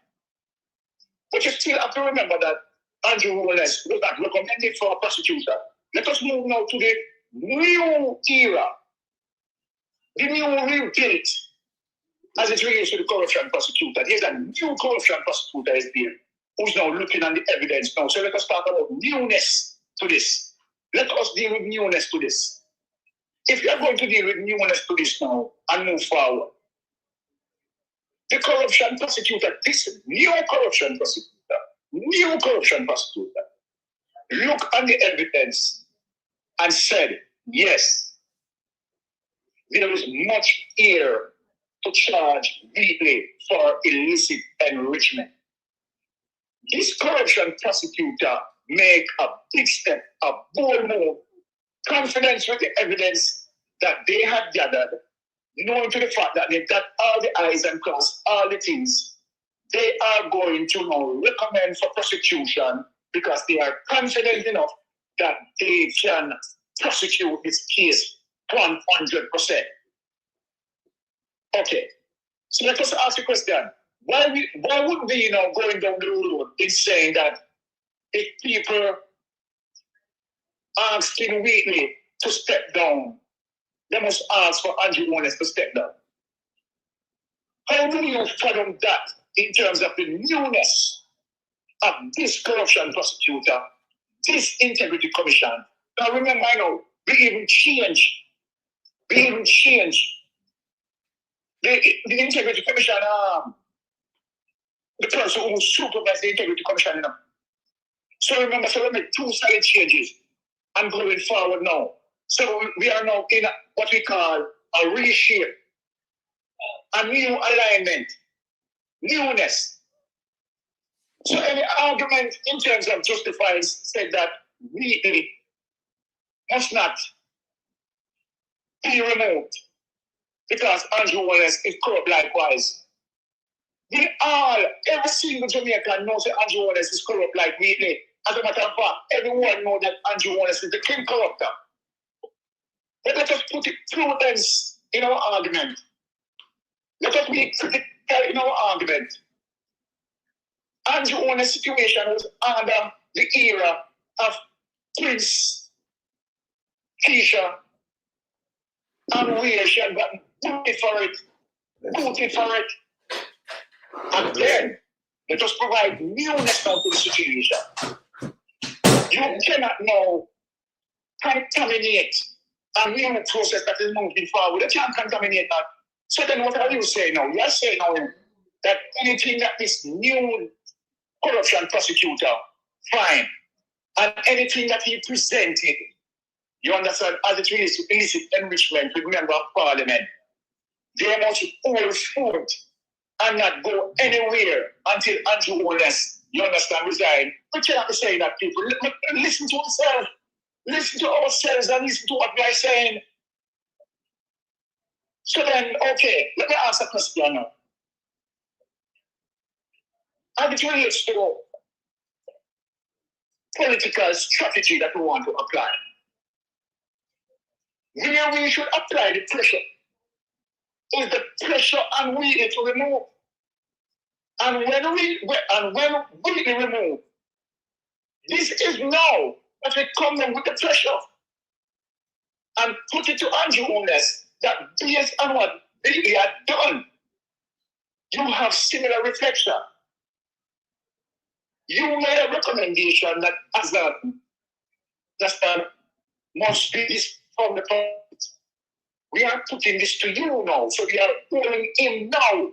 Speaker 11: But you still have to remember that Andrew Holness was not recommended for a prosecutor. Let us move now to the new era, the new rebuild, as it relates to the corruption prosecutor. There's a new corruption prosecutor is there who's now looking at the evidence now. So let us talk about newness to this. Let us deal with newness to this. If you are going to deal with newness to this now and move forward, the corruption prosecutor, this new corruption prosecutor, look at the evidence and said, yes, there is much here to charge Wheatley for illicit enrichment. This corruption prosecutor make a big step, a bold move, confidence with the evidence that they had gathered, knowing to the fact that they got all the I's and crossed all the T's. They are going to now recommend for prosecution because they are confident enough that they can prosecute this case 100%. Okay, so let us ask the question. Why would we going down the road in saying that if people asking Wheatley to step down they must ask for Andrew Holness to step down. How do you fathom that in terms of the newness of this corruption prosecutor, this integrity commission? Now remember, I know, we even change the integrity commission, the person who supervises the integrity commission. You know? So remember, so we make two solid changes and going forward now. So we are now in what we call a reshape, a new alignment, newness. So any argument in terms of justifying said that we must not be removed because Andrew Holness is corrupt likewise. We all, every single Jamaican knows that Andrew Holness is corrupt like we did. As a matter of fact, everyone knows that Andrew Holness is the king corrupter. But let us put it prudence in our argument. Let us be critical in our argument. Andrew Holness' situation was under the era of Prince, Keisha, and where she had gotten booted for it. And then, let us provide newness now to the situation. You cannot now contaminate a new process that is moving forward. You can't contaminate that. So then what are you saying now? You are saying now that anything that this new corruption prosecutor, fine. And anything that he presented, you understand, as it relates to illicit enrichment with member of parliament, they must hold foot and not go anywhere until Andrew Holness, you understand, resign. We cannot be saying that, people. Listen to ourselves. Listen to ourselves and listen to what we are saying. So then, okay, let me ask a question now. And it relates to political strategy that we want to apply. Where we should apply the pressure is the pressure on we to remove. And when we remove, this is now that we come in with the pressure and put it to Andrew Holness that based on what he had done, you have similar reflection. You made a recommendation that as a must be this from the point. We are putting this to you now, so we are calling him now.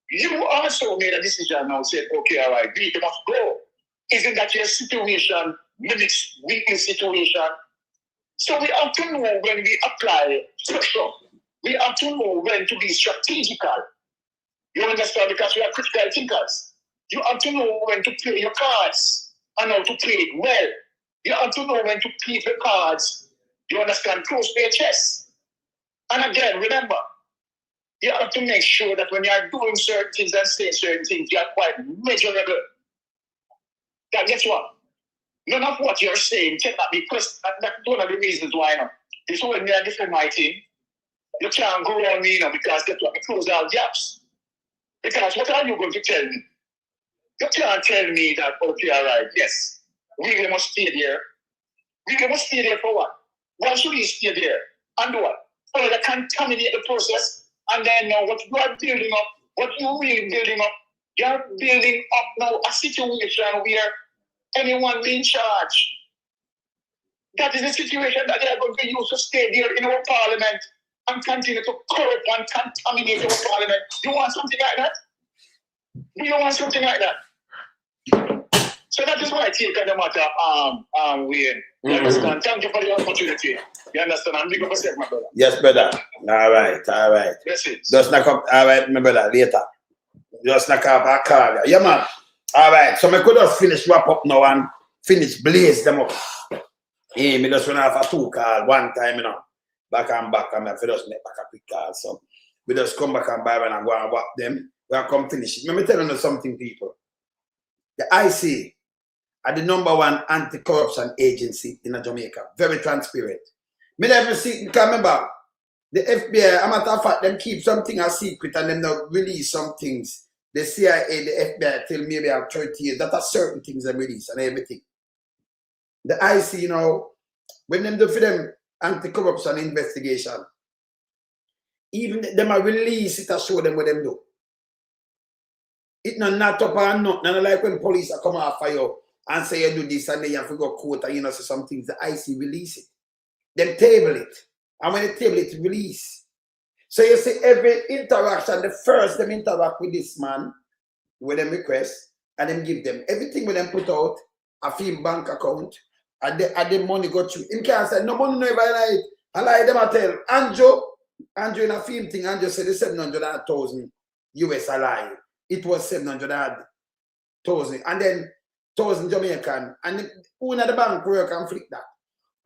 Speaker 11: You also made a decision now, said, okay, all right, we must go. Isn't that your situation mimics weakness situation? So we have to know when we apply pressure. We have to know when to be strategical. You understand? Because we are critical thinkers. You have to know when to play your cards and how to play it well. You have to know when to keep the cards, you understand, close to your chest. And again, remember, you have to make sure that when you are doing certain things and saying certain things, you are quite measurable. That guess what? None of what you're saying cannot be questioned. That's one of the reasons why now. This when me I defend my team. You can't go on me now because that's what we close all gaps. Because what are you going to tell me? You can't tell me that, okay, all right, yes, we must stay there. We must stay there for what? Why should we stay there? And what? For to contaminate the process. And then now what you are building up, what you're really building up, you're building up now a situation where anyone in charge. That is the situation that they are going to use to stay there in our parliament and continue to corrupt and contaminate our parliament. You want something like that? Do you want something like that? So that is why I take on the matter, Wayne. You understand? Thank you for the opportunity. You understand? I'm big up yourself, my brother.
Speaker 1: Yes, brother. All right.
Speaker 11: That's it.
Speaker 1: Just knock up. All right, my brother, later. Just knock up a call. Yeah, man. All right. So I could just finish wrap up now and finish blaze them up. Yeah, me just run off a 2 call one time, you know. Back and I just make back a quick call. So we just come back and buy and go and wrap them. We are come finish it. Let me tell you something, people. The IC are the #1 anti-corruption agency in Jamaica. Very transparent. Me never see, because remember, the FBI, a matter of fact, them keep something a secret and them not release some things. The CIA, the FBI till maybe about 30 years. That are certain things they release and everything. The IC, you know, when them do for them anti-corruption investigation. Even them a release it and show them what them do. It not up or not. None like when police are come after you and say you do this and then you have to go court and you know say some things the IC release it. Them table it. And when they table it, release. So you see every interaction, the first them interact with this man, with them request, and them give them everything with them put out, a fee bank account, and the money go through. In can't say no money no ever like it. I like them I tell Andrew in a film thing, Andrew said the 700,000 US a lie. It was 700,000 and then 1,000 Jamaican and who in the bank work and flick that.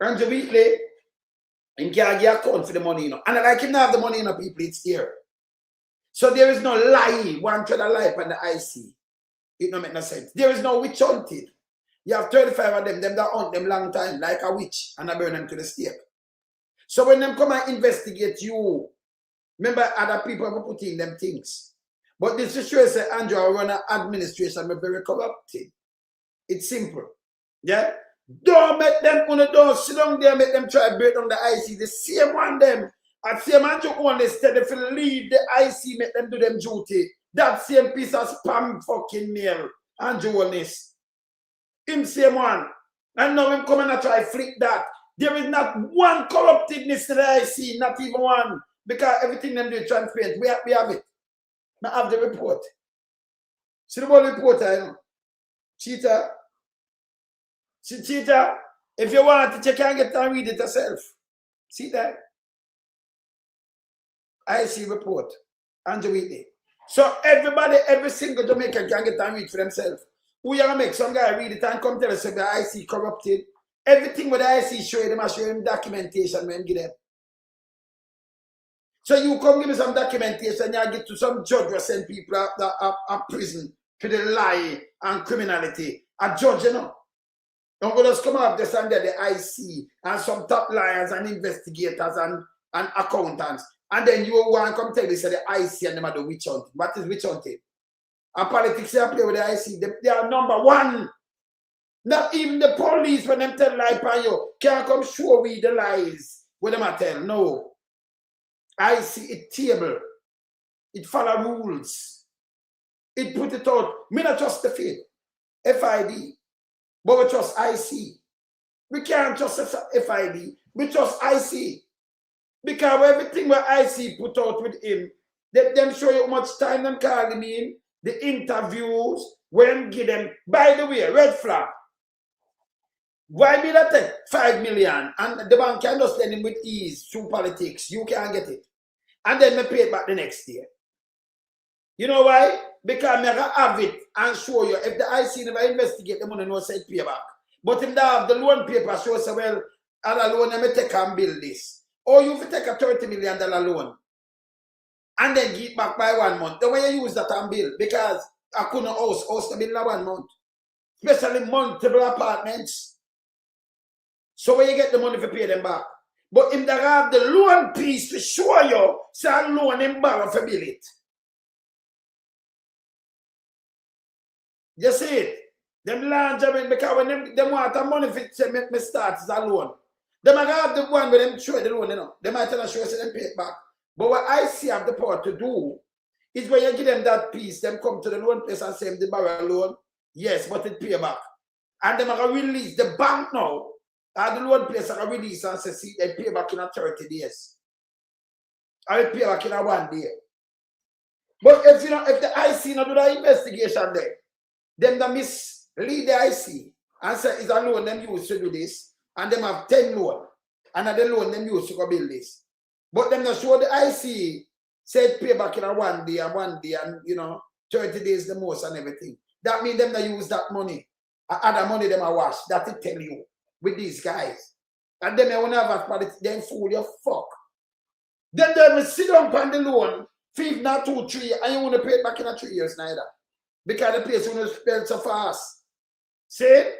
Speaker 1: Andrew Wheatley, him can't get account for the money, you know. And like him not have the money, you know, people, it's there. So there is no lie, one thread of lie on the IC. It don't make no sense. There is no witch hunting. You have 35 of them that hunt them long time, like a witch, and I burn them to the stake. So when them come and investigate you, remember other people have put in them things. But this is sure say Andrew run an administration be very corrupted. It's simple. Yeah? Don't make them don't sit down there, make them try to break down the IC. The same one them. And same Andrew Holness said if you leave the IC, make them do them duty. That same piece of spam fucking mail. Andrew Holness. Him same one. And now him come and try to flip that. There is not one corruptedness in the IC, not even one. Because everything them do is transparent. We have it. Now have the report. See the whole report, I know. Cheater. See, cheater. If you want to check and get and read it yourself. See that? IC report. Andrew Wheatley. So everybody, every single Jamaican can get and read for themselves. Who you gonna make some guy read it and come tell us if the IC corrupted? Everything with the IC show them, I show him documentation when give them. So you come give me some documentation, you get to some judge or send people out prison for the lie and criminality. A judge, you know. Don't go just come up this under the IC and some top liars and investigators and accountants. And then you want to come tell me say the IC and them are the witch hunting. What is witch hunting? And politics they play with the IC. They are number one. Not even the police when them tell lie upon you can't come show we the lies when them a tell. No. IC it table. It follow rules. It put it out. Me not trust the FID. FID. But we trust IC. We can't trust FID. We trust IC. Because everything what IC put out with him, them show you how much time them call him in, the interviews, when give them, by the way, red flag. Why be that take 5 million and the bank can just lend him with ease through politics? You can't get it. And then me pay it back the next year. You know why? Because me have it and show you. If the IC never investigate the money, no say pay back. But if they have the loan paper, show say, well, and a loan, I may take and build this. Or you have to take a $30 million loan and then give it back by 1 month. The way you use that and build, because I couldn't house to build in 1 month. Especially multiple apartments. So where you get the money to pay them back. But if they have the loan piece to show you, say a loan and borrow for build it. You see it? Them large because when them want the money for say me start as a loan. They might have the one where them show the loan, you know. They might tell us show them pay it back. But what I see have the power to do is when you give them that piece, them come to the loan place and say they borrow a loan. Yes, but it pay back. And them are release the bank now. And the loan place are release and say, see, they pay back in a 30 days. Or they pay back in a 1 day. But if you know, if the IC not do the investigation there, them that mislead the IC and say it's a loan them use to do this, and them have 10 loan, and the loan them use to go build this. But them not show the IC said pay back in a 1 day and you know 30 days the most and everything. That means them that use that money. Other money them a wash. That it tell you with these guys. And then they won't have a quality, then fool you fuck. Then they will sit down on the loan, feed not 2, 3, and you want to pay it back in a 3 years neither. Because the place will spend so fast. See?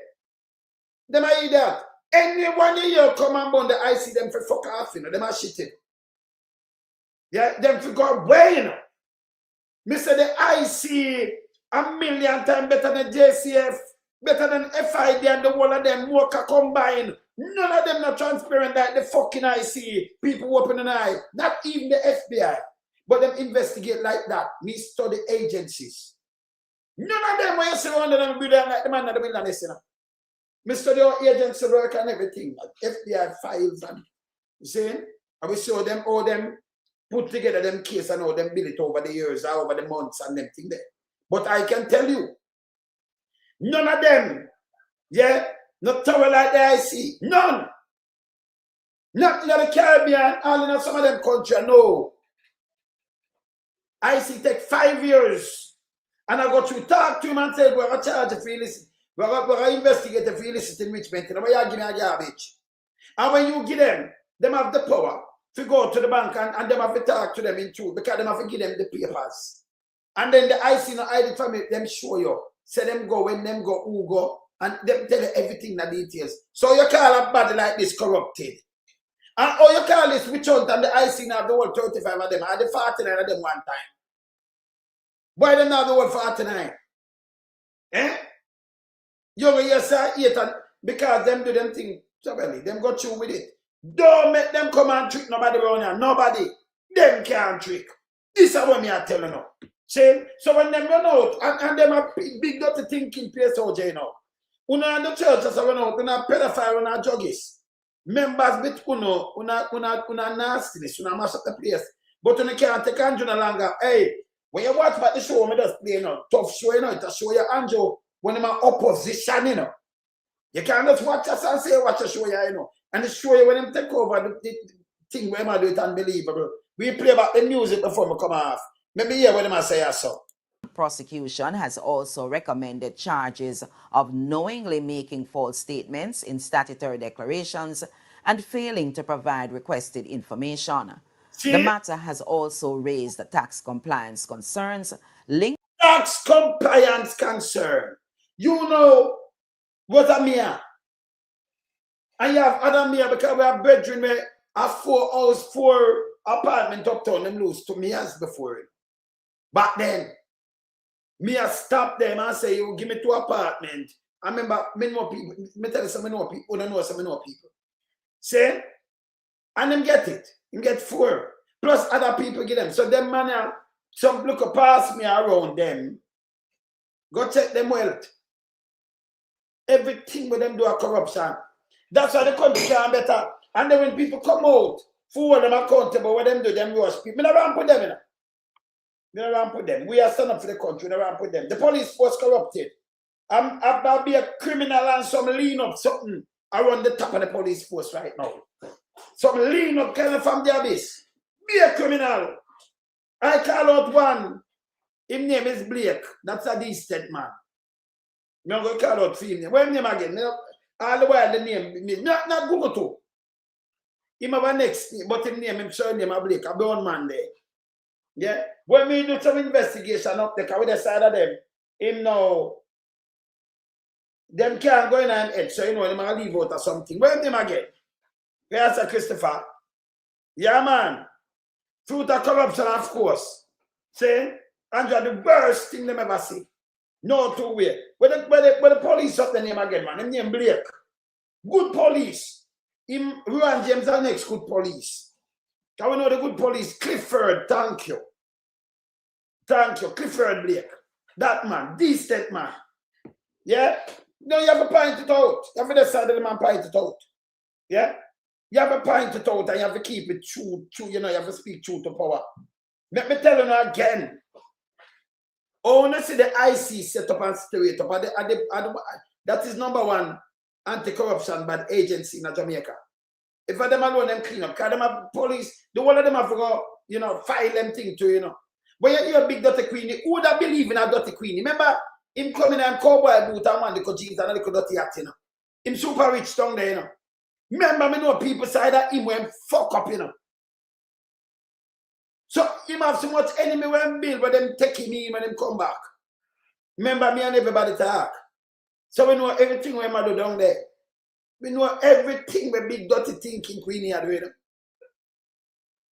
Speaker 1: Them are eat that. Anyone in here come and bond the IC them for fuck off, you know, them are shitting. Yeah, them for go away, you know. Me say the IC a million times better than JCF, better than FID and the whole of them work combined. None of them not transparent like the fucking IC. People open an eye. Not even the FBI. But them investigate like that. Me study agencies. None of them when you see one of them be there like the man of the wilderness, you know. Me study our agency work and everything. FBI files and you see? I will show them all them put together them case and all them build it over the years, over the months and them thing there. But I can tell you, none of them, yeah, not tower like the IC. None. Not in the Caribbean, all in some of them country, no. IC take 5 years. And I go to talk to him and say, we're going to charge for illicit. We're going to investigate for illicit enrichment. And you give me a garbage. And when you give them have the power to go to the bank and them have to talk to them in truth because them have to give them the papers. And then the IC no hide it from it, them show you. Say them go, when them go, who go, and them tell you everything the details. So you call a body like this corrupted. And all you call this witch hunt and the IC now have the whole 35 of them, and the 49 of them one time. Why them now the whole 49? Eh? You know, yes, sir, because them do them thing, somebody, them go through with it. Don't make them come and trick nobody around here. Nobody. Them can't trick. This is what me are telling you. See? So when them run out, and them are big dirty thinking place out there now. Una the church as run out, una pedophile, una juggies. Members bit una nastiness, una mash up the place. But una can't take Andrew no longer. Hey, when you watch back the show, me just play now. Tough show, you know, it's a show you Andrew when I'm opposition, you know. You can't just watch us and say watch a show you know. And it show you when them take over the thing where I do it unbelievable. We play back the music before we come off. Maybe hear what them say so.
Speaker 10: Prosecution has also recommended charges of knowingly making false statements in statutory declarations and failing to provide requested information.
Speaker 1: See?
Speaker 10: The matter has also raised tax compliance concerns linked.
Speaker 1: Tax compliance concern. You know what I mean? And you have other me because we have brethren where have 4 house, 4 apartment uptown them lose to me as before. But then, me I stop them and say, you give me 2 apartments. I remember many more people, me tell you some more people, don't know some more people. See? And them get it. Them get 4. Plus other people get them. So them man, some look pass me around them. Go check them wealth. Everything with them do a corruption. That's why the country can better. And then when people come out, for them accountable, what them do, them rush people. Me never put them in. Me never put them. We are stand up for the country, we never put them. The police force corrupted. I'm about to be a criminal and some lean up something around the top of the police force right now. Some lean up kind of from the abyss. Be a criminal. I call out one. His name is Blake. That's a decent man. I'm going to call out for him. What's his name again? All the while the name, not Google too. Him have a next name, but his name, him surname is Blake, a brown man there. Yeah? When we do some investigation up there, with the side of them, him now, them can't go in and head, so you know, them are leave out or something. Where's him again? Where's Christopher? Yeah, man. Fruit of corruption, of course. See? And the worst thing them ever see. No two way. When the police up the name again, man, him name Blake. Good police. Him, Ruan James are next good police. Can we know the good police? Clifford, thank you. Thank you, Clifford Blake. That man, decent man. Yeah? No, you have to point it out. You have to decide the man point it out. Yeah? You have to point it out and you have to keep it true, you know, you have to speak true to power. Let me tell you again. Honestly, the IC set up and straight up. That is #1 anti-corruption bad agency in Jamaica. If them alone, them clean up, because them have police, the one of them have to go, you know, file them thing too, you know. But you hear big dirty queenie, who would believe in a dirty queenie? Remember, him coming and cowboy boot and one little jeans and a little dirty hat, you know. Him super rich down there, you know. Remember, me know people side of him when fuck up, you know. So him have so much enemy when build, but them take him when them come back. Remember me and everybody talk. So we know everything when I do down there. We know everything with big dirty thinking Queenie are doing.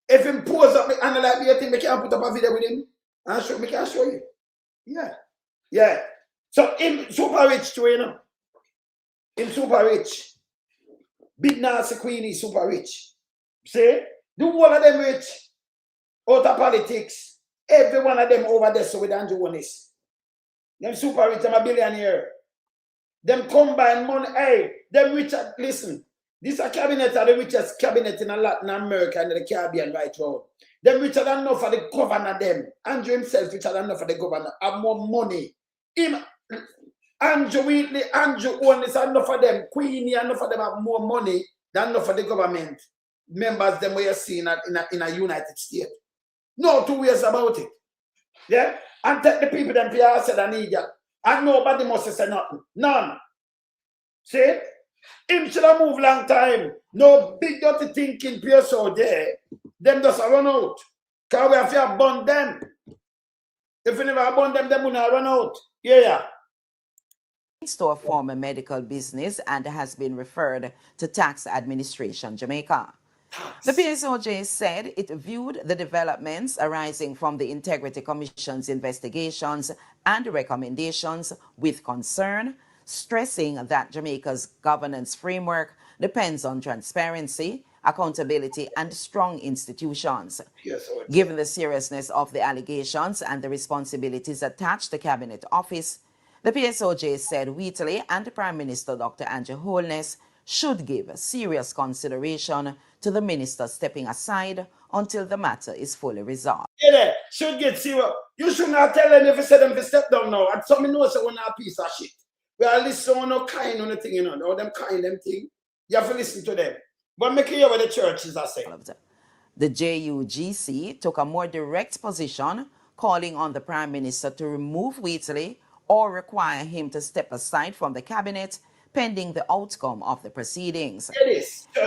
Speaker 1: If him pose up me and like me, you think we can put up a video with him and show me can show you. Yeah. Yeah. So him super rich too, you know. Him super rich. Big Nasty Queen is super rich. See? The whole of them rich. Out of politics. Every one of them over there so with Andrew Holness. Them super rich, I'm a billionaire. Them combine money. Hey, them rich, listen. This a cabinet are the richest cabinet in Latin America and the Caribbean right now. Them richer than enough for the governor them. Andrew himself richer than enough for the governor. Have more money. Him, Andrew Wheatley, Andrew Holness, enough for them. Queenie, enough for them have more money than enough for the government. Members them where you see in a United States. No two ways about it. Yeah? And take the people them PR said I need you. And nobody must say nothing. None. See? Him should have moved long time. No big dirty thinking pierce out there. Them just run out. Because we have to burn them. If we never burn them, them will not run out. Yeah.
Speaker 10: To a former medical business and has been referred to Tax Administration Jamaica. The PSOJ said it viewed the developments arising from the Integrity Commission's investigations and recommendations with concern, stressing that Jamaica's governance framework depends on transparency, accountability, and strong institutions. Given the seriousness of the allegations and the responsibilities attached to Cabinet Office, the PSOJ said Wheatley and Prime Minister Dr. Andrew Holness should give serious consideration to the minister stepping aside until the matter is fully resolved.
Speaker 1: Yeah, should get serious. You should not tell them if you say them to step down now. And some know say one a piece of shit. We are listening no kind on the thing, you know, or them kind them thing. You have to listen to them. But make it hear what the churches are saying.
Speaker 10: The JUGC took a more direct position, calling on the Prime Minister to remove Wheatley or require him to step aside from the cabinet pending the outcome of the proceedings.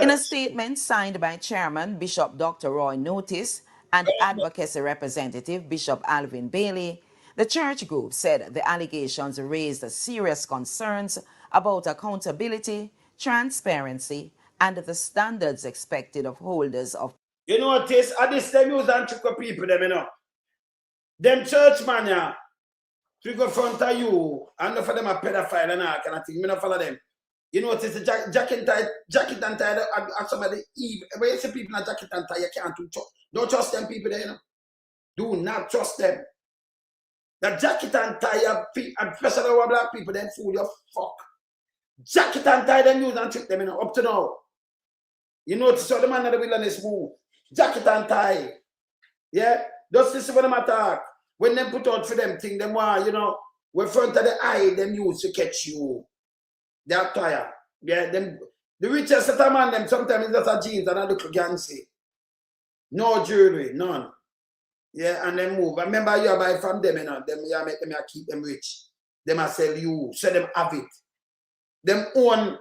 Speaker 10: In a statement signed by Chairman Bishop Dr. Roy Notice and Advocacy Representative Bishop Alvin Bailey, the church group said the allegations raised serious concerns about accountability, transparency, and the standards expected of holders of...
Speaker 1: You know what this? At this time, use and trick of people, them, you know. Them church man, yeah. To go front of you, and not for them a pedophile and all kind of thing. Me not follow them. You know, it's a jacket and tie, and somebody evil. When you see people in a jacket and tie, you can't don't trust them people there, you know. Do not trust them. The jacket and tie, and especially our black people, them fool you fuck. Jacket and tie, them use and trick them, you know, up to now. You notice how the man of the wilderness move. Jacket and tie. Yeah? Just listen when them attack. When them put out for them thing, them want, you know, when front of the eye, them use to catch you. They are tired. Yeah, them the richest set of man, them sometimes it's just a jeans and a little gansy. No jewelry, none. Yeah, and them move. Remember you buy from them, you know, them you make them keep them rich. Them a sell you, so them have it. Them own,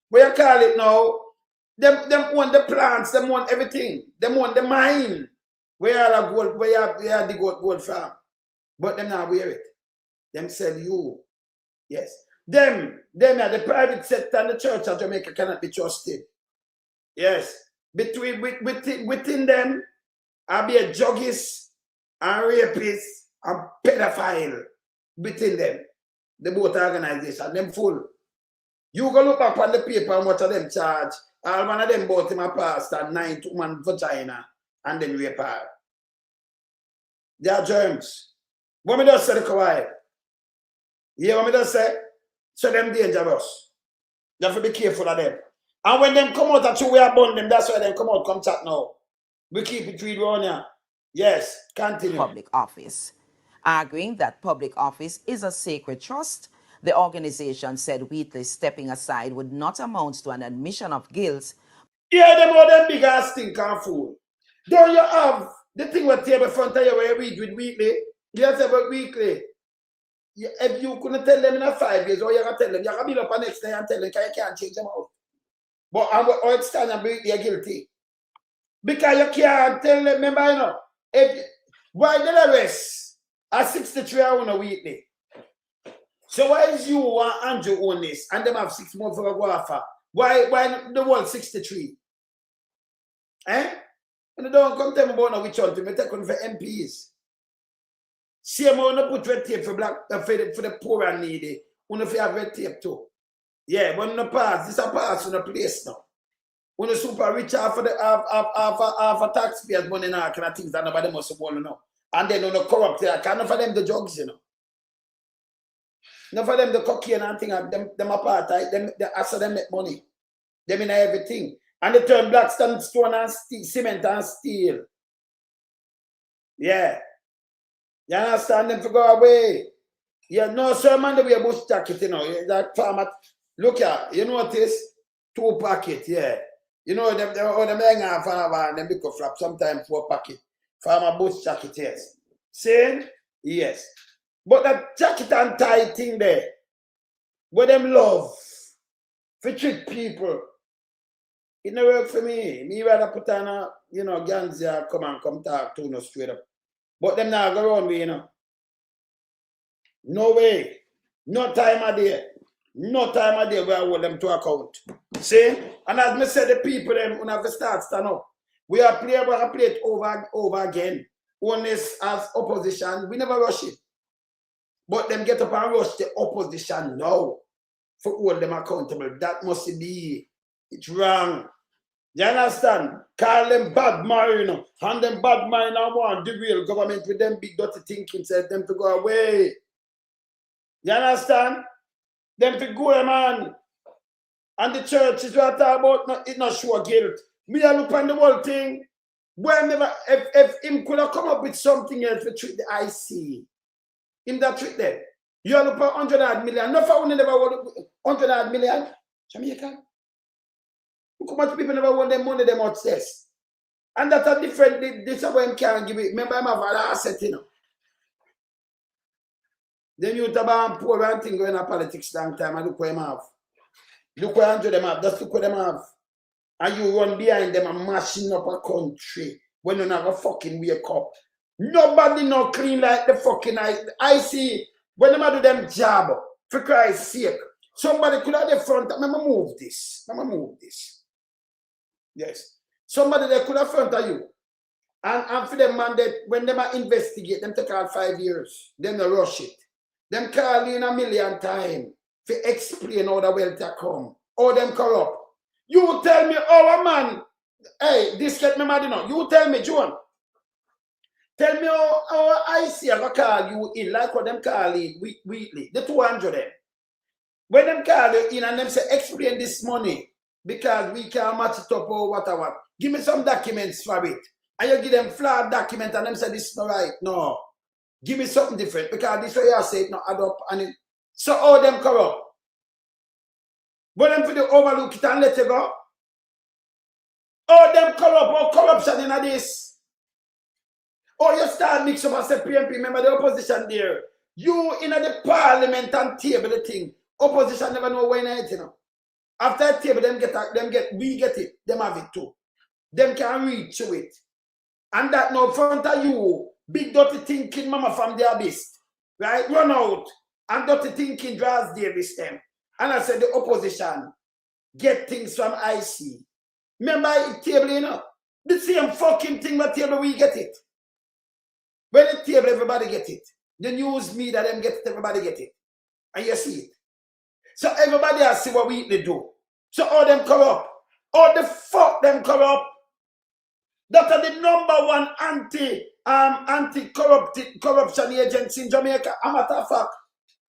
Speaker 1: what you call it now? Them own the plants, them own everything. Them own the mine. Where are gold? Where are the gold from? But them not wear it. Them sell you. Yes. Them are the private sector and the church of Jamaica cannot be trusted. Yes. Within them, I'll be a juggist and rapist and pedophile within them. The both organization, them full. You go look up on the paper and what of them charge. All one of them bought him a pastor, 9 woman vagina. And then rape her. They are germs. What me just say the kawaii? Yeah, what me just say? So them dangerous. You have to be careful of them. And when them come out at you, we are burn them. That's why them come out, come chat now. We keep it read on here. Yes, continue.
Speaker 10: Public office. Arguing that public office is a sacred trust, the organization said Wheatley stepping aside would not amount to an admission of guilt.
Speaker 1: Yeah, them all them big ass thing can't fool. Don't you have the thing with table front of you where you read with Wheatley? You have to about Wheatley. If you couldn't tell them in a 5 years, or you can tell them, you can build up a next day and tell them because you can't change them out. But how it's time and Wheatley are guilty. Because you can't tell them, remember, you know, why the rest are 63 on a Wheatley? So why is you and Andrew own this and them have 6 months for a go after? Why the world 63? Eh? And they don't come tell me about which one to me take on for MPs. Same one put red tape for black for the poor and needy. One if you have red tape too. Yeah, but no pass. This a pass in the place now. When the super rich half of the half a taxpayers money now kind of things that nobody must want to know. And then on the corrupt, I can't for them the drugs, you know. Not for them the cocaine and thing, them apartheid, them after them make money. Them in everything. And they turn black stone and steel, cement and steel. Yeah. You understand them to go away. Yeah, no, sir, man, they wear bush jacket, you know. That farmer, look at, you notice? 2 packet, yeah. You know, them hang on farmer and them big flap, sometimes 4 packet. Farmer bush jacket, yes. Saying? Yes. But that jacket and tie thing there, where them love, for trick people, it no work for me. Me rather put on a, you know, gangs here, come talk to no straight up. But them now go around me, you know. No way. No time of day. No time of day where I hold them to account. See? And as me said, the people them when have to start stand up. We are play it over and over again. Honest as opposition, we never rush it. But them get up and rush the opposition now for hold them accountable. That must be it's wrong. You understand? Call them bad man, you know. And them bad man now want the real government with them big dirty thinking, said them to go away. You understand? Them to go, man. And the church is what I talk about, it not show guilt. Me I look on the whole thing. Boy, never, if him could have come up with something else to treat the IC, him that treat them. You look for 100 million. No for only never want 100 million. Jamaica. Look how much people never want them money, them obsessed. And that's a different, this is why him can't give it. Remember, I'm a asset, you know. Then you talk about poor and thing going in politics long time and look where them have. Look where Andrew them have. Just look where them have. And you run behind them and mashing up a country when you never fucking wake up. Nobody no clean like the fucking I see when them do them job, for Christ's sake. Somebody could have the front. Let me move this. Let me move this. Yes. Somebody that could have front of you. And for them man that when them investigate, them take all 5 years. Them they rush it. Them call in 1,000,000 times to explain how the wealth come. How them corrupt. You tell me, oh man, hey, this get me mad enough. You tell me, John. Tell me how I see I call you in, like what them call it weekly. The 200 them. When them call you in and them say, explain this money because we can't match it up or whatever. Give me some documents for it. And you give them flawed document and them say this is not right. No. Give me something different because this way I say it not add up and it. So all them corrupt. But them for the overlook it and let you go. All them corrupt or corruption in this. Or you start mix up and say PMP, remember the opposition there. You in the parliament and table the thing. Opposition never know when it, you know. After a table, we get it, them have it too. Them can reach to it. And that now in front of you, big dirty thinking mama from the abyss. Right? Run out. And dirty thinking draws Davis them. And I said the opposition get things from IC. Remember it table, you know? The same fucking thing but table we get it. When the table everybody get it. The news media them get it, everybody get it. And you see it. So everybody has see what we do. So all them corrupt. All the fuck them corrupt. That are the #1 anti-corruption agency in Jamaica. A matter of fact,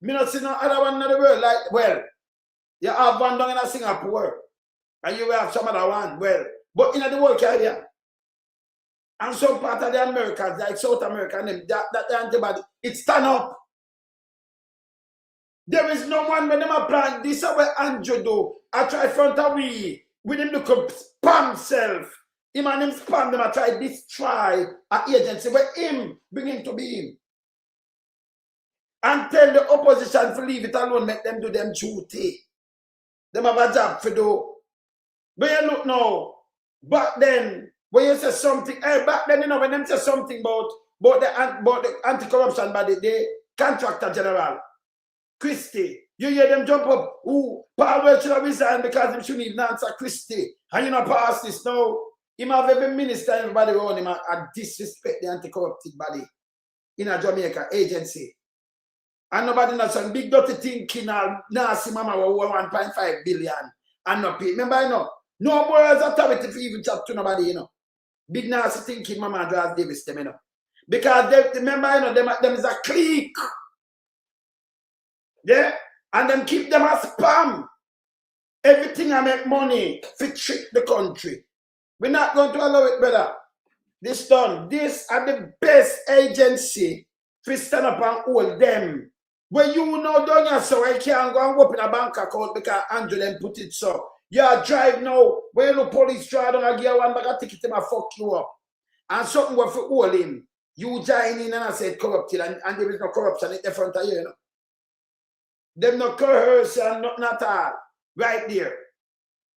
Speaker 1: me not see no other one in the world. Like, well, you have one down in Singapore. And you will have some other one. Well, but in the world area. And some part of the Americans, like South America, and them, that antibody, it stand up. There is no one when them apply this is what Andrew do. I try front of we with him look up spam self. Him and him spam them. I try destroy an agency where him bring him to be him. And tell the opposition to leave it alone, make them do them duty. Them have a job to do. But you look now, back then, when you say something, back then, you know, when them say something about the anti-corruption body, the contractor general, Christie, you hear them jump up, Paul Welch should have resigned because he shouldn't even answer Christie. And you know, pass this now. He have every minister, everybody around him and disrespect the anti-corrupted body in a Jamaica agency. And nobody knows some big dirty thinking nasty mama over 1.5 billion and not pay. Remember, you know, no more as authority for even chat to nobody, you know. Big nasty thinking mama draws Davis them, you know. Because they, remember, you know, them is a clique. Yeah? And them keep them as spam. Everything I make money to trick the country. We're not going to allow it, brother. This done. This are the best agency to stand up and hold them. When you know down here, so I can't go and open a bank account because Andrew them put it so. Yeah, drive now. When the police try to get one bag of ticket, them fuck you up. And something was for hold him. You join in and I said corrupted, and there is no corruption in the front of you, you know. Them no coercion, nothing at all. Right there.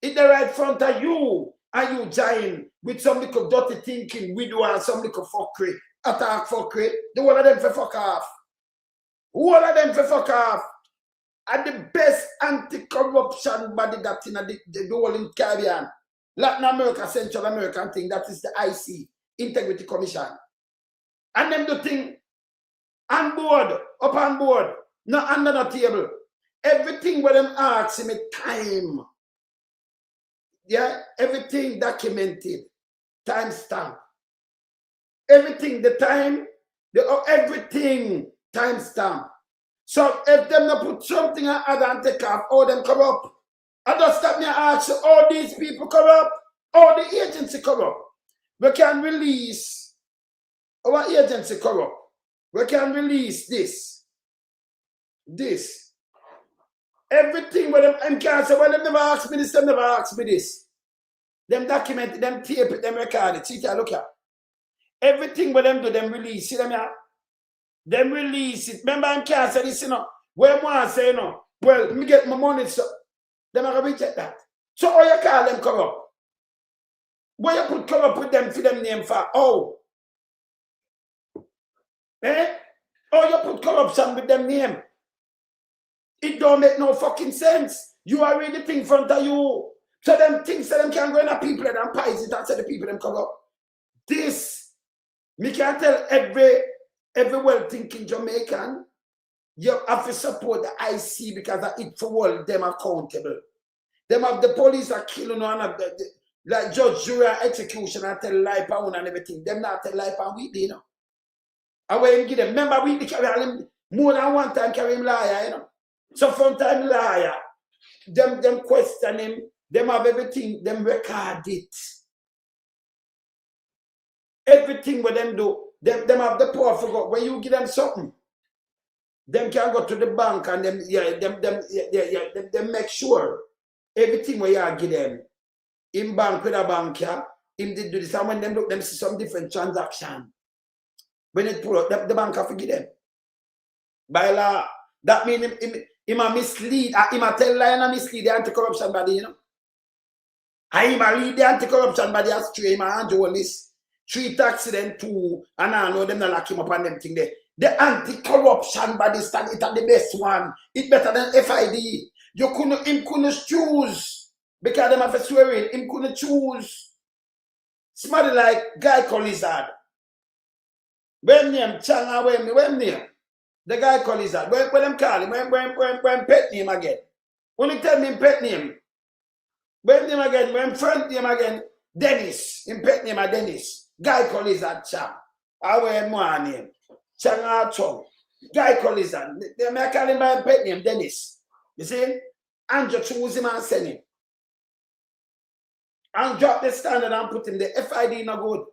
Speaker 1: In the right front of you, and you join with some little dirty thinking, widow and some little fuckery, attack fuckery. The one of them for fuck off. All of them for fuck off. And the best anti-corruption body that in the whole in Caribbean, Latin America, Central American thing, that is the IC, Integrity Commission. And them do thing on board, up on board, not under the table. Everything where them ask him time. Yeah, everything documented, time stamp. Everything, the time, everything time stamp. So if them not put something on other and take off, all them corrupt. I just stop me and ask you, all these people corrupt, all the agency corrupt. We can release our agency corrupt. We can release this. Everything with them, and can't say, well, them never ask me this, them never ask me this. Them document it, them tape it, them record it. See, look here. Everything with them do, them release. See them here? Them release it. Remember, I can't say this, you know. Where I say, you know, well, me get my money, so them are going to reject that. So, how you call them corrupt? Where you put corrupt with them for them name for? Oh. Eh? Or you put corruption with them name? It don't make no fucking sense. You are really think in front of you. So them things that them can go in a people and pies it and say the people them come up. This, me can tell every well-thinking Jamaican, you have to support the IC because I it for all them accountable. Them have the police are killing one of like judge, jury, execution and tell lie pound and everything. Them not tell lie pound weekly, you know. I will give them. Remember we carry him more than one time carry him liar, you know. So from time liar, them question him, them have everything, them record it. Everything what them do, them have the power for God. When you give them something, them can go to the bank and them make sure everything what you give them. In bank with a bank, yeah, him did do this. And when them look, them see some different transaction. When it pull up, the bank have to give them. By law, that means him a mislead, him a tell lie and a mislead the anti-corruption body, you know. And him a lead the anti-corruption body astray, him a handle all this. 3 accident, 2, and I know them not lock him up on them thing there. The anti-corruption body stand it at the best one. It better than FID. Him couldn't choose. Because them have a swearing, him couldn't choose. Somebody like guy called Lizard. When name, Changa, when name. The guy called Lizard. When them call him, when pet name again. When he tell me pet name. When name again, when friend name again, Dennis. Him pet name a Dennis. Guy called Lizard Chang. I wear more name. Changa Chong. Guy called Lizard. They may call him by pet name, Dennis. You see? And just choose him and send him. And drop the standard and put him there. FID not good.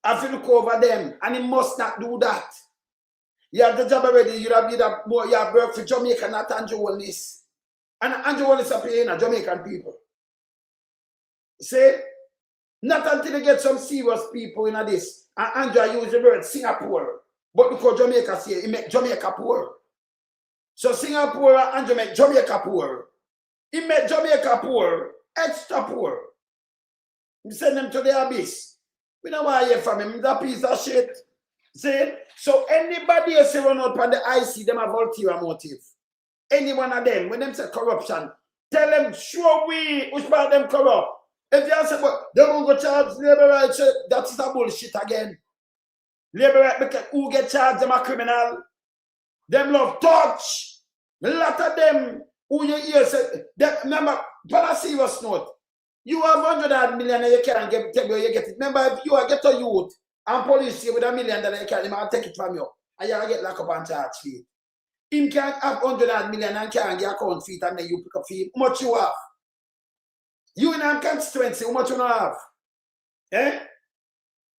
Speaker 1: I feel look over them. And he must not do that. You have the job already. You have work for Jamaica, not Andrew Holness. And Andrew Holness are paying Jamaican people. See? Not until you get some serious people in this. And Andrew use the word Singapore. But because Jamaica say he make Jamaica poor. So Singapore and Andrew make Jamaica poor. He make Jamaica poor, extra poor. He send them to the abyss. We don't want to hear from him. He's a piece of shit. See? So anybody else run out on the IC, them have ulterior motive. Any one of them, when them say corruption, tell them, sure we, which part them corrupt. If you say, but they won't go charge labor rights, that's a bullshit again. Labor rights, because who get charged, them a criminal. Them love touch. A lot of them who you hear say, remember, on a serious note, you have 100 million and you can't get it. Remember, if you get a youth and police you with $1 million, you can't take it from you. And you get locked up and charge fee. Him can't have 100 million and can't get account fee and then you pick up fee. How much you have? You in a constituency, how much you don't have? Eh?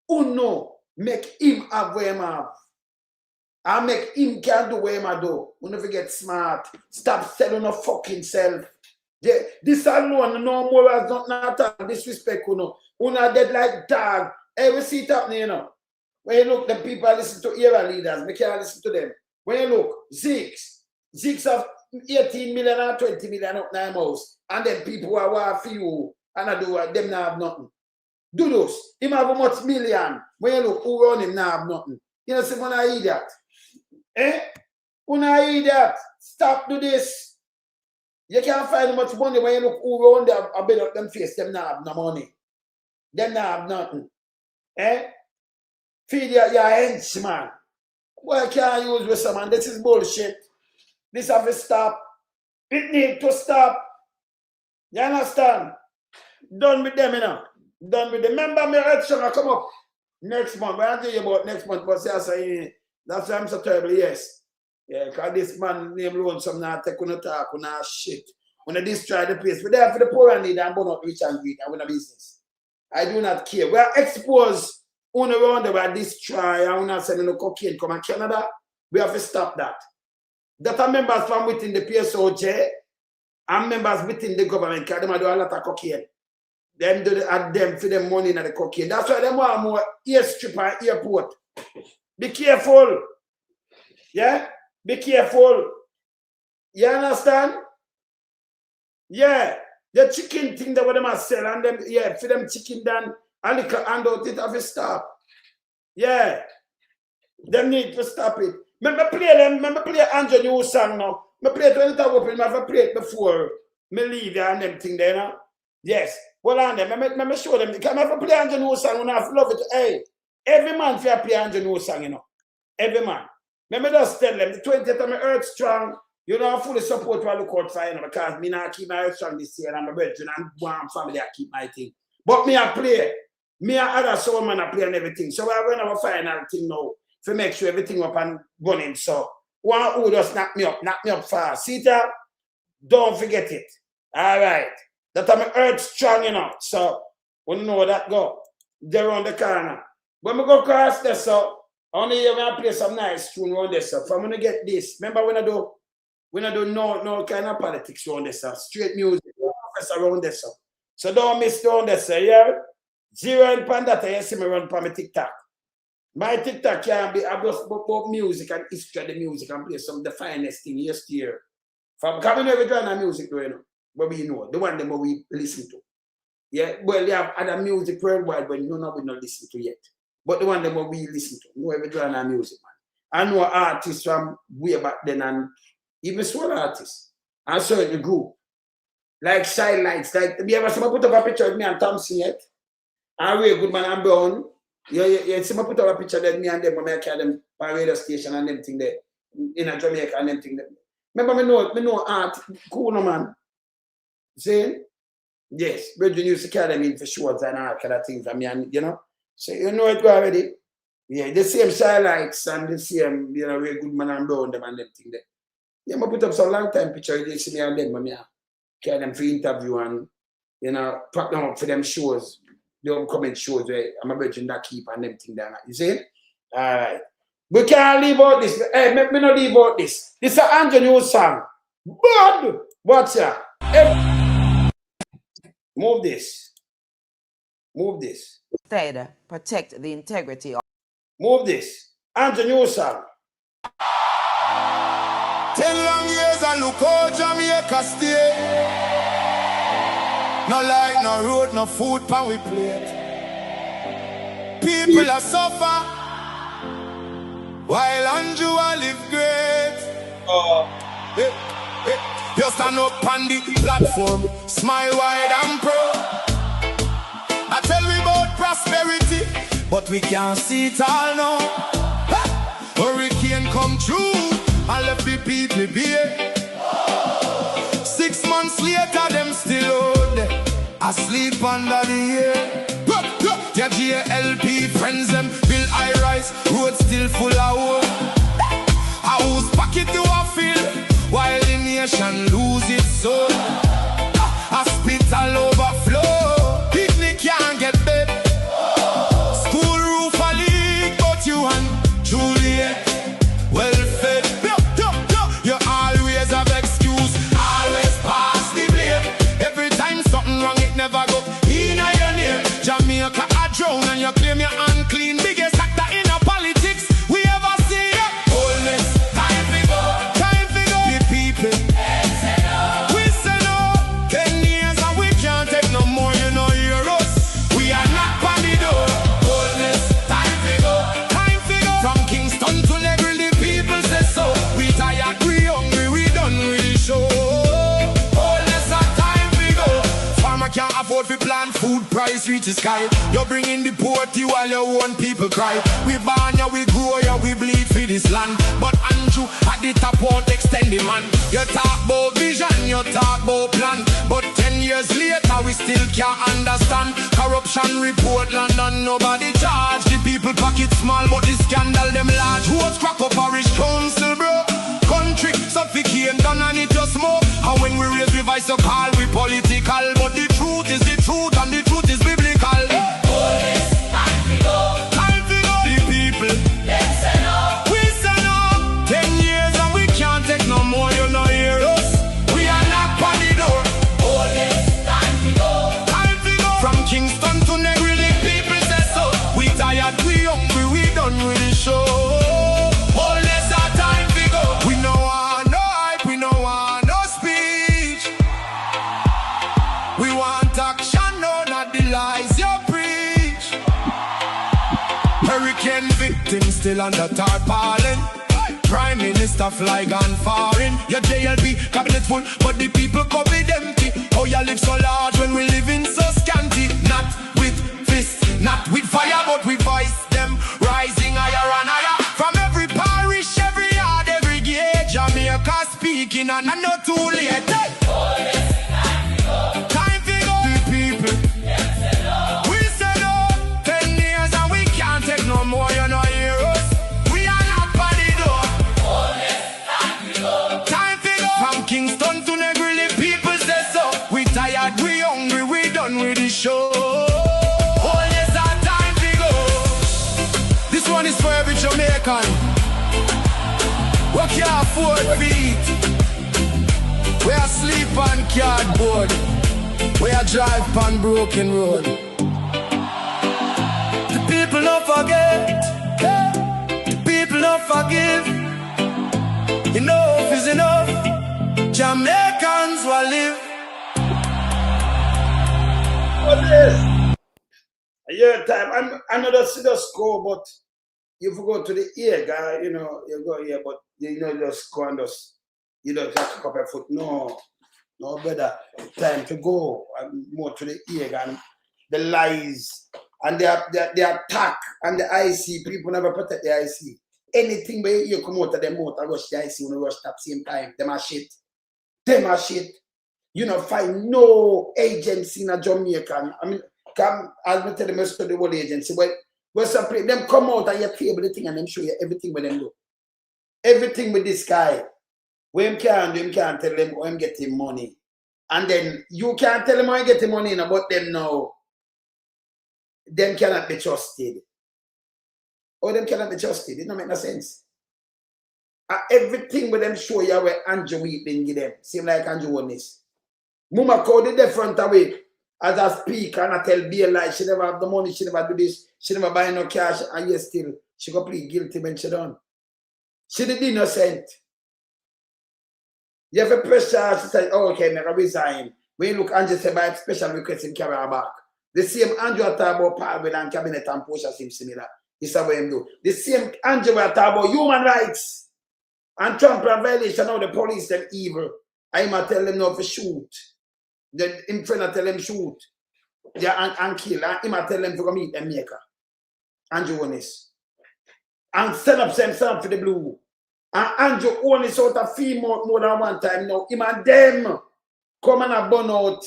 Speaker 1: Who know? Make him have what him have. And make him can do what him do. You never get smart. Stop selling a fucking self. Yeah, this alone, no more as not disrespect, you know. You not dead like dog. Hey, we see it happening, you know. When you look, the people listen to era leaders, we can't listen to them. When you look, Zeeks have 18 million or 20 million up 9 house. And then people who are for you and I do them not have nothing. Do those. Him have a much million. When you look, who run him not have nothing. You know, say, when I hear that. Eh? When I hear that, stop do this. You can't find much money when you look who run them, I bet up them face, them not have no money. Them not have nothing. Eh? Feed your henchman. Why can't you use with someone? This is bullshit. This have to stop. It need to stop. You understand? Done with them, you know. Done with them. Remember my election will come up next month. When I tell you about next month, but say, that's why I'm so terrible, yes. Yeah, because this man named Lonesome now take on talk on shit. When I destroy the place, we're there for the poor and need and burn out rich and greed and win a business. I do not care. We are exposed on around the world, destroy and we're not sending no cocaine come to Canada. We have to stop that. That are members from within the PSOJ and members within the government because they do a lot of cocaine. Them do them for them money in the cocaine. That's why they want more airstrip and airport. Be careful. Yeah? Be careful. You understand? Yeah. The chicken thing that they must sell and them, yeah, for them chicken done and the hand out it have to stop. Yeah. Them need to stop it. Remember play Andrew new song now. Me play it when it open, I have played it before. Me leave you and them thing there now. Yes. Well on them. Me show them. Because I have play Andrew new song and I have love it. Hey, every man fi play Andrew new song, you know. Every man. Me just tell them the 20th of my earth strong. You know, I fully support what I look out for, you know, because me not keep my earth strong this year and my brethren and one family I keep my thing. But me I play. Me and other soul man I play and everything. So we're going to have a final thing now to make sure everything up and running. So one who just knock me up fast. See that? Don't forget it. All right. That I'm earth strong, you know. So we know that go. They're on the corner. When we go across there, so only here I play some nice tune around this stuff. I'm gonna get this. Remember when I do no kind of politics around this stuff. Straight music around this stuff. So don't miss around this stuff, yeah? Zero and Pandata, you see me run for my TikTok. My TikTok can be about music and history of the music and play some of the finest thing yesterday. From coming over to music, you know, what we know, the one that we listen to. Yeah, well, they have other music worldwide when we not listen to yet. But the one that we listen to, know every genre of music, man. I know artists from way back then and even solo artists. And certain group. Like Sidelights. Like, have you ever seen me put up a picture of me and Thompson yet? And Ray Goodman and Brown. You see me put up a picture of me and them when I carry them on radio station and them thing there. In a Jamaica and them thing there. Remember me know art, cool no man. See? Yes, Bridget used to carry them in for shows and all kind of things. I mean, you know. So you know it already. Yeah, the same Sidelights and the same, you know, Ray Goodman and Brown them and them thing there. Yeah, I put up some long time picture, you see me and them, I carry them for interview and, you know, pack them up for them shows, the upcoming shows where I'm a virgin that keep and them thing there. You see? Alright. We can't leave out this. Hey, make me not leave out this. This is an Andrew new song. Bad! Watch ya. Hey. Move this. Move this.
Speaker 10: Instead, protect the integrity of.
Speaker 1: Move this. Andrew new song.
Speaker 2: 10 long years I look how Jamaica stay. No light, no road, no food pan we plate. People are suffer while Andrew I live great. You stand up on the platform, smile wide and proud. I tell we about prosperity, but we can't see it all now. Hurricane come true, I left the people here. 6 months later, them still out there, asleep under the air. Their GLP friends, them build high-rise, road still full of wood. A whose pocket do I feel, while the nation lose its soul. Hospital overflow, picnic can't get bed. School roof a leak, but you and Juliet well fed. You always have excuse, always pass the blame. Every time something wrong, it never go in your name. Jamaica a drown and you claim you're unclean. Biggest actor in a politics we ever see. Holness, time to go. Time to go. The people, we say no. 10 years and we can't take no more, you know, hear us. We are not on the door. Holness, time to go. Time to go. From Kingston to Negril, the people say so. We tired, we hungry, we done really show. Holness, a time to go. Farmer can't afford to plant food, price reach the sky. You bring in the poverty while your own people cry. We born ya, we grow ya, we bleed for this land. But Andrew at the top won't extend the man. You talk about vision, you talk about plan, but 10 years later we still can't understand. Corruption report London, nobody charge. The people pocket small, but the scandal them large. Who's crack up parish council, bro? Country suffocating done and it just smoke. And when we raise we voice, so call we political, but the truth is the truth and the truth is biblical.
Speaker 3: Holness, time to go.
Speaker 2: Time to go. The people,
Speaker 3: Them say no.
Speaker 2: we say no. 10 years and we can't take no more, you know, hear us. We are knock on the door.
Speaker 3: Holness, time to go.
Speaker 2: Time to go. From Kingston to Negril, the people say so. We tired, we hungry, we done with the show. Holness, our time to go. We no want no hype, we no want no speech. We want action, no, not the lies you preach. Hurricane victims still under tarpaulin. Prime Minister fly gone foreign. Your JLP cabinet full, but the people COVID empty. Oh, you live so large when we live in so scanty. Not with fists, not with fire, but with voice them rising higher and higher. From every parish, every yard, every gate, Jamaica speaking and I'm not too late.
Speaker 3: Holness, time to go.
Speaker 2: Time to go. The people,
Speaker 3: Them say no.
Speaker 2: we say no. 10 years and we can't take no more, you know, hear us. We are not by the door.
Speaker 3: Holness, time to go.
Speaker 2: Time to go. From Kingston to Negril, the people say so. We tired, we hungry, we done with the show. Holness, our time to go. This one is for every Jamaican. We can't afford feet. We are sleep on cardboard. We are drive on broken road. The people don't forget. The people don't forgive. Enough is enough. Jamaicans will live.
Speaker 1: What is? A year time. I know that's the score, but you go to the ear, guy. You know, you go here, but you know, just go and just, you don't have to couple foot. No, better. Time to go and more to the ear and the lies and the attack and the IC. People never protect the IC. Anything where you come out of them mouth and rush the IC when you rush at the same time. Them are shit. Them are shit. You know, find no agency in a Jamaican. I mean, come, I'll tell them to the whole agency. But separate them come out and you table the thing and them show you everything with them do. Everything with this guy. When him can't do, him can't tell them how him getting money. And then you can't tell them how him getting money about them now. Them cannot be trusted. Or them cannot be trusted. It don't make no sense. Everything with them show you where Andrew Wheat give them. Seem like Andrew Holness. Mama called the different away as I speak and I tell Bill like she never have the money, she never do this, she never buy no cash, and yet still she go plead guilty when she done. She did innocent. You have a pressure, she said, oh, okay, I resign. When you look, Andrew said, by special request in carry her back. The same Andrew talk about Parliament and Cabinet and Portia seem similar. This is what him do. The same Andrew talk about human rights and Trump violation. Now the police them evil. I'm going to tell them not to shoot. Then him friend tell them shoot. Yeah, and kill. And him tell them to go meet them maker. Andrew Holness. And send up for the blue. And Andrew only sort of female more than one time now. Him and them come and burn out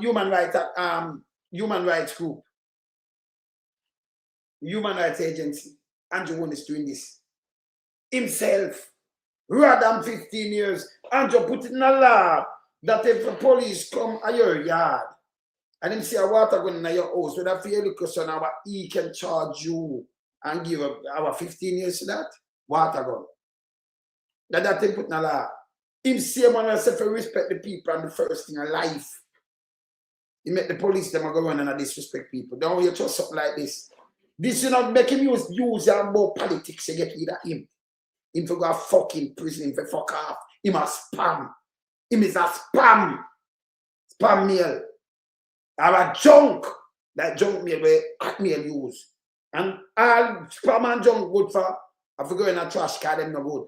Speaker 1: human rights group. Human rights agency. Andrew Holness doing this. Himself. Rather than 15 years. Andrew put it in a law that if the police come at your yard and him see a water gun in your house, whether for your little son, he can charge you and give our 15 years to that water gun. That thing put in a law. Him see man and say for respect the people and the first thing in life. He make the police them go run and disrespect people. Don't you trust something like this? This you not make him use more politics to get rid of him. Him to go fucking prison, him for fuck off. Him a spam. Him is a spam. Spam mail. I have a junk. That junk mail where Hotmail use. And all spam and junk good for. I forgot in a trash car, them no good.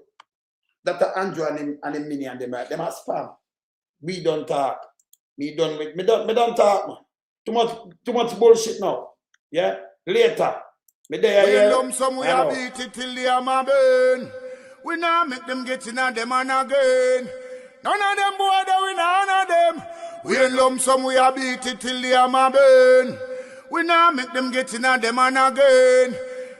Speaker 1: That's Andrew and him Mini and them right. Them are spam. We don't talk. Me don't talk, man. Too much bullshit now. Yeah? Later. Me there,
Speaker 2: we
Speaker 1: yeah.
Speaker 2: lump some, we a beat it till the hammer burn. We now make them get in on them and again. None of them boy that we none of them. We lump some, we a beat it till the hammer burn. We now make them get in on them and again.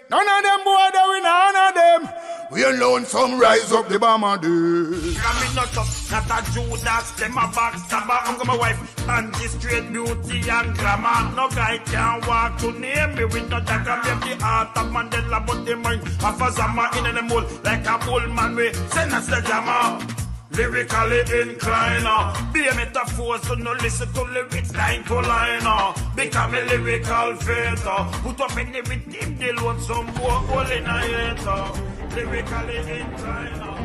Speaker 2: None of them boy that we none of them. We alone some rise up the bomber dude.
Speaker 12: I'm not up, not a Judas, them a backstabber. I'm my wife, and this straight beauty and glamour. No guy can walk to name me with no dagger. Make the heart of Mandela, but the mind of a Zama in the mold. Like a bull man, we send us the jammer. Lyrically inclined, be a metaphor, so no listen to lyrics line to line. Become a lyrical fader. Put up in the rhythm, they want some more hole in a hater. Lyrically inclined.